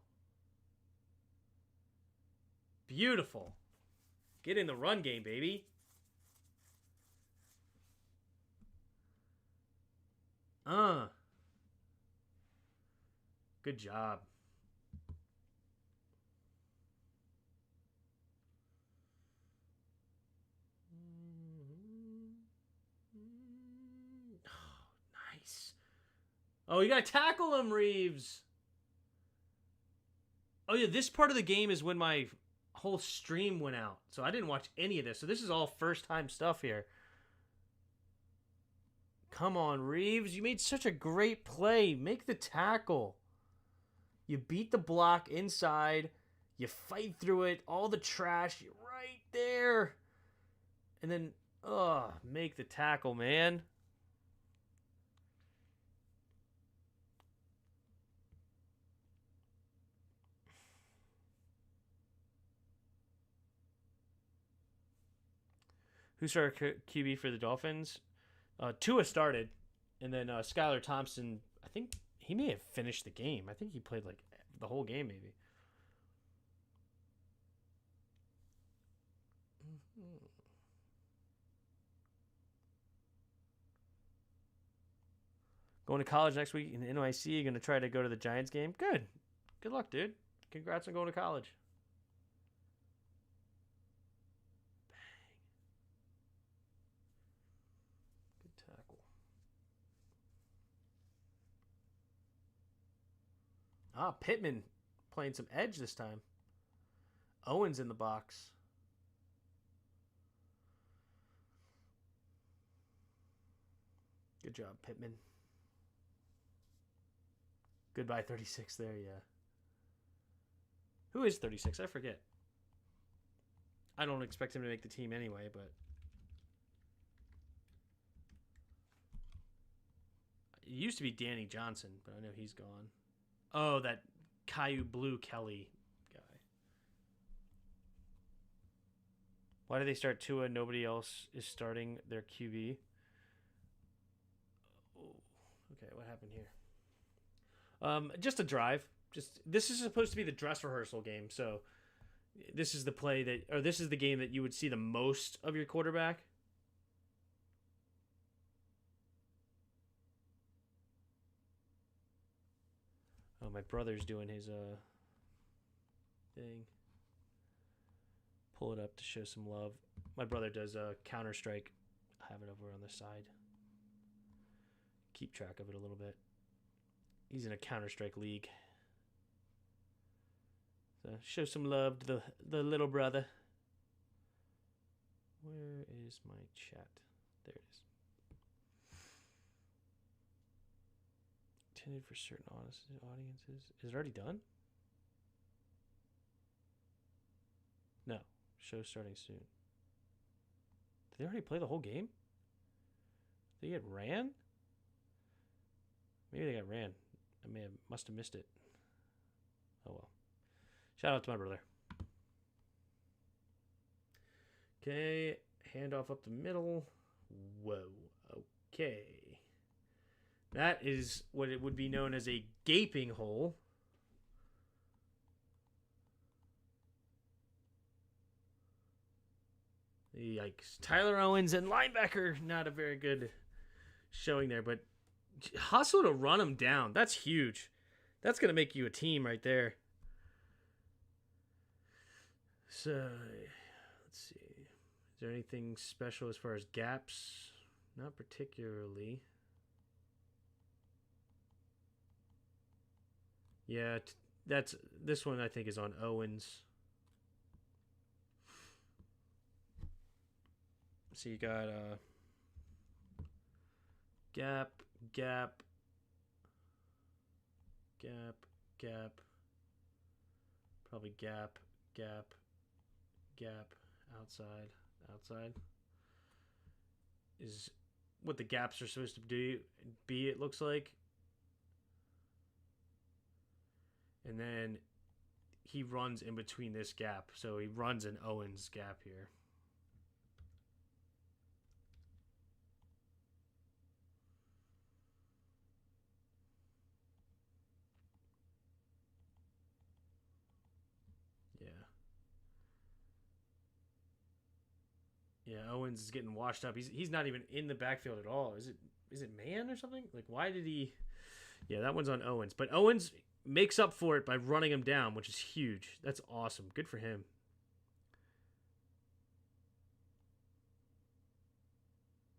Beautiful. Get in the run game, baby. Good job. Nice. Oh, you gotta tackle him, Reeves. Oh, yeah, this part of the game is when my whole stream went out. So I didn't watch any of this. So this is all first-time stuff here. Come on, Reeves. You made such a great play. Make the tackle. You beat the block inside. You fight through it. All the trash. You're right there. And then, make the tackle, man. Who started QB for the Dolphins? Tua started, and then Skylar Thompson, I think he may have finished the game. I think he played like the whole game, maybe. Going to college next week in NYC. You're going to try to go to the Giants game? Good. Good luck, dude. Congrats on going to college. Pittman playing some edge this time. Owens in the box. Good job, Pittman. Goodbye, 36 there, yeah. Who is 36? I forget. I don't expect him to make the team anyway, but... It used to be Danny Johnson, but I know he's gone. Oh, that Caillou Blue Kelly guy. Why do they start Tua? Nobody else is starting their QB. Oh, okay, what happened here? Just a drive. This is supposed to be the dress rehearsal game, so this is the play that, or this is the game that you would see the most of your quarterback. Oh, my brother's doing his thing. Pull it up to show some love. My brother does Counter-Strike. I have it over on the side. Keep track of it a little bit. He's in a Counter-Strike league. So show some love to the little brother. Where is my chat? There it is. Intended for certain audiences. Is it already done? No. Show starting soon. Did they already play the whole game? Did they get ran? Maybe they got ran. Must have missed it. Oh well. Shout out to my brother. Okay, handoff up the middle. Whoa. Okay. That is what it would be known as a gaping hole. Yikes. Tyler Owens and linebacker, not a very good showing there, but hustle to run him down. That's huge. That's going to make you a team right there. So, let's see. Is there anything special as far as gaps? Not particularly. Yeah, this one I think is on Owens. So you got gap, probably gap, outside is what the gaps are supposed to be, it looks like. And then he runs in between this gap, so he runs an Owens gap here. Yeah, Owens is getting washed up. He's not even in the backfield at all. Is it man or something? Like, why did he? Yeah, that one's on Owens. But Owens makes up for it by running him down, which is huge. That's awesome. Good for him.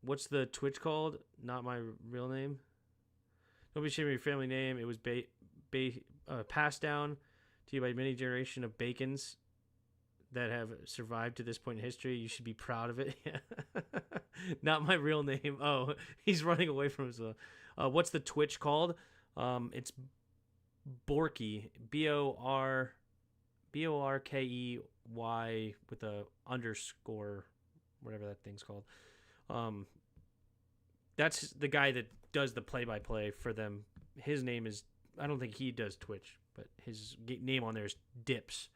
What's the Twitch called? Not my real name. Don't be ashamed of your family name. It was passed down to you by many generation of Bacons that have survived to this point in history. You should be proud of it. Not my real name. Oh, he's running away from himself. What's the Twitch called? It's Borky. Borkey with a underscore, whatever that thing's called. That's the guy that does the play-by-play for them. His name is, I don't think he does Twitch, but his name on there is Dips.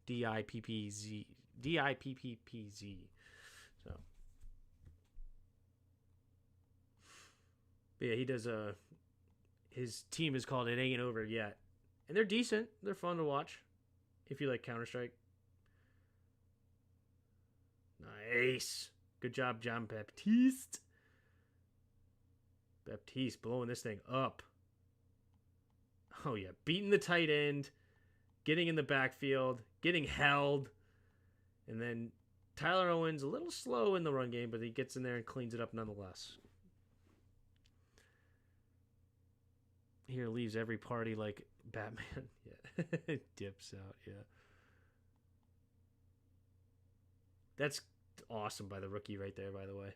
Dippz. So, but yeah, he does his team is called It Ain't Over Yet, and they're decent. They're fun to watch if you like Counter-Strike. Nice, good job, John Baptiste. Baptiste blowing this thing up. Oh yeah, beating the tight end, getting in the backfield, getting held, and then Tyler Owens a little slow in the run game, but he gets in there and cleans it up nonetheless. Here leaves every party like Batman. Yeah, dips out. Yeah, that's awesome by the rookie right there. By the way,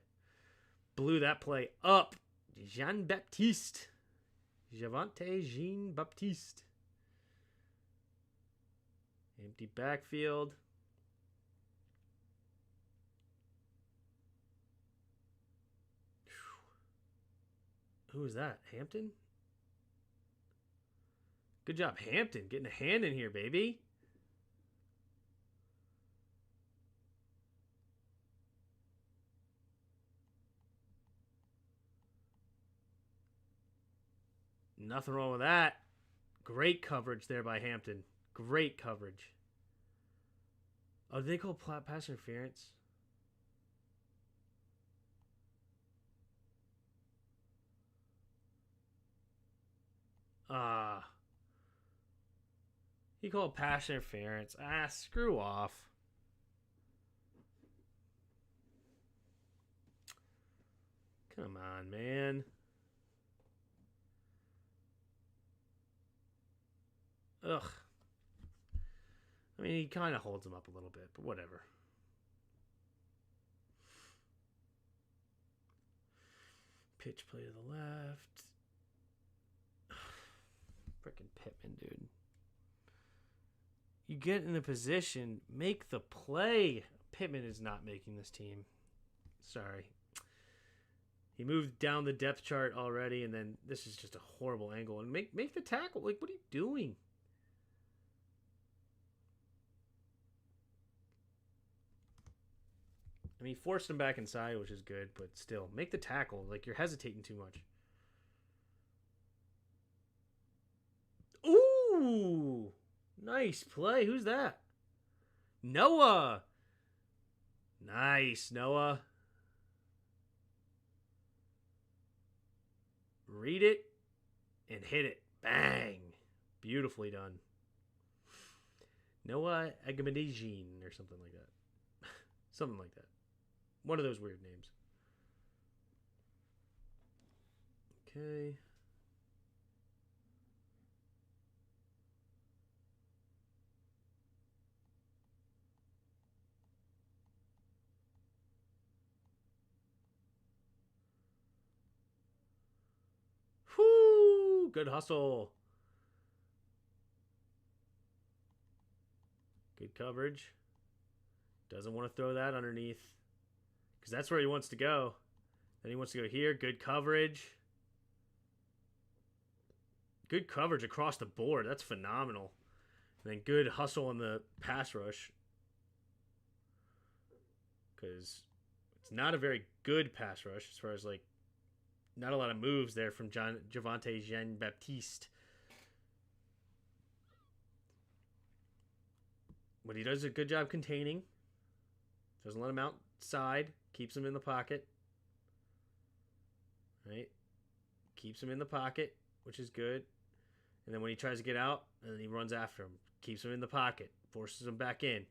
blew that play up. Jean-Baptiste. Javante Jean-Baptiste. Empty backfield. Who is that? Hampton? Good job, Hampton. Getting a hand in here, baby. Nothing wrong with that. Great coverage there by Hampton. Great coverage. Oh, did they call pass interference? He called pass interference. Screw off. Come on, man. Ugh. I mean, he kind of holds him up a little bit, but whatever. Pitch play to the left. Frickin' Pittman, dude. You get in a position, make the play. Pittman is not making this team. Sorry. He moved down the depth chart already, and then this is just a horrible angle. And make the tackle. Like, what are you doing? I mean, he forced him back inside, which is good, but still, make the tackle. Like, you're hesitating too much. Ooh! Nice play. Who's that? Noah! Nice, Noah. Read it and hit it. Bang! Beautifully done. Noah Agamendijean or something like that. Something like that. One of those weird names. Okay. Whoo! Good hustle. Good coverage. Doesn't want to throw that underneath. Because that's where he wants to go. Then he wants to go here. Good coverage. Good coverage across the board. That's phenomenal. And then good hustle on the pass rush. Because it's not a very good pass rush as far as, like, not a lot of moves there from Javonte Jean-Baptiste. But he does a good job containing. Doesn't let him outside. Keeps him in the pocket. Right? Keeps him in the pocket, which is good. And then when he tries to get out, and then he runs after him. Keeps him in the pocket. Forces him back in.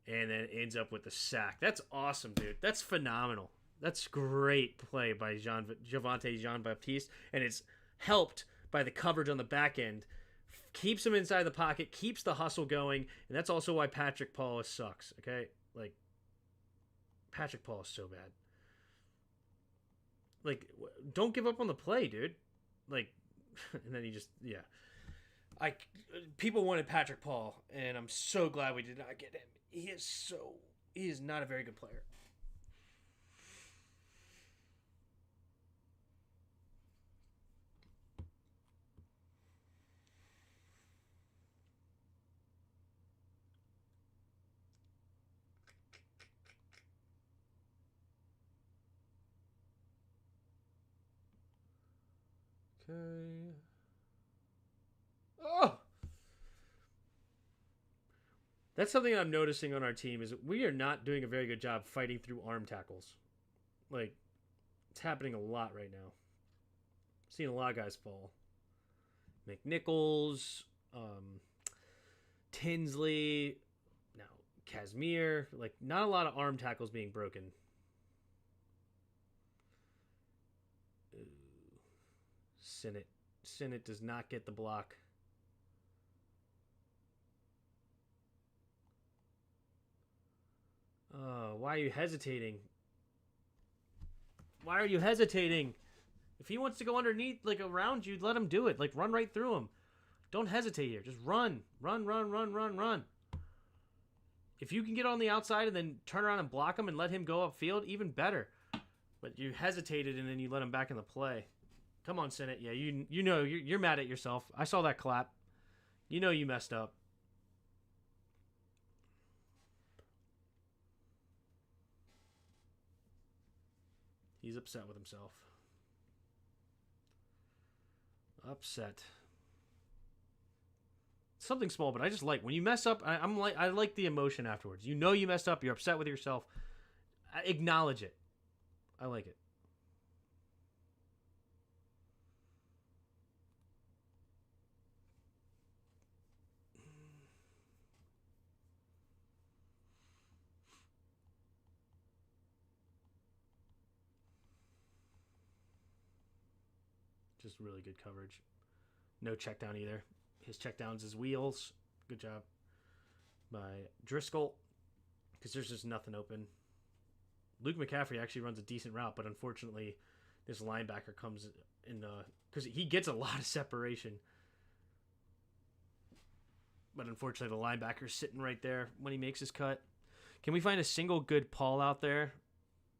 And then ends up with the sack. That's awesome, dude. That's phenomenal. That's great play by Javonte Jean-Baptiste. And it's helped by the coverage on the back end. Keeps him inside the pocket. Keeps the hustle going. And that's also why Patrick Paulus sucks. Okay? Like, Patrick Paulus is so bad. Like, don't give up on the play, dude. Like, and then he just, yeah. People wanted Patrick Paul, and I'm so glad we did not get him. He is not a very good player. Okay. Oh! That's something I'm noticing on our team is we are not doing a very good job fighting through arm tackles. Like, it's happening a lot right now. Seeing a lot of guys fall. McNichols, Tinsley, now Casimir. Like, not a lot of arm tackles being broken. Sinnott does not get the block. Why are you hesitating? Why are you hesitating? If he wants to go underneath, like around you, let him do it. Like, run right through him. Don't hesitate here. Just run. Run. If you can get on the outside and then turn around and block him and let him go upfield, even better. But you hesitated and then you let him back in the play. Come on, Sinnott. Yeah, you know you're mad at yourself. I saw that clap. You know you messed up. He's upset with himself. Upset. Something small, but I just like when you mess up. I like the emotion afterwards. You know you messed up. You're upset with yourself. Acknowledge it. I like it. Just really good coverage. No check down either. His check downs his wheels. Good job by Driscoll. Because there's just nothing open. Luke McCaffrey actually runs a decent route, but unfortunately, this linebacker comes in because he gets a lot of separation. But unfortunately, the linebacker's sitting right there when he makes his cut. Can we find a single good Paul out there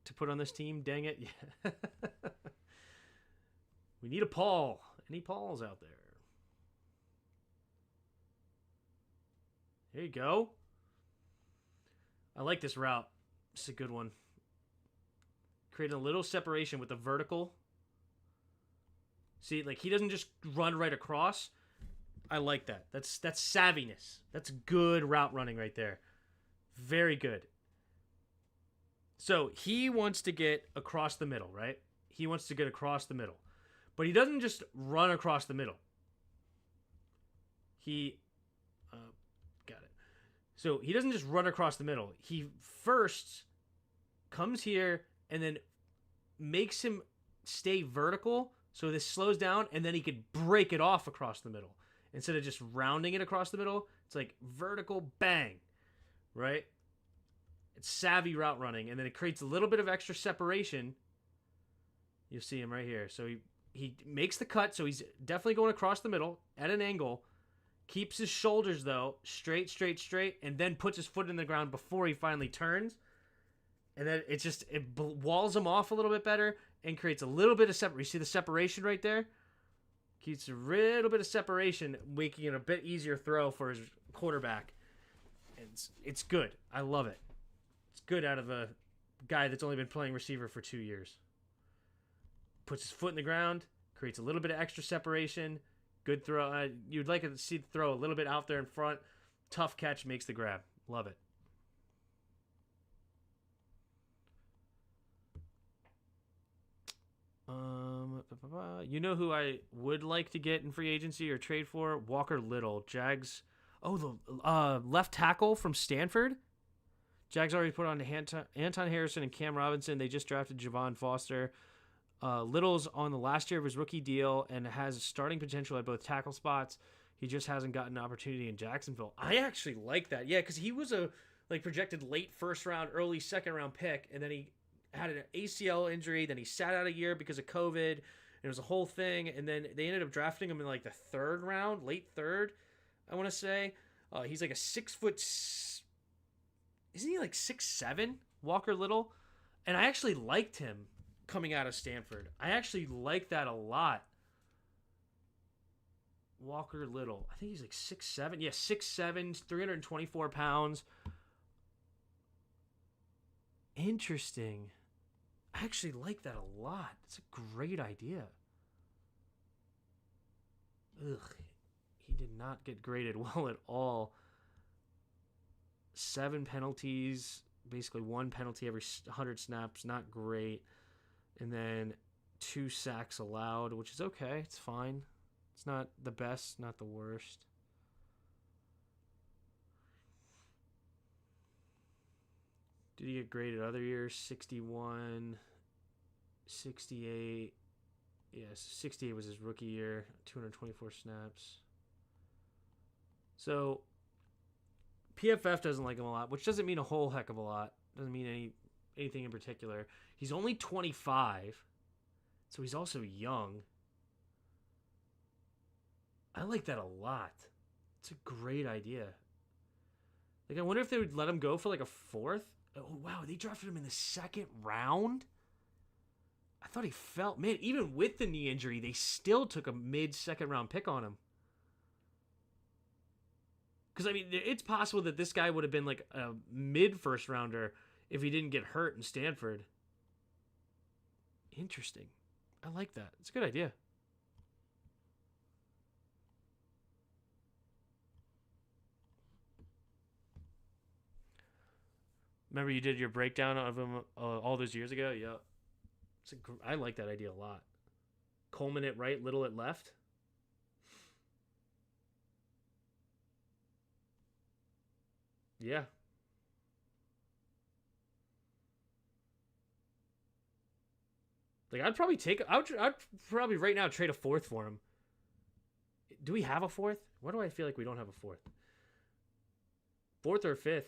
to put on this team? Dang it. Yeah. We need a Paul. Any Pauls out there? There you go. I like this route. It's a good one. Creating a little separation with the vertical. See, like he doesn't just run right across. I like that. That's savviness. That's good route running right there. Very good. So he wants to get across the middle, right? He wants to get across the middle. But he doesn't just run across the middle. He got it. So he doesn't just run across the middle. He first comes here and then makes him stay vertical so this slows down, and then he could break it off across the middle. Instead of just rounding it across the middle, it's like vertical bang, right? It's savvy route running, and then it creates a little bit of extra separation. You'll see him right here. So he makes the cut, so he's definitely going across the middle at an angle. Keeps his shoulders, though, straight, and then puts his foot in the ground before he finally turns. And then it walls him off a little bit better and creates a little bit of separation. You see the separation right there? Keeps a little bit of separation, making it a bit easier throw for his quarterback. It's good. I love it. It's good out of a guy that's only been playing receiver for 2 years. Puts his foot in the ground, creates a little bit of extra separation. Good throw. You'd like to see the throw a little bit out there in front. Tough catch, makes the grab. Love it. You know who I would like to get in free agency or trade for? Walker Little. Jags. Oh, the left tackle from Stanford. Jags already put on Anton Harrison and Cam Robinson. They just drafted Javon Foster. Little's on the last year of his rookie deal and has starting potential at both tackle spots. He just hasn't gotten an opportunity in Jacksonville. I actually like that. Yeah, because he was a projected late first round, early second round pick, and then he had an ACL injury. Then he sat out a year because of COVID. It was a whole thing, and then they ended up drafting him in like the third round, late third, I want to say. He's like a 6 foot. Isn't he like 6'7"? Walker Little, and I actually liked him coming out of Stanford. I actually like that a lot. Walker Little. I think he's like 6'7". Yeah, 6'7", 324 pounds. Interesting. I actually like that a lot. It's a great idea. Ugh. He did not get graded well at all. 7 penalties. Basically 1 penalty every 100 snaps. Not great. And then 2 sacks allowed, which is okay. It's fine. It's not the best, not the worst. Did he get graded other years? 61, 68. Yes, 68 was his rookie year. 224 snaps. So PFF doesn't like him a lot, which doesn't mean a whole heck of a lot. Doesn't mean anything in particular. He's only 25, so he's also young. I like that a lot. It's a great idea. Like, I wonder if they would let him go for like a 4th. Oh, wow, they drafted him in the 2nd round? I thought he fell. Man, even with the knee injury, they still took a mid-second round pick on him. Because, I mean, it's possible that this guy would have been like a mid-first rounder if he didn't get hurt in Stanford. Interesting. I like that. It's a good idea. Remember you did your breakdown of him all those years ago? Yeah. I like that idea a lot. Coleman at right, Little at left. Yeah. Like, I'd probably right now trade a 4th for him. Do we have a 4th? Why do I feel like we don't have a 4th? 4th or 5th?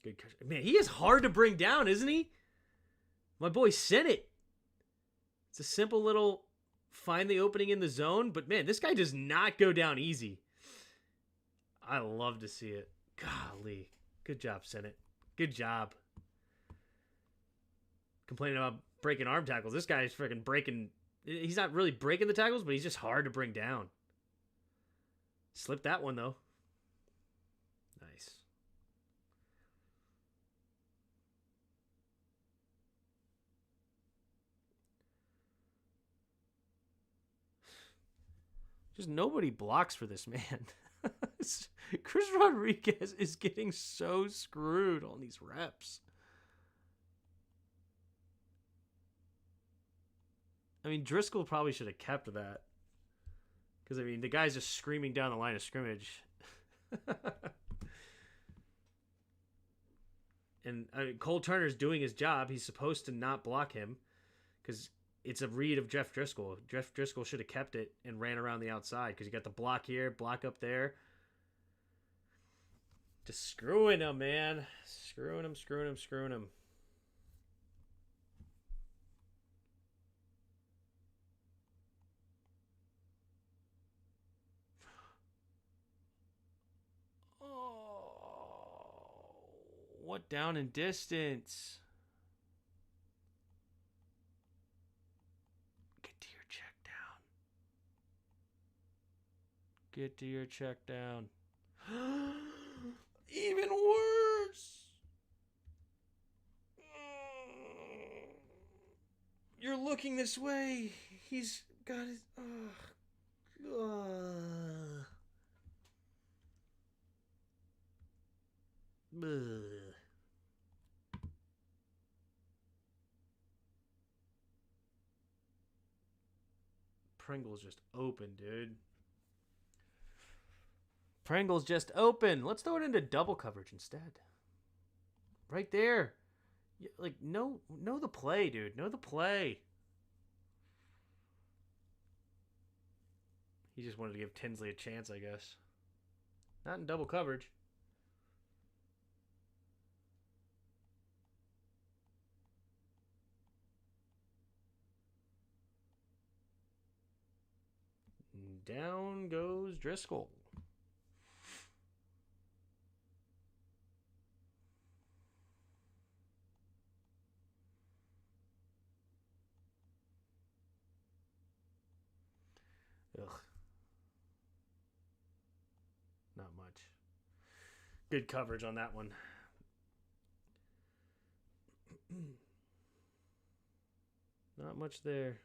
Good catch. Man, he is hard to bring down, isn't he? My boy said it. It's a simple little find the opening in the zone, but man, this guy does not go down easy. I love to see it. Golly. Good job, Senate. Good job. Complaining about breaking arm tackles. This guy is freaking breaking. He's not really breaking the tackles, but he's just hard to bring down. Slipped that one, though. Nice. Just nobody blocks for this man. Chris Rodriguez is getting so screwed on these reps. I mean, Driscoll probably should have kept that. Because, I mean, the guy's just screaming down the line of scrimmage. And Cole Turner's doing his job. He's supposed to not block him. Because it's a read of Jeff Driscoll. Jeff Driscoll should have kept it and ran around the outside. Because you got the block here, block up there. Just screwing him, man. Screwing him. What down and distance? Get to your check down. Get to your check down. Even worse. You're looking this way. He's got his... Pringle's just open, dude. Pringle's just open. Let's throw it into double coverage instead. Right there. Like, know the play, dude. Know the play. He just wanted to give Tinsley a chance, I guess. Not in double coverage. Down goes Driscoll. Ugh. Not much. Good coverage on that one. Not much there.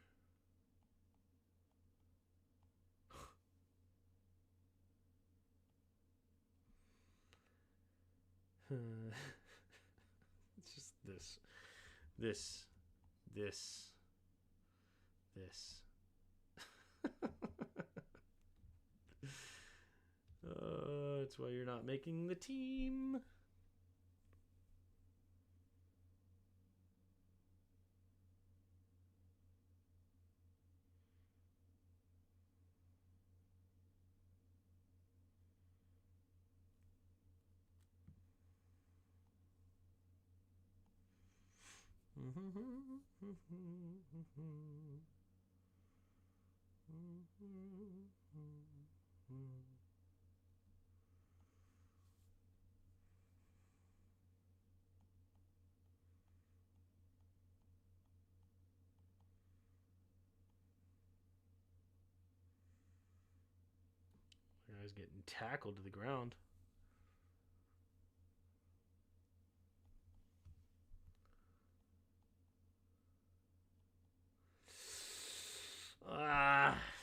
It's just this. That's why you're not making the team. Guy's getting tackled to the ground.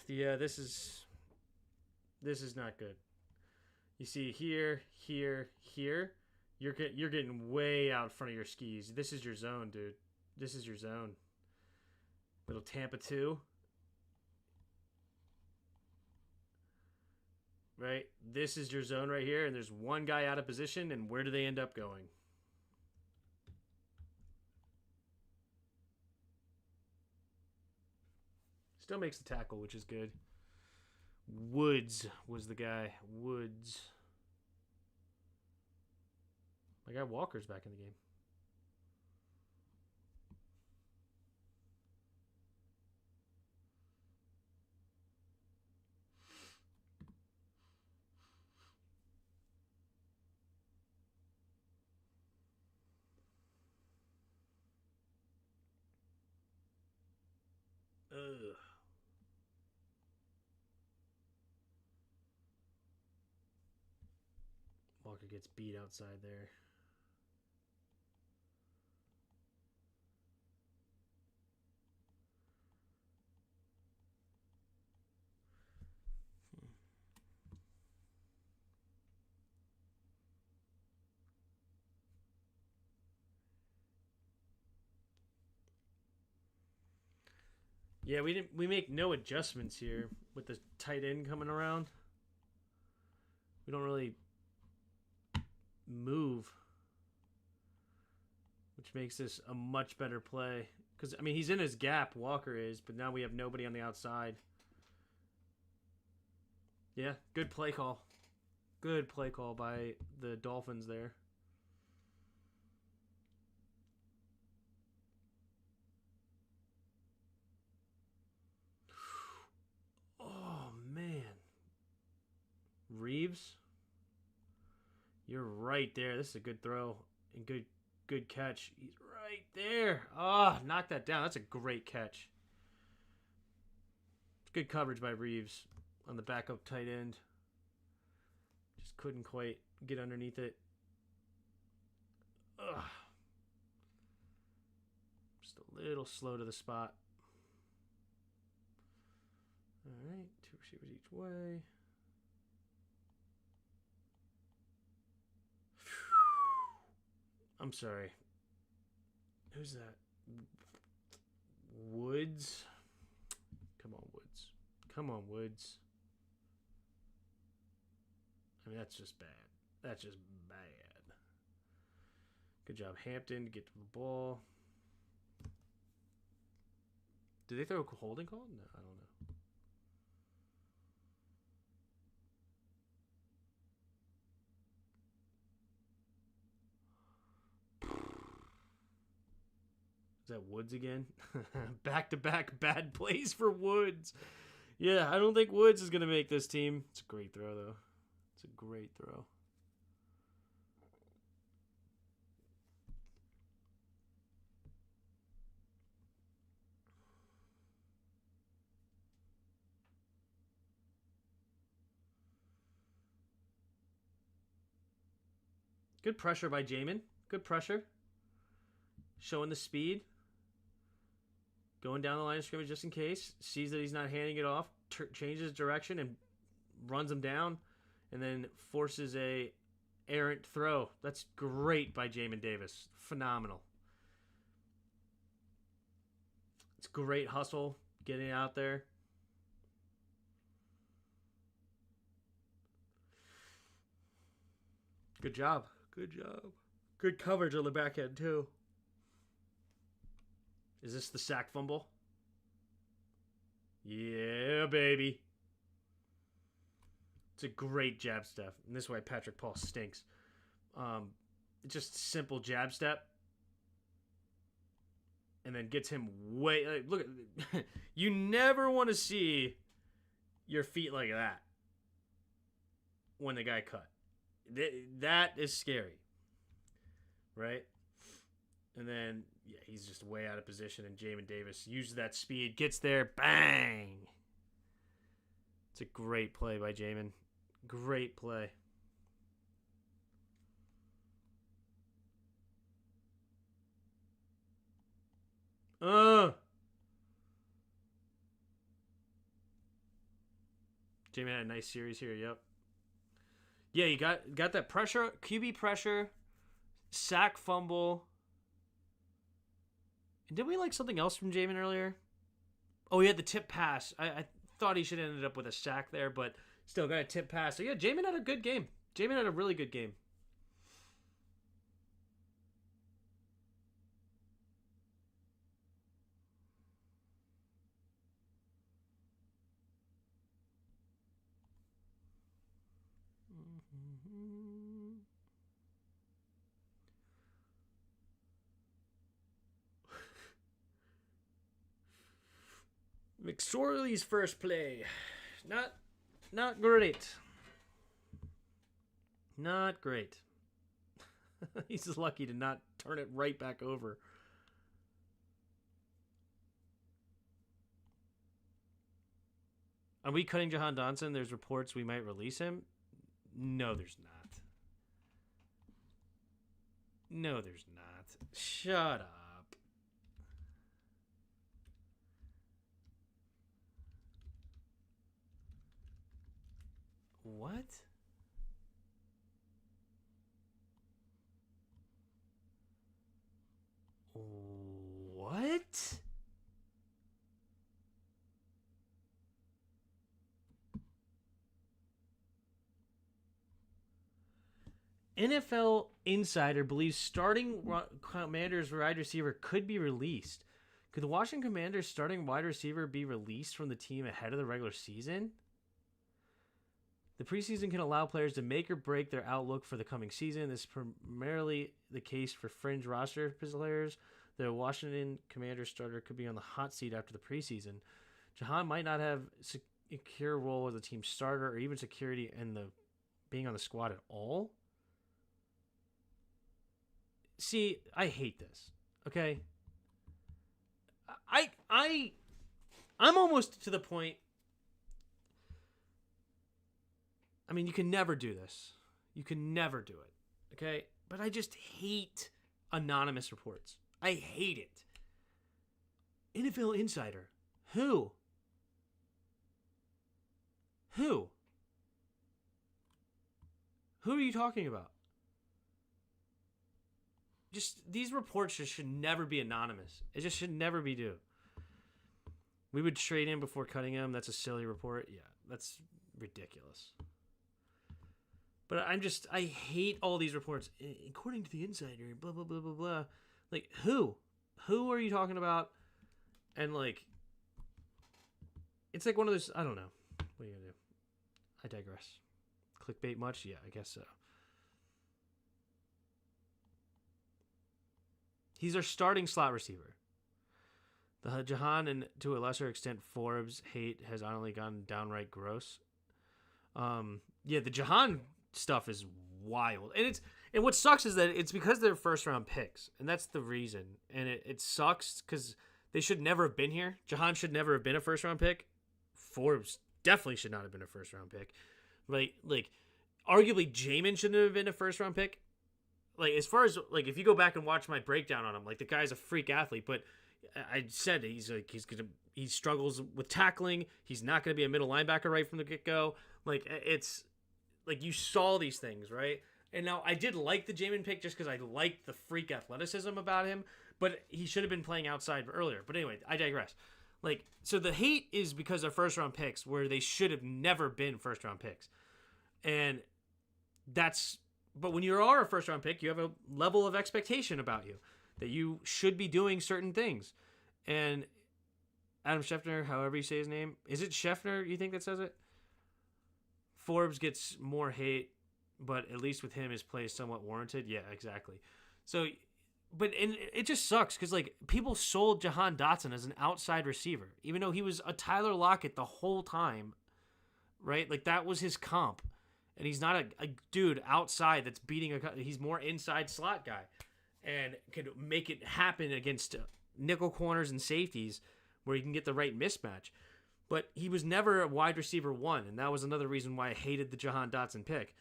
Yeah, this is not good. You see here. You're getting way out in front of your skis. This is your zone, dude. This is your zone. Little Tampa 2. Right? This is your zone right here, and there's one guy out of position, and where do they end up going? Still makes the tackle, which is good. Woods was the guy. Woods. My guy Walker's back in the game. Ugh. Walker gets beat outside there. Yeah, we make no adjustments here with the tight end coming around. We don't really move, which makes this a much better play. Because, I mean, he's in his gap, Walker is, but now we have nobody on the outside. Yeah, good play call. Good play call by the Dolphins there. Oh, man. Reeves? You're right there. This is a good throw and good catch. He's right there. Ah, knock that down. That's a great catch. Good coverage by Reeves on the backup tight end. Just couldn't quite get underneath it. Ugh. Just a little slow to the spot. All right, 2 receivers each way. I'm sorry. Who's that? Woods? Come on, Woods. Come on, Woods. I mean, that's just bad. That's just bad. Good job, Hampton, to get to the ball. Did they throw a holding call? No, I don't know. Is that Woods again? Back-to-back bad plays for Woods. Yeah, I don't think Woods is going to make this team. It's a great throw, though. It's a great throw. Good pressure by Jamin. Good pressure. Showing the speed. Going down the line of scrimmage just in case. Sees that he's not handing it off. Changes direction and runs him down. And then forces a errant throw. That's great by Jamin Davis. Phenomenal. It's great hustle. Getting out there. Good job. Good job. Good coverage on the back end, too. Is this the sack fumble? Yeah, baby. It's a great jab step. And this is why Patrick Paul stinks. It's just simple jab step. And then gets him way... Like, look, you never want to see your feet like that when the guy cut. That is scary. Right? And then, yeah, he's just way out of position. And Jamin Davis uses that speed, gets there, bang! It's a great play by Jamin. Great play. Jamin had a nice series here, yep. Yeah, you got that pressure, QB pressure, sack fumble. And did we like something else from Jamin earlier? Oh, he had the tip pass. I thought he should have ended up with a sack there, but still got a tip pass. So, yeah, Jamin had a good game. Jamin had a really good game. McSorley's first play. Not great. Not great. He's just lucky to not turn it right back over. Are we cutting Jahan Dotson? There's reports we might release him. No, there's not. No, there's not. Shut up. What? What? NFL Insider believes starting Commanders wide receiver could be released. Could the Washington Commanders starting wide receiver be released from the team ahead of the regular season? The preseason can allow players to make or break their outlook for the coming season. This is primarily the case for fringe roster players. The Washington Commanders starter could be on the hot seat after the preseason. Jahan might not have a secure role as a team starter or even security in the being on the squad at all. See, I hate this. Okay, I'm almost to the point. I mean, you can never do this. You can never do it. Okay, but I just hate anonymous reports. I hate it. NFL Insider. Who? Who are you talking about? Just these reports just should never be anonymous. It just should never be due. We would trade him before cutting him. That's a silly report. Yeah, that's ridiculous. But I hate all these reports. According to the Insider, blah, blah, blah, blah, blah. Like, who? Who are you talking about? And, like, it's like one of those, I don't know. What are you going to do? I digress. Clickbait much? Yeah, I guess so. He's our starting slot receiver. The Jahan and to a lesser extent Forbes hate has only gone downright gross. Yeah, the Jahan stuff is wild, and what sucks is that it's because they're first round picks, and that's the reason. And it sucks because they should never have been here. Jahan should never have been a first round pick. Forbes definitely should not have been a first round pick. Like arguably Jamin shouldn't have been a first round pick. Like, as far as, like, if you go back and watch my breakdown on him, like, the guy's a freak athlete, but I said he struggles with tackling. He's not going to be a middle linebacker right from the get-go. Like, it's, like, you saw these things, right? And now, I did like the Jamin pick just because I liked the freak athleticism about him, but he should have been playing outside earlier. But anyway, I digress. Like, so the hate is because they're first-round picks where they should have never been first-round picks. And that's... But when you are a first-round pick, you have a level of expectation about you that you should be doing certain things. And Adam Schefter, however you say his name, is it Schefter, you think that says it? Forbes gets more hate, but at least with him, his play is somewhat warranted. Yeah, exactly. So, but and it just sucks because, like, people sold Jahan Dotson as an outside receiver, even though he was a Tyler Lockett the whole time, right? Like, that was his comp. And he's not a dude outside that's beating he's more inside slot guy and can make it happen against nickel corners and safeties where he can get the right mismatch. But he was never a wide receiver one, and that was another reason why I hated the Jahan Dotson pick.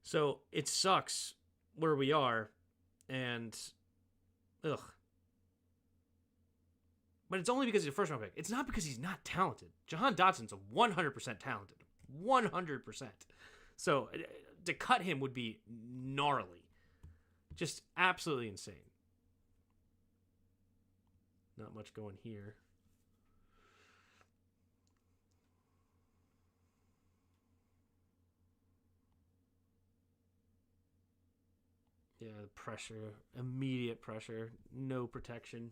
So it sucks where we are, and ugh. But it's only because he's a first round pick. It's not because he's not talented. Jahan Dotson's 100% talented. 100%. So to cut him would be gnarly. Just absolutely insane. Not much going here. Yeah, pressure. Immediate pressure. No protection.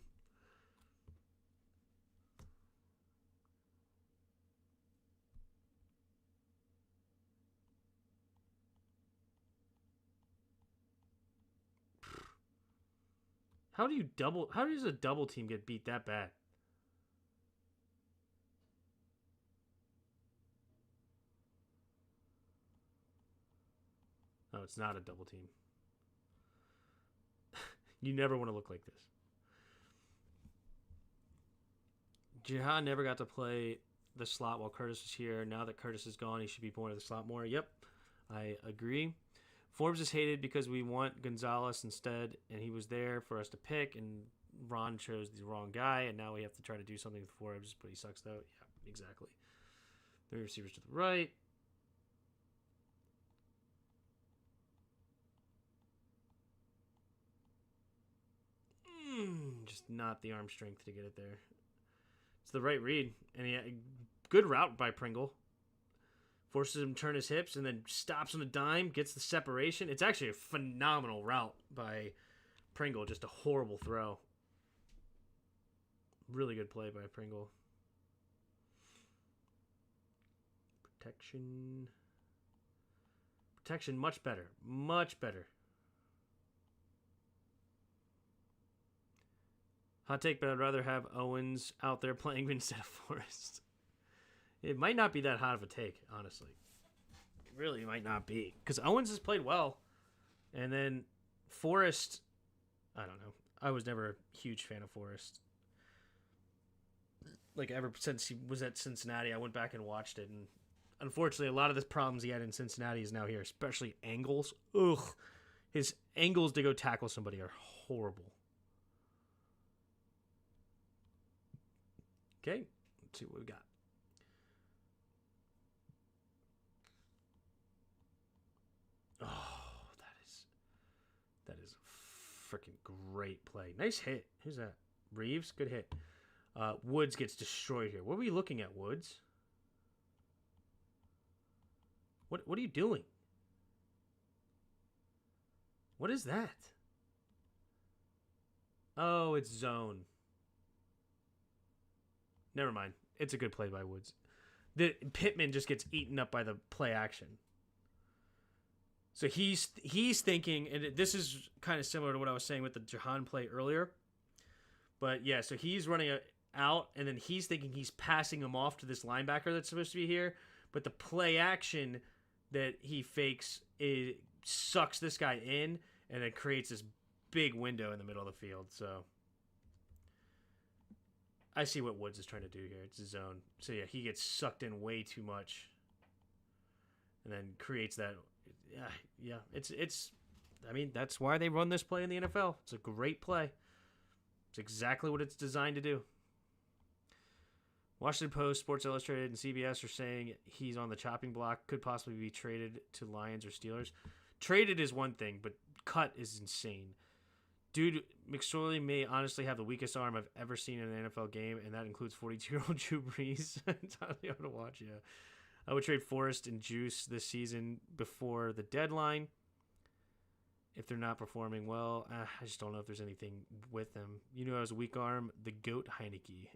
How does a double team get beat that bad? No, it's not a double team. You never want to look like this. Jahan never got to play the slot while Curtis was here. Now that Curtis is gone, he should be going to the slot more. Yep, I agree. Forbes is hated because we want Gonzalez instead, and he was there for us to pick, and Ron chose the wrong guy, and now we have to try to do something with Forbes, but he sucks though. Yeah, exactly. Three receivers to the right. Just not the arm strength to get it there. It's the right read, and good route by Pringle. Forces him to turn his hips and then stops on a dime, gets the separation. It's actually a phenomenal route by Pringle. Just a horrible throw. Really good play by Pringle. Protection. Protection, much better. Much better. Hot take, but I'd rather have Owens out there playing instead of Forrest. It might not be that hot of a take, honestly. It really might not be. Because Owens has played well. And then Forrest, I don't know. I was never a huge fan of Forrest. Like, ever since he was at Cincinnati, I went back and watched it. And unfortunately, a lot of the problems he had in Cincinnati is now here, especially angles. Ugh. His angles to go tackle somebody are horrible. Okay, let's see what we got. Oh, that is a freaking great play. Nice hit. Who's that? Reeves? Good hit. Woods gets destroyed here. What are we looking at, Woods? What are you doing? What is that? Oh, it's zone. Never mind. It's a good play by Woods. The Pittman just gets eaten up by the play action. So he's thinking, and this is kind of similar to what I was saying with the Jahan play earlier. But yeah, so he's running out, and then he's thinking he's passing him off to this linebacker that's supposed to be here. But the play action that he fakes sucks this guy in, and it creates this big window in the middle of the field. So I see what Woods is trying to do here. It's a zone. So yeah, he gets sucked in way too much, and then creates that. Yeah. It's. I mean, that's why they run this play in the NFL. It's a great play. It's exactly what it's designed to do. Washington Post, Sports Illustrated, and CBS are saying he's on the chopping block. Could possibly be traded to Lions or Steelers. Traded is one thing, but cut is insane. Dude, McSorley may honestly have the weakest arm I've ever seen in an NFL game, and that includes 42-year-old Drew Brees. Entirely hard to watch, yeah. I would trade Forrest and Juice this season before the deadline. If they're not performing well, I just don't know if there's anything with them. You know, as a weak arm, the GOAT Heineke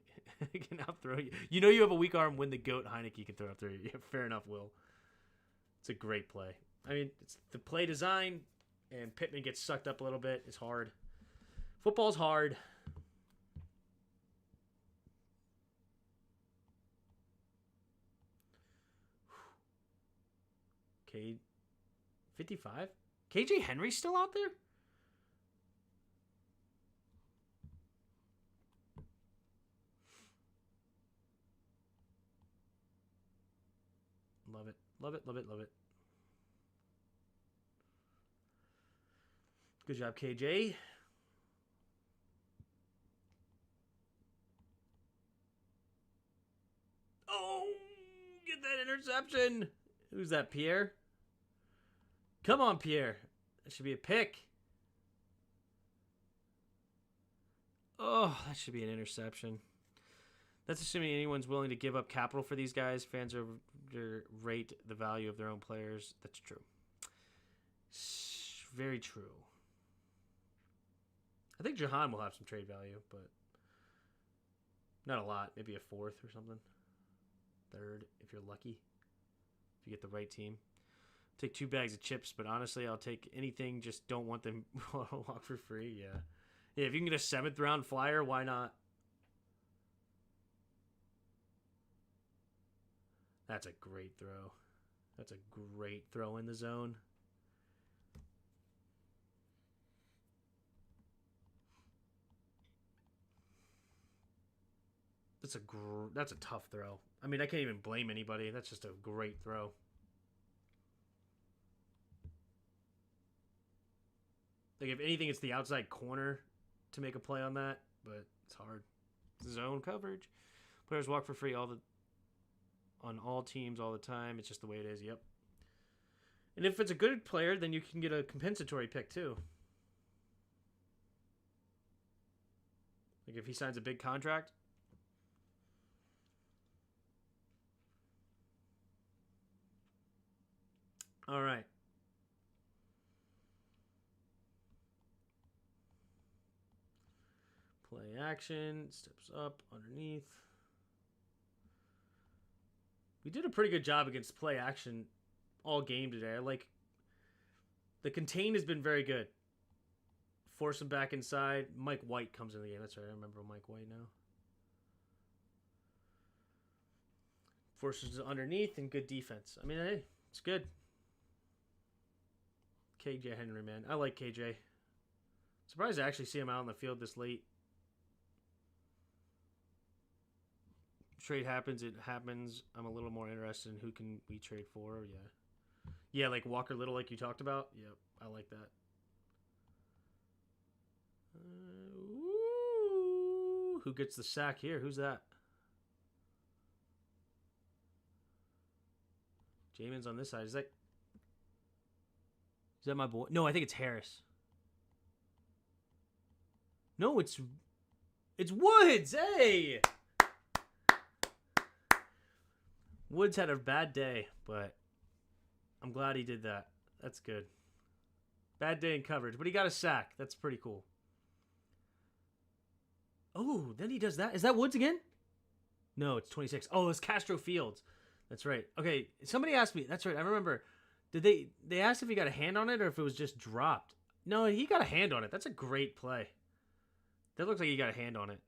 can outthrow you. You know you have a weak arm when the GOAT Heineke can throw out through you. Yeah, fair enough, Will. It's a great play. I mean, it's the play design, and Pittman gets sucked up a little bit. It's hard. Football's hard. Okay, 55? KJ Henry's still out there? Love it. Love it, love it, love it. Good job, KJ. Oh, get that interception. Who's that, Pierre? Come on, Pierre. That should be a pick. Oh, that should be an interception. That's assuming anyone's willing to give up capital for these guys. Fans rate the value of their own players. That's true. Very true. I think Jahan will have some trade value, but not a lot. Maybe a fourth or something. Third, if you're lucky. If you get the right team. Take 2 bags of chips, but honestly, I'll take anything. Just don't want them to walk for free. Yeah. Yeah, if you can get a 7th round flyer, why not? That's a great throw. That's a great throw in the zone. That's a tough throw. I mean, I can't even blame anybody. That's just a great throw. Like, if anything, it's the outside corner to make a play on that, but it's hard. Zone coverage. Players walk for free on all teams all the time. It's just the way it is. Yep. And if it's a good player, then you can get a compensatory pick too. Like if he signs a big contract. All right. Play action. Steps up underneath. We did a pretty good job against play action all game today. I like the contain has been very good. Force him back inside. Mike White comes in the game. That's right. I remember Mike White now. Forces underneath and good defense. I mean, hey, it's good. KJ Henry, man. I like KJ. Surprised to actually see him out on the field this late. Trade happens, it happens. I'm a little more interested in who can we trade for. Yeah, like Walker Little, like you talked about. Yep, I like that. Who gets the sack here? Who's that? Jamin's on this side. Is that my boy? No, I think it's Harris. No, it's Woods. Hey. Woods had a bad day, but I'm glad he did that. That's good. Bad day in coverage, but he got a sack. That's pretty cool. Oh, then he does that. Is that Woods again? No, it's 26. Oh, it's Castro Fields. That's right. Okay, somebody asked me. That's right. I remember. Did they asked if he got a hand on it or if it was just dropped? No, he got a hand on it. That's a great play. That looks like he got a hand on it.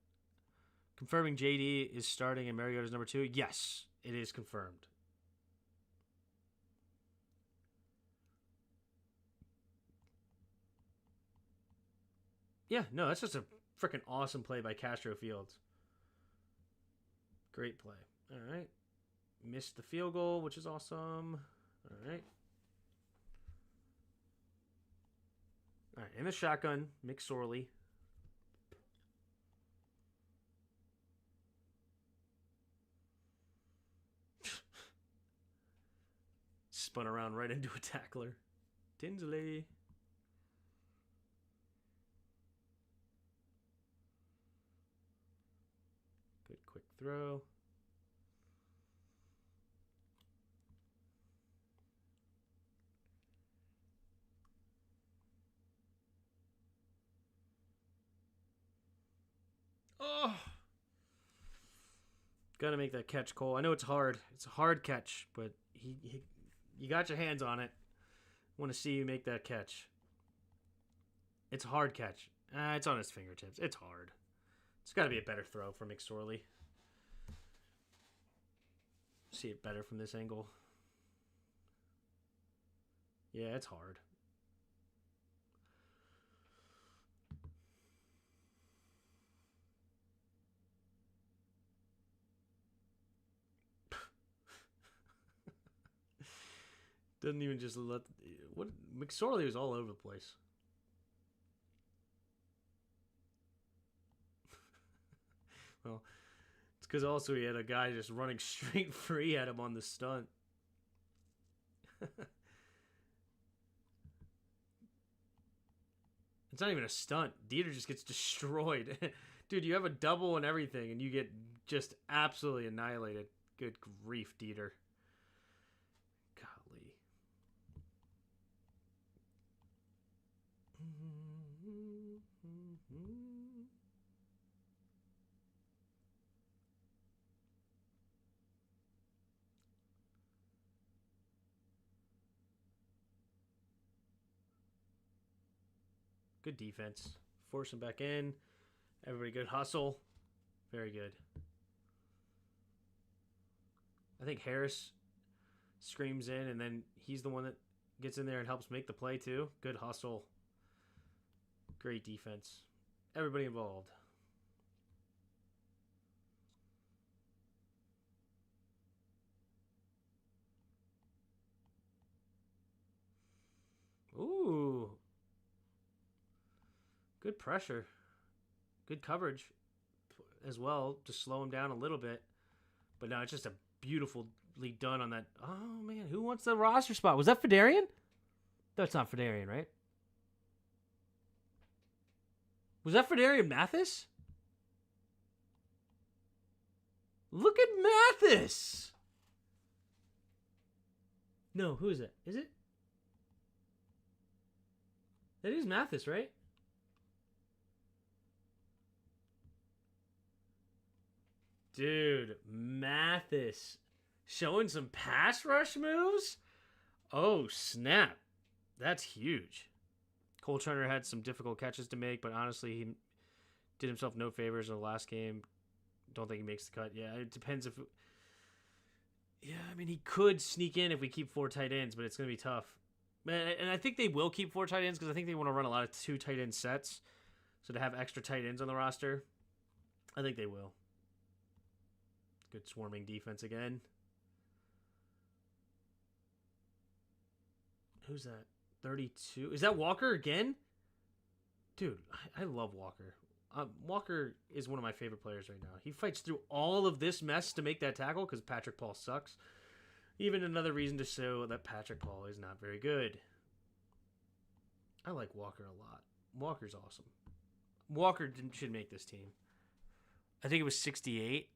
Confirming JD is starting and Mariota's number 2. Yes, it is confirmed. Yeah, no, that's just a freaking awesome play by Castro Fields. Great play. All right. Missed the field goal, which is awesome. All right. All right, in the shotgun, McSorley. Spun around right into a tackler. Tinsley. Good quick throw. Oh! Gotta make that catch, Cole. I know it's hard. It's a hard catch, but you got your hands on it. Want to see you make that catch. It's a hard catch. It's on his fingertips. It's hard. It's got to be a better throw for McSorley. See it better from this angle. Yeah, it's hard. Doesn't even just let... What? McSorley was all over the place. Well, it's because also he had a guy just running straight free at him on the stunt. It's not even a stunt. Dieter just gets destroyed. Dude, you have a double and everything, and you get just absolutely annihilated. Good grief, Dieter. Golly. Good defense. Force him back in. Everybody good hustle. Very good. I think Harris screams in, and then he's the one that gets in there and helps make the play too. Good hustle. Great defense. Everybody involved. Good pressure. Good coverage as well to slow him down a little bit. But no, it's just a beautifully done on that. Oh, man. Who wants the roster spot? Was that Fedarian? That's not Fedarian, right? Was that Fedarian Mathis? Look at Mathis. No, who is it? Is it? That is Mathis, right? Dude, Mathis showing some pass rush moves? Oh, snap. That's huge. Cole Turner had some difficult catches to make, but honestly, he did himself no favors in the last game. Don't think he makes the cut. Yeah, it depends if... Yeah, I mean, he could sneak in if we keep 4 tight ends, but it's going to be tough. And I think they will keep 4 tight ends because I think they want to run a lot of 2 tight end sets. So to have extra tight ends on the roster, I think they will. Good swarming defense again. Who's that? 32. Is that Walker again? Dude, I love Walker. Walker is one of my favorite players right now. He fights through all of this mess to make that tackle because Patrick Paul sucks. Even another reason to show that Patrick Paul is not very good. I like Walker a lot. Walker's awesome. Walker should make this team. I think it was 68.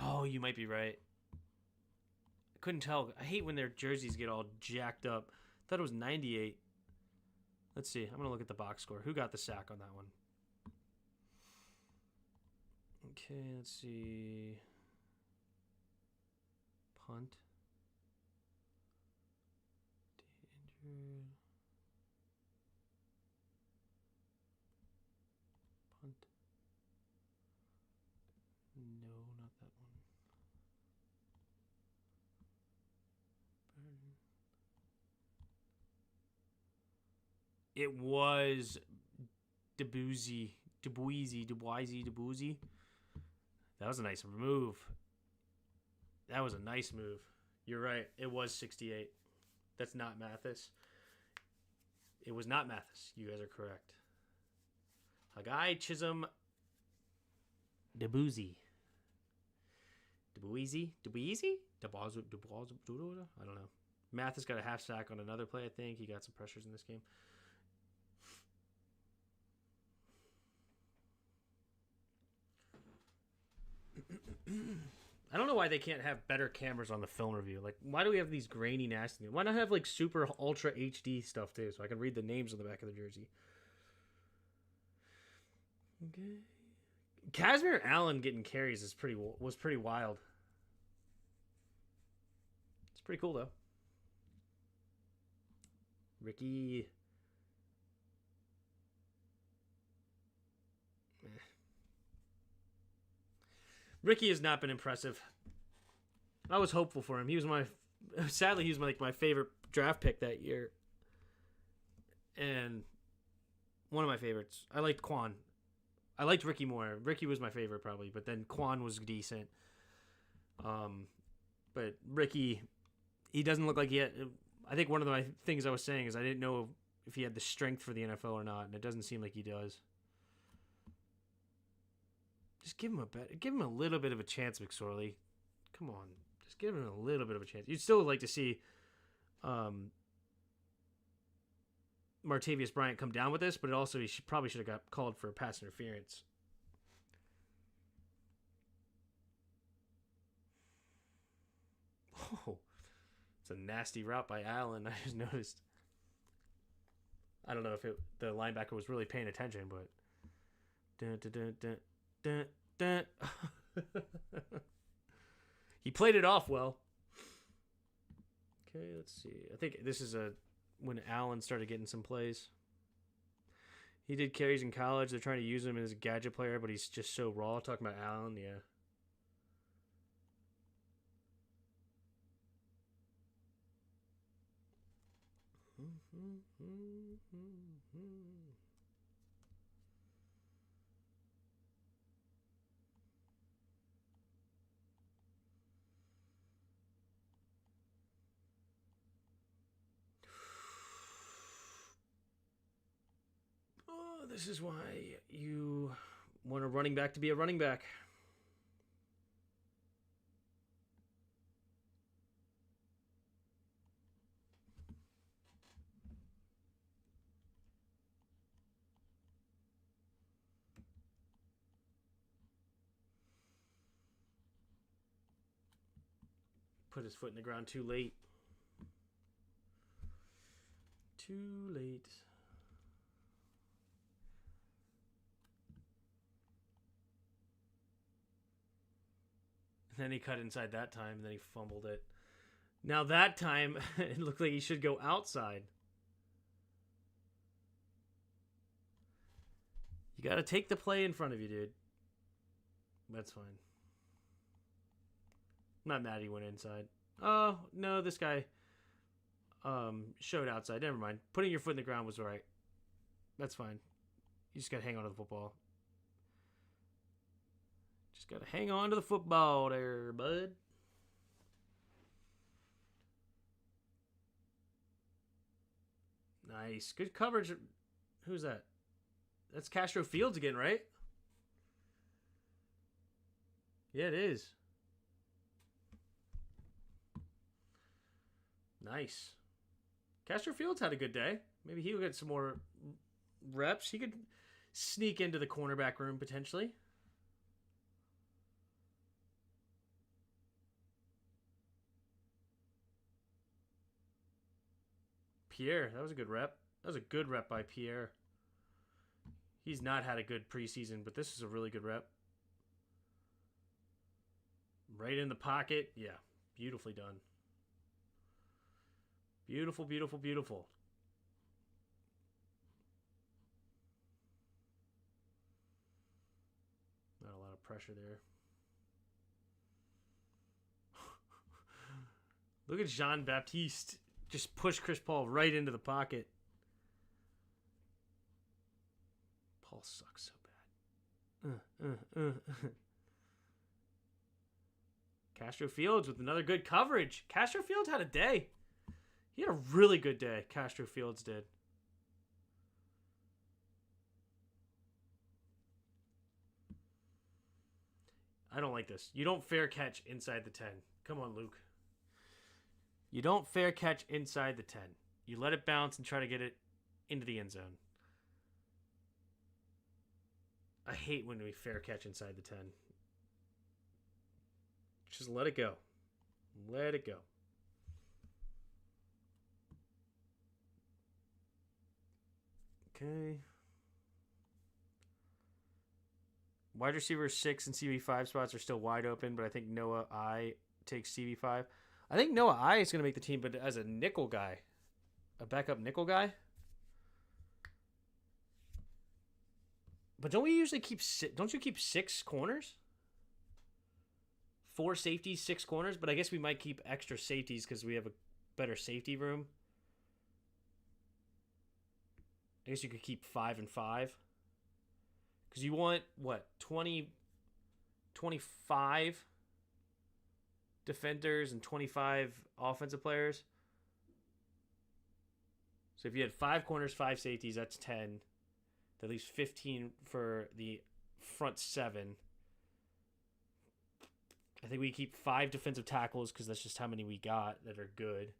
Oh, you might be right. I couldn't tell. I hate when their jerseys get all jacked up. I thought it was 98. Let's see. I'm going to look at the box score. Who got the sack on that one? Okay, let's see. Punt. Injured. Punt. No, not that one. It was Debussy. That was a nice move. That was a nice move. You're right. It was 68. That's not Mathis. It was not Mathis. You guys are correct. Haggai Chisholm Debussy. I don't know. Mathis got a half sack on another play, I think. He got some pressures in this game. I don't know why they can't have better cameras on the film review. Like, why do we have these grainy, nasty? Why not have, like, super ultra HD stuff, too, so I can read the names on the back of the jersey? Okay. Casimir Allen getting carries was pretty wild. It's pretty cool, though. Ricky... Ricky has not been impressive. I was hopeful for him. Sadly, he was my favorite draft pick that year. And one of my favorites. I liked Quan. I liked Ricky more. Ricky was my favorite probably, but then Quan was decent. But Ricky, he doesn't look like he had... I think one of my things I was saying is I didn't know if he had the strength for the NFL or not, and it doesn't seem like he does. Just give him a little bit of a chance, McSorley. Come on, just give him a little bit of a chance. You'd still like to see Martavius Bryant come down with this, but he probably should have got called for pass interference. Oh, it's a nasty route by Allen. I just noticed. I don't know if the linebacker was really paying attention, but. He played it off well. Okay, let's see. I think this is when Allen started getting some plays. He did carries in college. They're trying to use him as a gadget player, but he's just so raw. Talking about Allen, yeah. this is why you want a running back to be a running back. Put his foot in the ground too late. Too late. And then he cut inside that time, and then he fumbled it. Now that time, it looked like he should go outside. You got to take the play in front of you, dude. That's fine. I'm not mad he went inside. Oh, no, this guy showed outside. Never mind. Putting your foot in the ground was right. That's fine. You just got to hang on to the football. Just got to hang on to the football there, bud. Nice. Good coverage. Who's that? That's Castro Fields again, right? Yeah, it is. Nice. Castro Fields had a good day. Maybe he'll get some more reps. He could sneak into the cornerback room potentially. Pierre, that was a good rep. That was a good rep by Pierre. He's not had a good preseason, but this is a really good rep. Right in the pocket. Yeah, beautifully done. Beautiful, beautiful, beautiful. Not a lot of pressure there. Look at Jean-Baptiste just push Chris Paul right into the pocket. Paul sucks so bad. Castro Fields with another good coverage. Castro Fields had a day. He had a really good day, Castro Fields did. I don't like this. You don't fair catch inside the 10. Come on, Luke. You don't fair catch inside the 10. You let it bounce and try to get it into the end zone. I hate when we fair catch inside the 10. Just let it go. Let it go. Okay. Wide receiver 6 and CB5 spots are still wide open, but I think Noah I takes CB5. I think Noah I is going to make the team, but as a nickel guy. A backup nickel guy. But don't we usually keep... Don't you keep 6 corners? 4 safeties, 6 corners, but I guess we might keep extra safeties because we have a better safety room. I guess you could keep 5 and 5. Because you want, what, 25 defenders and 25 offensive players? So if you had 5 corners, 5 safeties, that's 10. That leaves 15 for the front 7. I think we keep 5 defensive tackles because that's just how many we got that are good.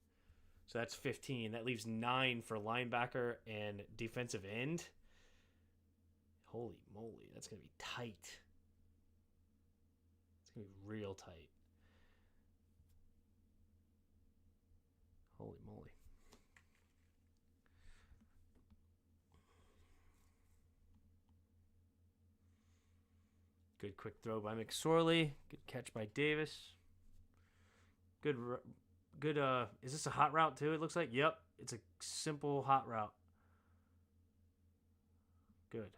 So that's 15. That leaves 9 for linebacker and defensive end. Holy moly, that's going to be tight. It's going to be real tight. Holy moly. Good quick throw by McSorley. Good catch by Davis. Good. Is this a hot route too? It looks like. Yep. It's a simple hot route. Good.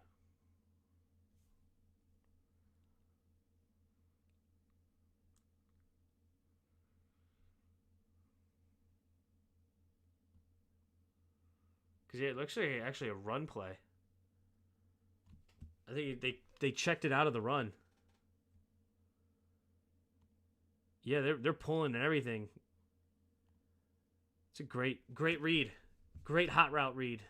Because yeah, it looks like actually a run play. I think they checked it out of the run. Yeah, they're pulling and everything. It's a great read. Great hot route read.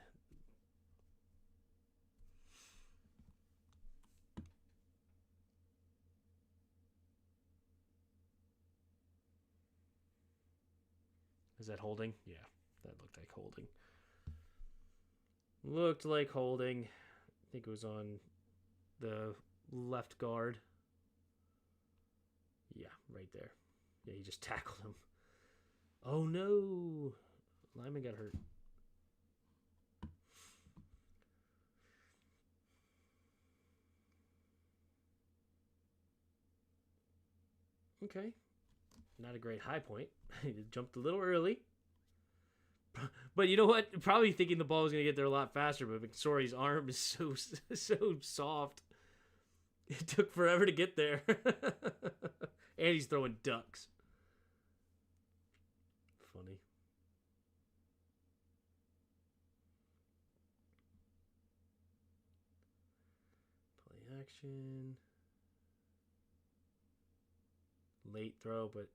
Is that holding? Yeah, that looked like holding. Looked like holding. I think it was on the left guard. Yeah, right there. Yeah, he just tackled him. Oh no! Lyman got hurt. Okay. Not a great high point. He jumped a little early. But you know what? Probably thinking the ball was going to get there a lot faster, but McSorley's arm is so soft. It took forever to get there. And he's throwing ducks. Funny. Play action. Late throw, but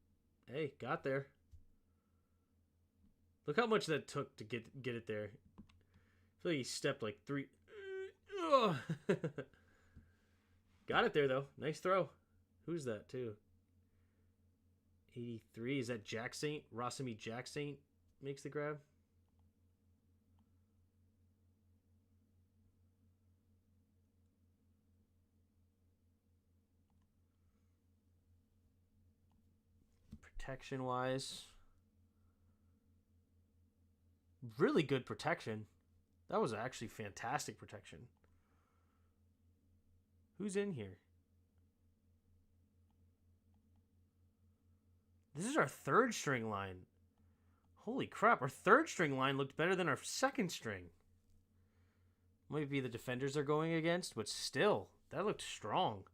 hey, got there. Look how much that took to get it there. I feel like he stepped like 3. Got it there, though. Nice throw. Who's that, too? 83. Is that Jack Saint? Rosemy Jack Saint makes the grab. Protection-wise, really good protection. That was actually fantastic protection. Who's in here? This is our third string line. Holy crap, our third string line looked better than our second string. Might be the defenders they're going against, but still, that looked strong.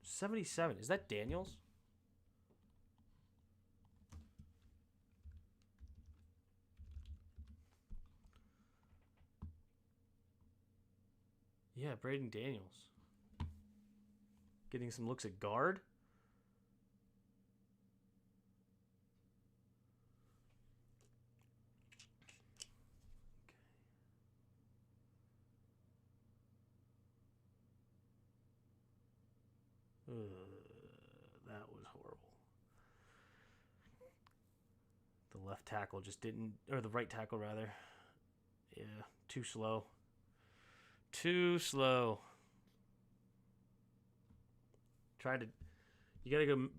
$77. Is that Daniels? Yeah, Braden Daniels. Getting some looks at guard. That was horrible. The left tackle just didn't, or the right tackle rather. Yeah, too slow. Too slow. You gotta go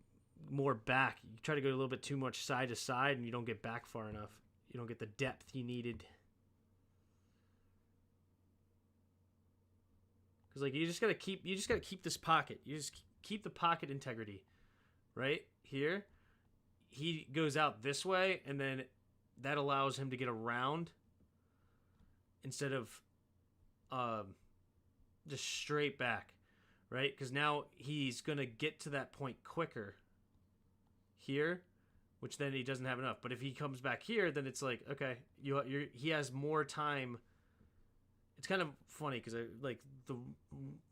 more back. You try to go a little bit too much side to side, and you don't get back far enough. You don't get the depth you needed. Because like you just gotta keep this pocket. You just keep the pocket integrity, right here. He goes out this way, and then that allows him to get around instead of just straight back, right? Because now he's going to get to that point quicker here, which then he doesn't have enough. But if he comes back here, then it's like, okay, he has more time. It's kind of funny because like the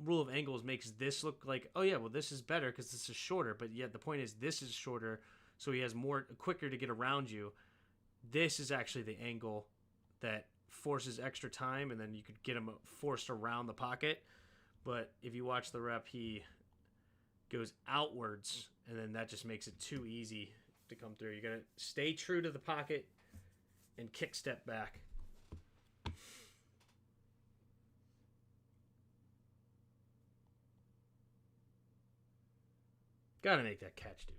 rule of angles makes this look like, oh yeah, well this is better because this is shorter. But yet the point is this is shorter, so he has more quicker to get around you. This is actually the angle that forces extra time, and then you could get him forced around the pocket. But if you watch the rep, he goes outwards, and then that just makes it too easy to come through. You got to stay true to the pocket and kick step back. Gotta make that catch, dude.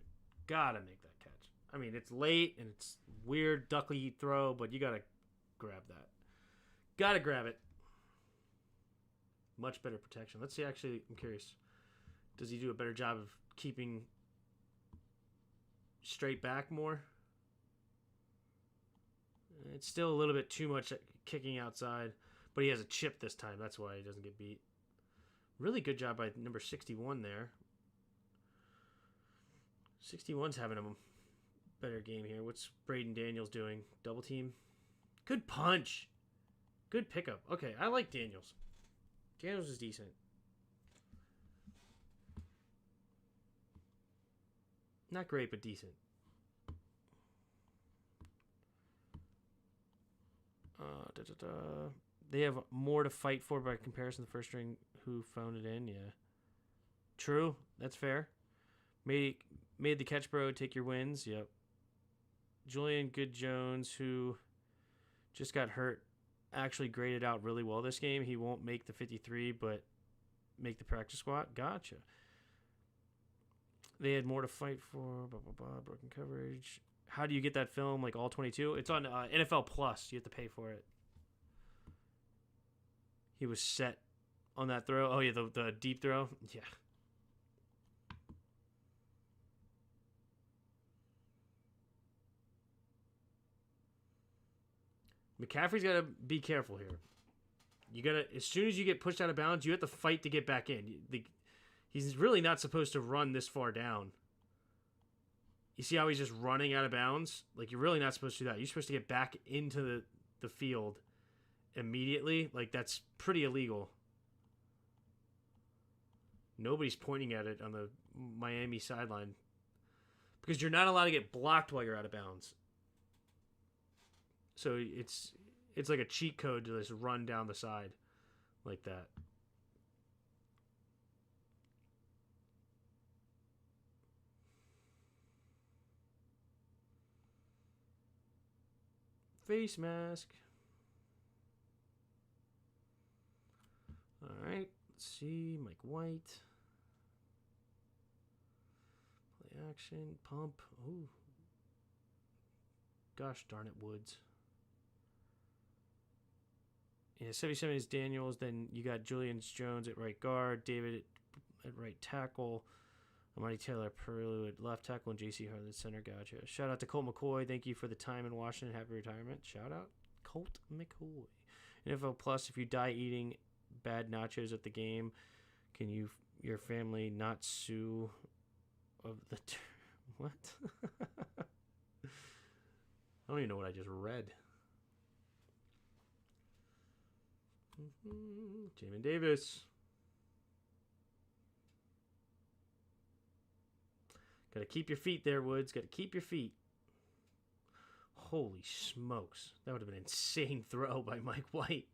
Gotta make that catch. I mean, it's late and it's weird, duckly throw, but you gotta grab that. Gotta grab it. Much better protection. Let's see, actually, I'm curious. Does he do a better job of keeping straight back more? It's still a little bit too much kicking outside, but he has a chip this time. That's why he doesn't get beat. Really good job by number 61 there. 61's having a better game here. What's Braden Daniels doing? Double team? Good punch. Good pickup. Okay, I like Daniels. Daniels is decent. Not great, but decent. They have more to fight for by comparison to the first string who phoned it in. Yeah. True. That's fair. Made the catch, bro. Take your wins. Yep. Julian Good Jones, who just got hurt, actually graded out really well this game. He won't make the 53, but make the practice squad. Gotcha. They had more to fight for. Blah, blah, blah. Broken coverage. How do you get that film? Like all 22? It's on NFL Plus. You have to pay for it. He was set on that throw. Oh, yeah, the deep throw. Yeah. McCaffrey's got to be careful here. You got to, as soon as you get pushed out of bounds, you have to fight to get back in. He's really not supposed to run this far down. You see how he's just running out of bounds? Like, you're really not supposed to do that. You're supposed to get back into the field immediately. Like, that's pretty illegal. Nobody's pointing at it on the Miami sideline because you're not allowed to get blocked while you're out of bounds. So it's like a cheat code to just run down the side like that. Face mask. All right. Let's see. Mike White. Play action. Pump. Ooh. Gosh darn it, Woods. Yeah, 77 is Daniels. Then you got Julian Jones at right guard. David at right tackle. Amani Taylor Peru at left tackle, and J.C. Hart at center. Gotcha. Shout out to Colt McCoy. Thank you for the time in Washington. Happy retirement. Shout out Colt McCoy. NFL Plus, if you die eating bad nachos at the game, can your family not sue of the what? I don't even know what I just read. Jamin Davis. Got to keep your feet there, Woods. Got to keep your feet. Holy smokes. That would have been an insane throw by Mike White.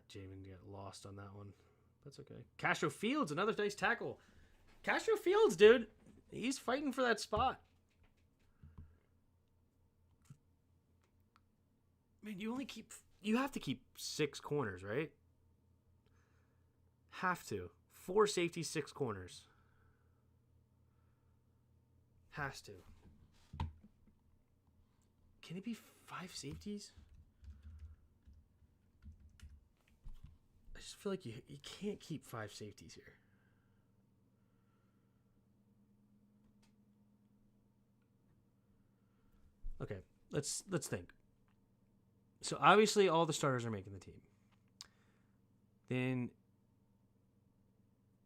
Jamin got lost on that one. That's okay. Castro Fields, another nice tackle. Castro Fields, dude. He's fighting for that spot. Man, you have to keep 6 corners, right? Have to. 4 safeties, 6 corners. Has to. Can it be 5 safeties? I just feel like you can't keep 5 safeties here. Okay, let's think. So obviously all the starters are making the team. Then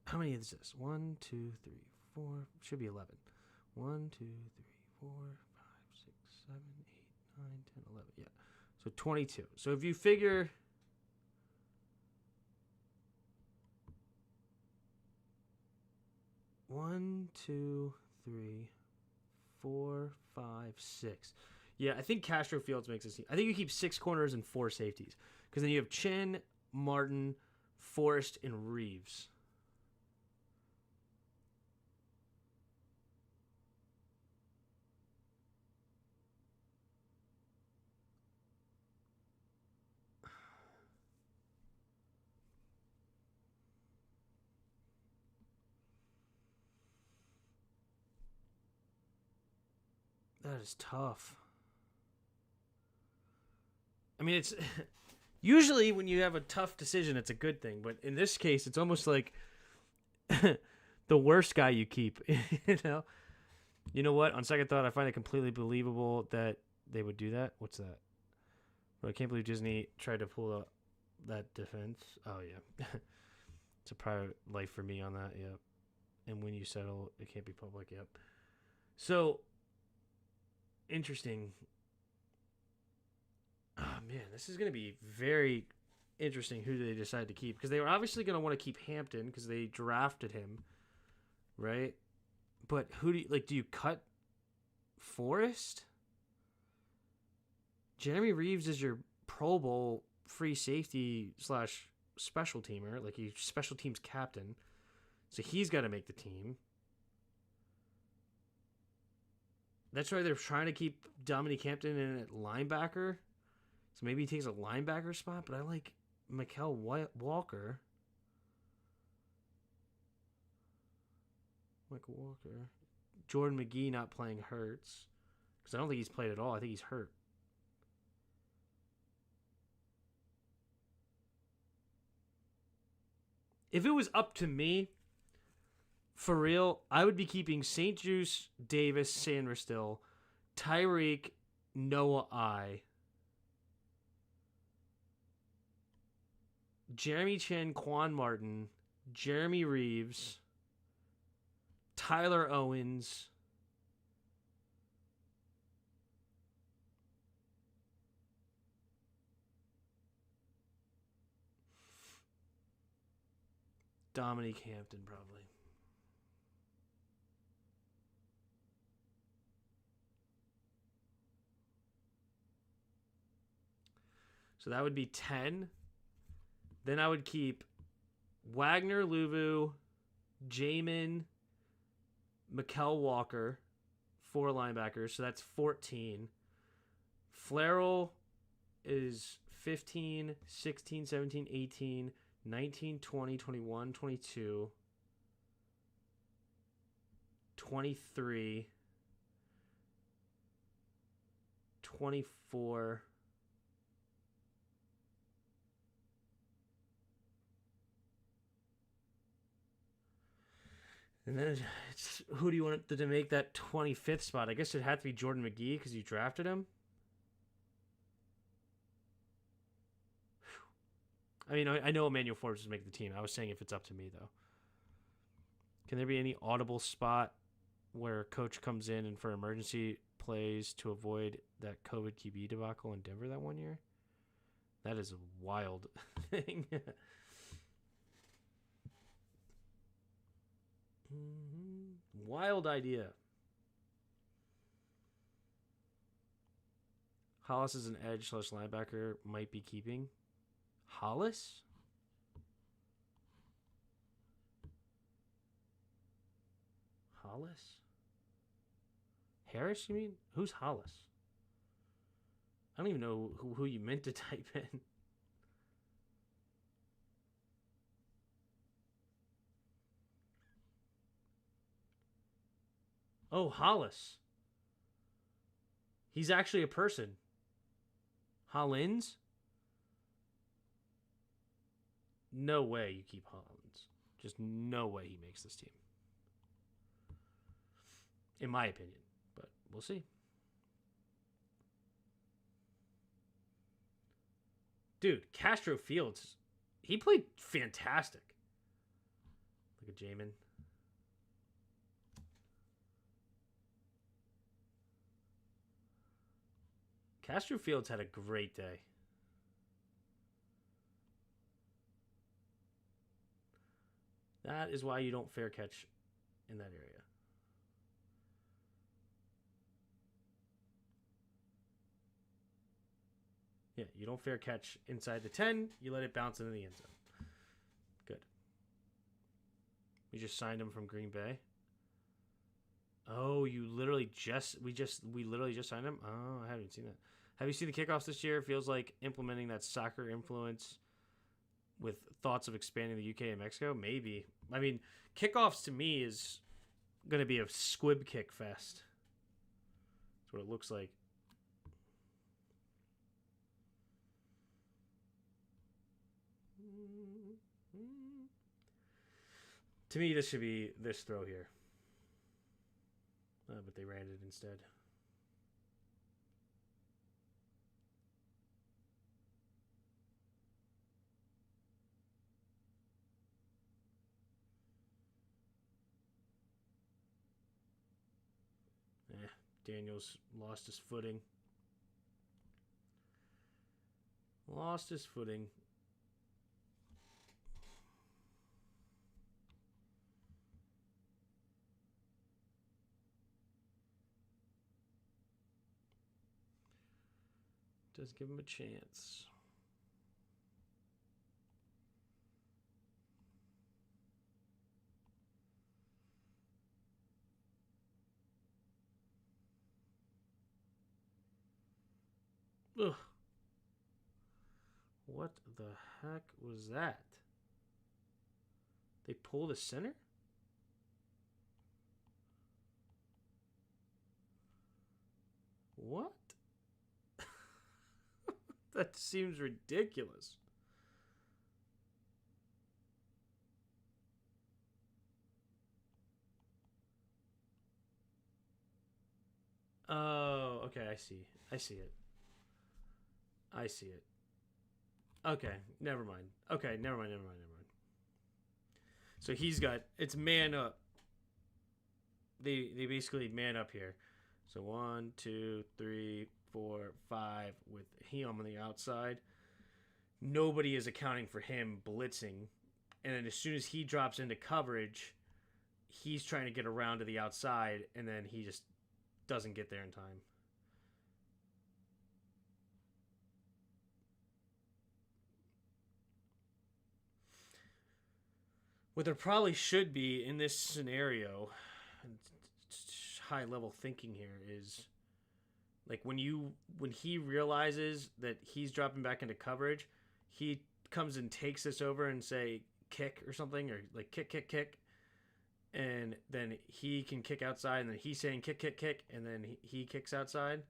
how many is this? 1, 2, 3, 4. Should be 11. 1, 2, 3, 4, 5, 6, 7, 8, 9, 10, 11. Yeah. So 22. So if you figure 1, 2, 3, 4, 5, 6. Yeah, I think Castro Fields makes this team. I think you keep 6 corners and 4 safeties. Because then you have Chin, Martin, Forrest, and Reeves. That is tough. I mean, it's usually when you have a tough decision, it's a good thing. But in this case, it's almost like the worst guy you keep. You know what? On second thought, I find it completely believable that they would do that. What's that? But I can't believe Disney tried to pull out that defense. Oh, yeah. It's a private life for me on that. Yep. And when you settle, it can't be public. Yep. So, interesting. Oh, man, this is going to be very interesting who they decide to keep. Because they were obviously going to want to keep Hampton because they drafted him, right? But who do you like? Do you cut Forrest? Jeremy Reeves is your Pro Bowl free safety / special teamer, like he's special teams captain. So he's got to make the team. That's why they're trying to keep Dominique Hampton in at linebacker. So maybe he takes a linebacker spot, but I like Mykal Walker. Michael Walker. Jordan McGee not playing hurts. Because I don't think he's played at all. I think he's hurt. If it was up to me, for real, I would be keeping St. Juice, Davis, Sanders Tyreek, Noah I, Jeremy Chin, Quan Martin, Jeremy Reeves, Tyler Owens, Dominique Hampton, probably. So that would be 10. Then I would keep Wagner, Luvu, Jamin, Mykal Walker, 4 linebackers. So that's 14. Flarrell is 15, 16, 17, 18, 19, 20, 21, 22, 23, 24, and then it's, who do you want to make that 25th spot? I guess it'd have to be Jordan McGee because you drafted him. I mean, I know Emmanuel Forbes is making the team. I was saying if it's up to me, though. Can there be any audible spot where a coach comes in and for emergency plays to avoid that COVID QB debacle in Denver that one year? That is a wild thing. Wild idea. Hollis is an edge / linebacker. Might be keeping. Hollis? Hollis? Harris, you mean? Who's Hollis? I don't even know who you meant to type in. Oh, Hollis. He's actually a person. Hollins? No way you keep Hollins. Just no way he makes this team. In my opinion. But we'll see. Dude, Castro Fields, he played fantastic. Look at Jamin. Castro Fields had a great day. That is why you don't fair catch in that area. Yeah, you don't fair catch inside the 10. You let it bounce into the end zone. Good. We just signed him from Green Bay. Oh, we literally just signed him? Oh, I haven't seen that. Have you seen the kickoffs this year? It feels like implementing that soccer influence with thoughts of expanding the UK and Mexico? Maybe. I mean, kickoffs to me is going to be a squib kick fest. That's what it looks like. To me, this should be this throw here. But they ran it instead. Daniels lost his footing. Lost his footing. Does give him a chance. Ugh. What the heck was that? They pulled a center? What? That seems ridiculous. Oh, okay, I see. I see it. I see it. Okay, never mind. Okay, never mind. So he's got, it's man up. They basically man up here. So 1, 2, 3, 4, 5 with him on the outside. Nobody is accounting for him blitzing. And then as soon as he drops into coverage, he's trying to get around to the outside, and then he just doesn't get there in time. What there probably should be in this scenario, high level thinking here, is like when he realizes that he's dropping back into coverage, he comes and takes this over and say kick or something, or like kick, and then he can kick outside, and then he's saying kick, and then he kicks outside.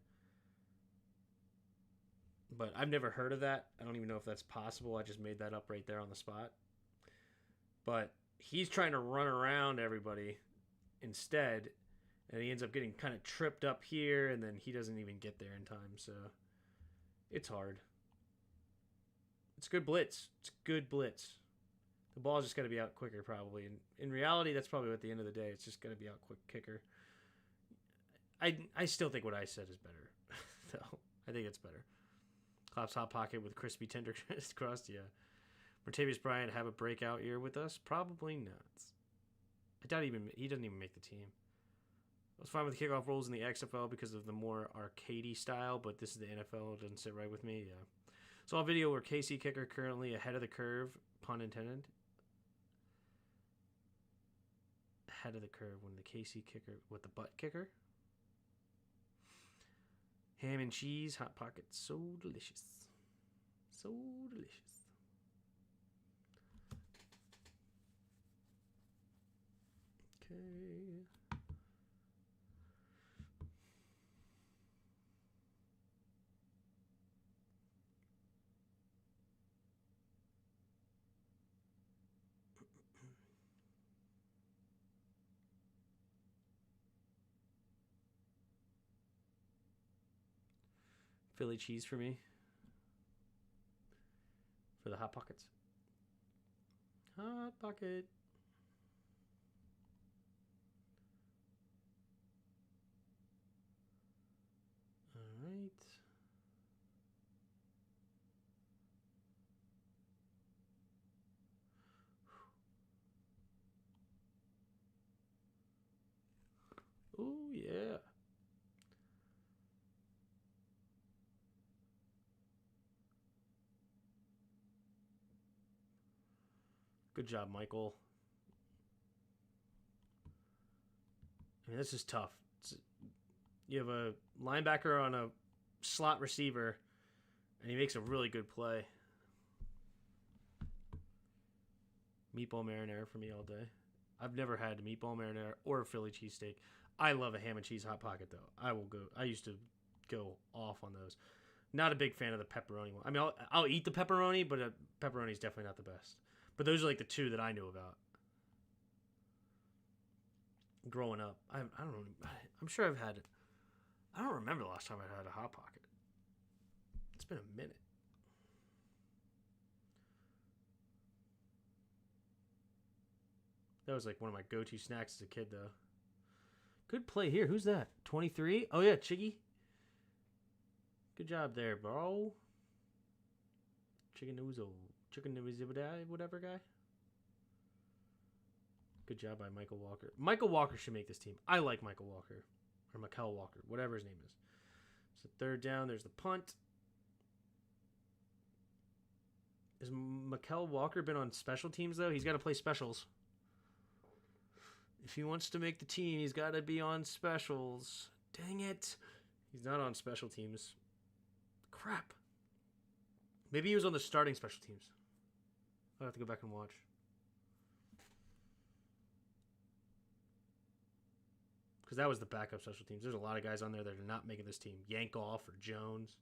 But I've never heard of that. I don't even know if that's possible. I just made that up right there on the spot. But he's trying to run around everybody instead, and he ends up getting kind of tripped up here, and then he doesn't even get there in time. So it's hard. It's good blitz. It's good blitz. The ball's just got to be out quicker, probably. And in reality, that's probably at the end of the day. It's just going to be out quick kicker. I still think what I said is better. So I think it's better. Klopp's hot pocket with crispy tender crust. Yeah. Martavius Bryant have a breakout year with us? Probably not. I doubt he doesn't even make the team. I was fine with the kickoff rules in the XFL because of the more arcadey style, but this is the NFL. It doesn't sit right with me. Yeah. Saw a video where KC kicker currently ahead of the curve, pun intended. Ahead of the curve when the KC kicker, with the butt kicker. Ham and cheese, hot pocket, so delicious. So delicious. Okay. Philly cheese for me. For the hot pockets. Hot pocket. All right. Oh, yeah. Good job, Michael. I mean, this is tough. You have a linebacker on a slot receiver, and he makes a really good play. Meatball marinara for me all day. I've never had meatball marinara or a Philly cheesesteak. I love a ham and cheese hot pocket, though. I used to go off on those. Not a big fan of the pepperoni one. I mean, I'll eat the pepperoni, but pepperoni is definitely not the best. But those are like the two that I knew about growing up. I don't know. I'm sure I've had it. I don't remember the last time I had a hot pocket. It's been a minute. That was like one of my go-to snacks as a kid, though. Good play here. Who's that? 23? Oh, yeah, Chiggy. Good job there, bro. Chicken Uzo. Chicken whatever guy. Good job by Michael Walker. Michael Walker should make this team. I like Michael Walker. Or Mikel Walker. Whatever his name is. So third down. There's the punt. Has Mikel Walker been on special teams, though? He's got to play specials. If he wants to make the team, he's got to be on specials. Dang it. He's not on special teams. Crap. Maybe he was on the starting special teams. I'll have to go back and watch. Because that was the backup special teams. There's a lot of guys on there that are not making this team. Yankoff or Jones.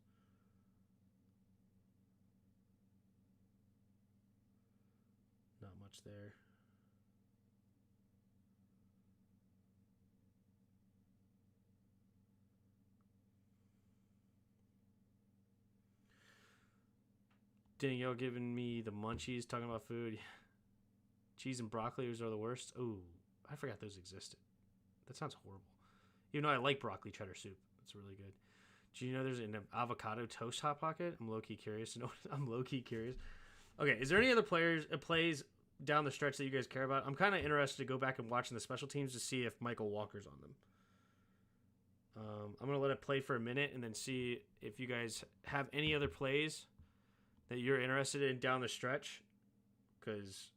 Not much there. Danielle giving me the munchies, talking about food. Cheese and broccoli are the worst. Oh, I forgot those existed. That sounds horrible. Even though I like broccoli cheddar soup. It's really good. Do you know there's an avocado toast Hot Pocket? I'm low-key curious to know. I'm low-key curious. Okay, is there any other plays down the stretch that you guys care about? I'm kind of interested to go back and watching the special teams to see if Michael Walker's on them. I'm going to let it play for a minute and then see if you guys have any other plays that you're interested in down the stretch, because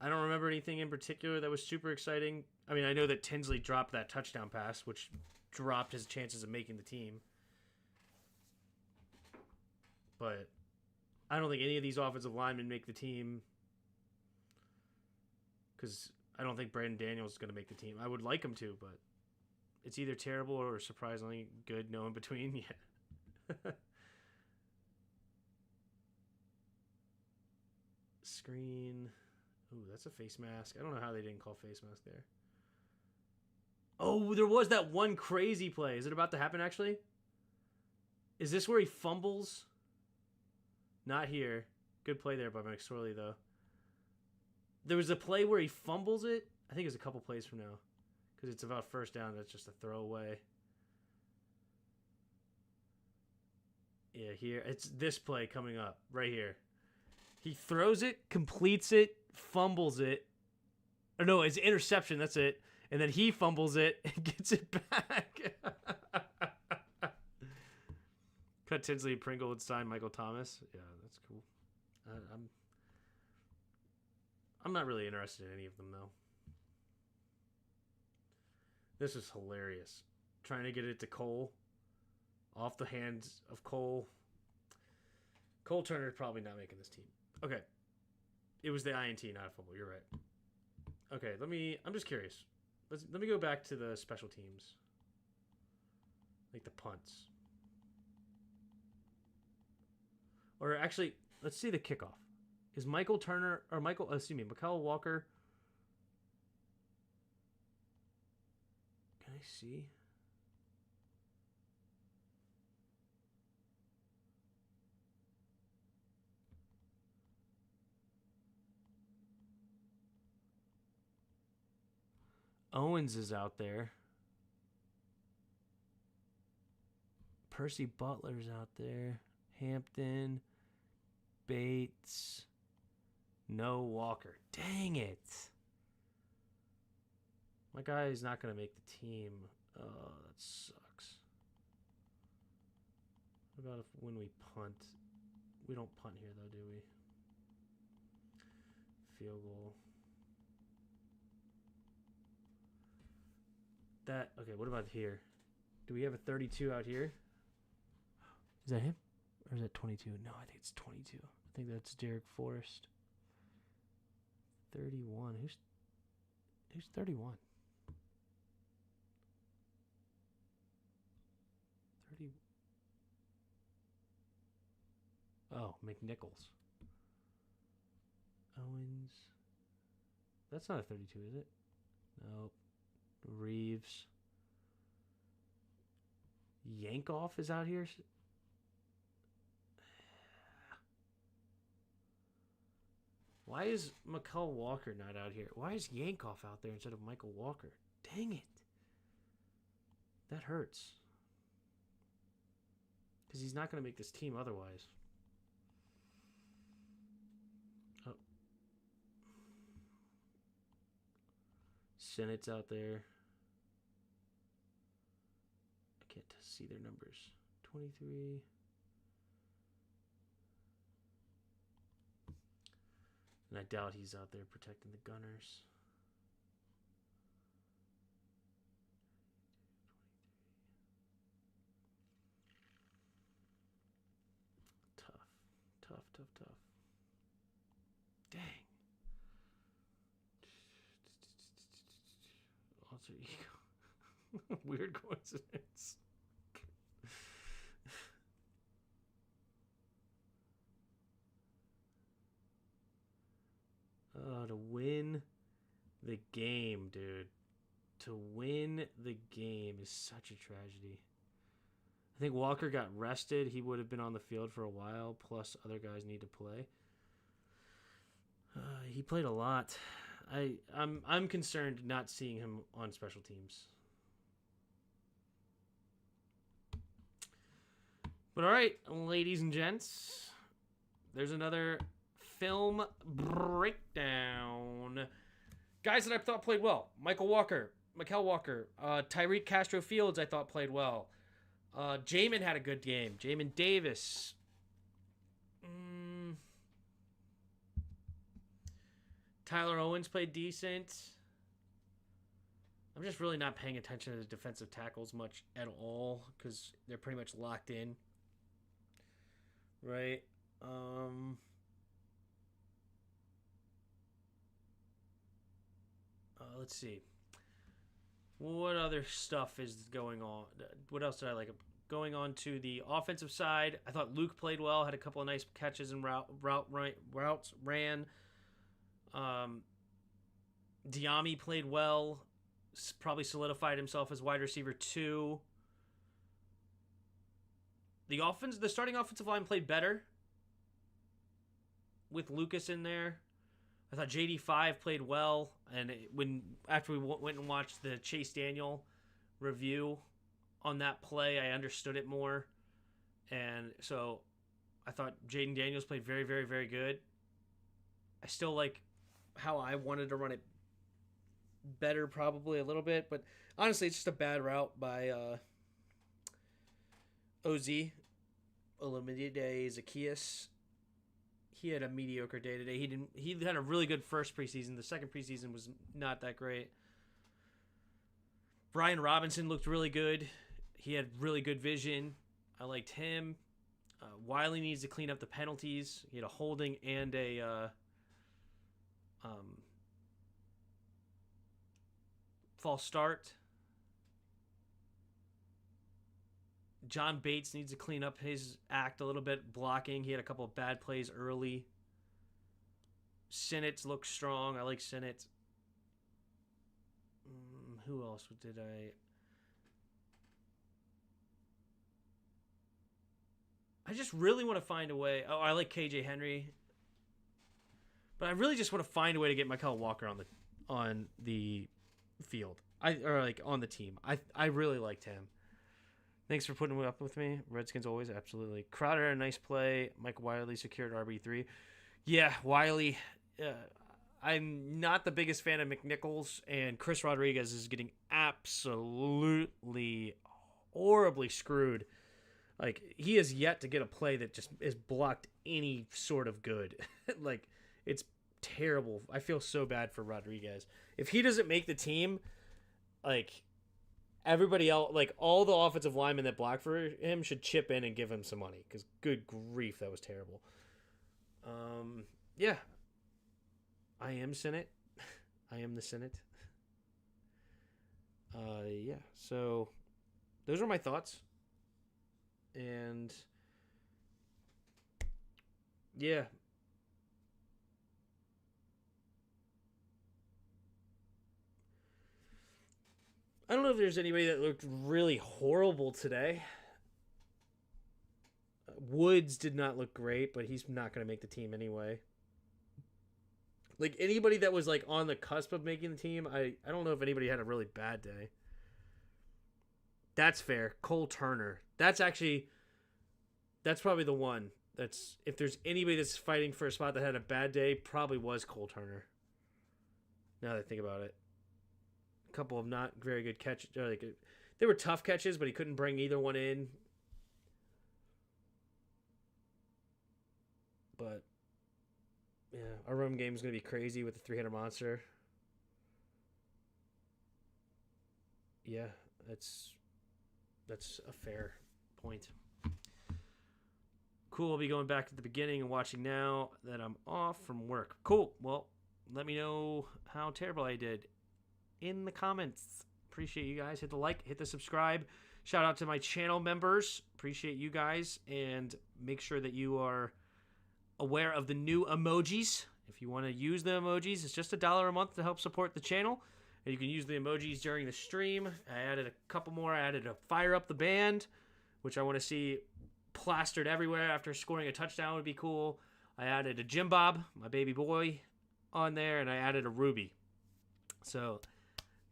I don't remember anything in particular that was super exciting. I mean, I know that Tinsley dropped that touchdown pass, which dropped his chances of making the team. But I don't think any of these offensive linemen make the team, because I don't think Brandon Daniels is going to make the team. I would like him to, but it's either terrible or surprisingly good, no in between. Yeah. Screen. Ooh, that's a face mask. I don't know how they didn't call face mask there. Oh, there was that one crazy play. Is it about to happen, actually? Is this where he fumbles? Not here. Good play there by McSorley, though. There was a play where he fumbles it. I think it's a couple plays from now, because it's about first down. That's just a throwaway. Yeah, here. It's this play coming up right here. He throws it, completes it, fumbles it. Or no, it's interception. That's it. And then he fumbles it and gets it back. Cut Tinsley, Pringle, and Stein, Michael Thomas. Yeah, that's cool. I'm not really interested in any of them, though. This is hilarious. Trying to get it to Cole. Off the hands of Cole. Cole Turner probably not making this team. Okay. It was the INT, not a fumble. You're right. Okay, I'm just curious. Let me go back to the special teams. Like the punts. Or actually, let's see the kickoff. Is Michael Turner, or Mikel Walker. Can I see? Owens is out there. Percy Butler's out there. Hampton. Bates. No Walker. Dang it. My guy is not going to make the team. Oh, that sucks. What about if when we punt? We don't punt here, though, do we? Field goal. Okay, what about here? Do we have a 32 out here? Is that him? Or is that 22? No, I think it's 22. I think that's Derek Forrest. 31. Who's 31? 30. Oh, McNichols. Owens. That's not a 32, is it? Nope. Reeves. Yankoff is out here. Why is Mikel Walker not out here? Why is Yankoff out there instead of Michael Walker? Dang it. That hurts. Because he's not going to make this team otherwise. Oh. Senate's out there. I can't see their numbers. 23. And I doubt he's out there protecting the Gunners. Tough. Dang. Alter ego. Weird coincidence. To win the game, dude. To win the game is such a tragedy. I think Walker got rested. He would have been on the field for a while, plus other guys need to play. He played a lot. I'm concerned not seeing him on special teams. But all right, ladies and gents, there's another film breakdown. Guys that I thought played well: Mikel Walker, Tyreek Castro Fields. I thought played well. Jamin had a good game. Jamin Davis. Tyler Owens played decent. I'm just really not paying attention to the defensive tackles much at all because they're pretty much locked in. Right? Let's see. What other stuff is going on? What else did I like? Going on to the offensive side, I thought Luke played well. Had a couple of nice catches and routes ran. Diami played well. Probably solidified himself as wide receiver 2. The starting offensive line played better with Lucas in there. I thought JD5 played well, and after we went and watched the Chase Daniel review on that play, I understood it more, and so I thought Jaden Daniels played very, very, very good. I still like how I wanted to run it better, probably a little bit, but honestly, it's just a bad route by OZ, Olamide Zacchaeus. He had a mediocre day today. He had a really good first preseason. The second preseason was not that great. Brian Robinson looked really good. He had really good vision. I liked him. Wiley needs to clean up the penalties. He had a holding and a false start. John Bates needs to clean up his act a little bit, blocking. He had a couple of bad plays early. Sinnott looks strong. I like Sinnott. Who else did I just really want to find a way. Oh, I like KJ Henry. But I really just want to find a way to get Mikel Walker on the field. On the team. I really liked him. Thanks for putting up with me. Redskins always, absolutely. Crowder had a nice play. Mike Wiley secured RB3. Yeah, Wiley. I'm not the biggest fan of McNichols, and Chris Rodriguez is getting absolutely horribly screwed. Like, he has yet to get a play that just is blocked any sort of good. Like, it's terrible. I feel so bad for Rodriguez. If he doesn't make the team, like, everybody else, like, all the offensive linemen that block for him should chip in and give him some money, because good grief, that was terrible. Yeah. I am Senate. I am the Senate. Yeah, so those are my thoughts. And yeah. I don't know if there's anybody that looked really horrible today. Woods did not look great, but he's not going to make the team anyway. Like, anybody that was, like, on the cusp of making the team, I don't know if anybody had a really bad day. That's fair. Cole Turner. That's probably the one. If there's anybody that's fighting for a spot that had a bad day, probably was Cole Turner. Now that I think about it. A couple of not very good catches. They were tough catches, but he couldn't bring either one in. But Yeah, our room game is going to be crazy with the 300 monster. Yeah, that's a fair point. Cool, I'll be going back to the beginning and watching now that I'm off from work. Cool, well, let me know how terrible I did in the comments. Appreciate you guys. Hit the like, hit the subscribe. Shout out to my channel members. Appreciate you guys. And make sure that you are aware of the new emojis. If you want to use the emojis, it's just $1 a month to help support the channel. And you can use the emojis during the stream. I added a couple more. I added a fire up the band, which I want to see plastered everywhere after scoring a touchdown would be cool. I added a Jim Bob, my baby boy, on there, and I added a Ruby. So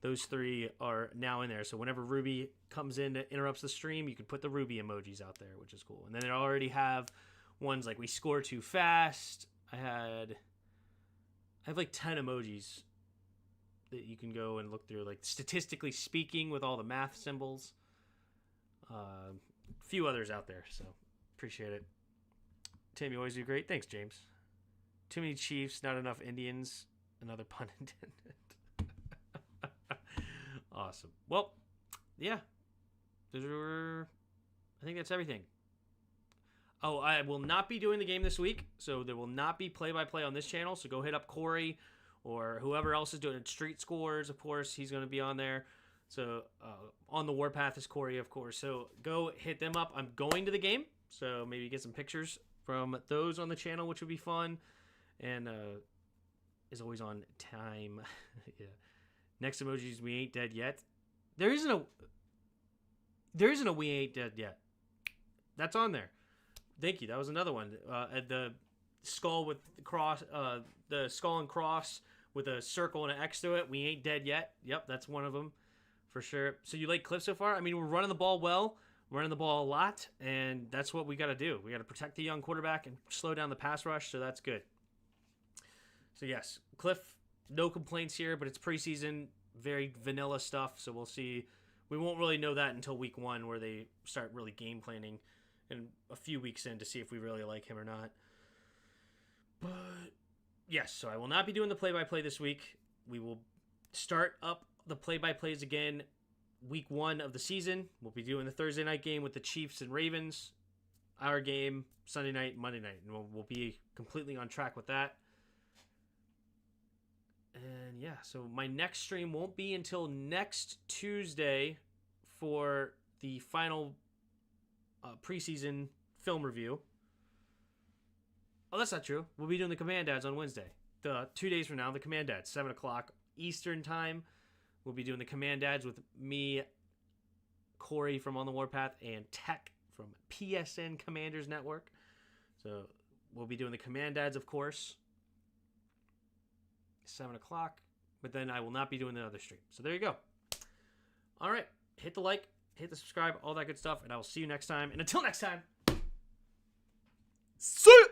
those three are now in there. So whenever Ruby comes in and interrupts the stream, you can put the Ruby emojis out there, which is cool. And then I already have ones like we score too fast. I have like 10 emojis that you can go and look through, like statistically speaking, with all the math symbols. A few others out there, so appreciate it. Tim, you always do great. Thanks, James. Too many Chiefs, not enough Indians. Another pun intended. Awesome. Well, yeah. I think that's everything. Oh, I will not be doing the game this week, so there will not be play-by-play on this channel, so go hit up Corey or whoever else is doing it. Street Scores, of course, he's going to be on there. So on the Warpath is Corey, of course. So go hit them up. I'm going to the game, so maybe get some pictures from those on the channel, which would be fun. And is always on time. Yeah. Next emojis, we ain't dead yet. There isn't a we ain't dead yet. That's on there. Thank you. That was another one. The skull with the cross, the skull and cross with a circle and an X to it. We ain't dead yet. Yep, that's one of them. For sure. So you like Cliff so far? I mean, we're running the ball well. We're running the ball a lot, and that's what we got to do. We got to protect the young quarterback and slow down the pass rush, so that's good. So, yes, Cliff, no complaints here, but it's preseason, very vanilla stuff, so we'll see. We won't really know that until week 1 where they start really game planning and a few weeks in to see if we really like him or not. But, yes, so I will not be doing the play-by-play this week. We will start up the play-by-plays again week 1 of the season. We'll be doing the Thursday night game with the Chiefs and Ravens, our game Sunday night, Monday night, and we'll be completely on track with that. And yeah, so my next stream won't be until next Tuesday for the final preseason film review. Oh, that's not true. We'll be doing the Command Dads on Wednesday. 2 days from now, the Command Dads, 7 o'clock Eastern time. We'll be doing the Command Dads with me, Corey from On the Warpath, and Tech from PSN Commanders Network. So we'll be doing the Command Dads, of course, 7 o'clock. But then I will not be doing the other stream. So there you go. All right. Hit the like, hit the subscribe, all that good stuff. And I will see you next time. And until next time, see ya!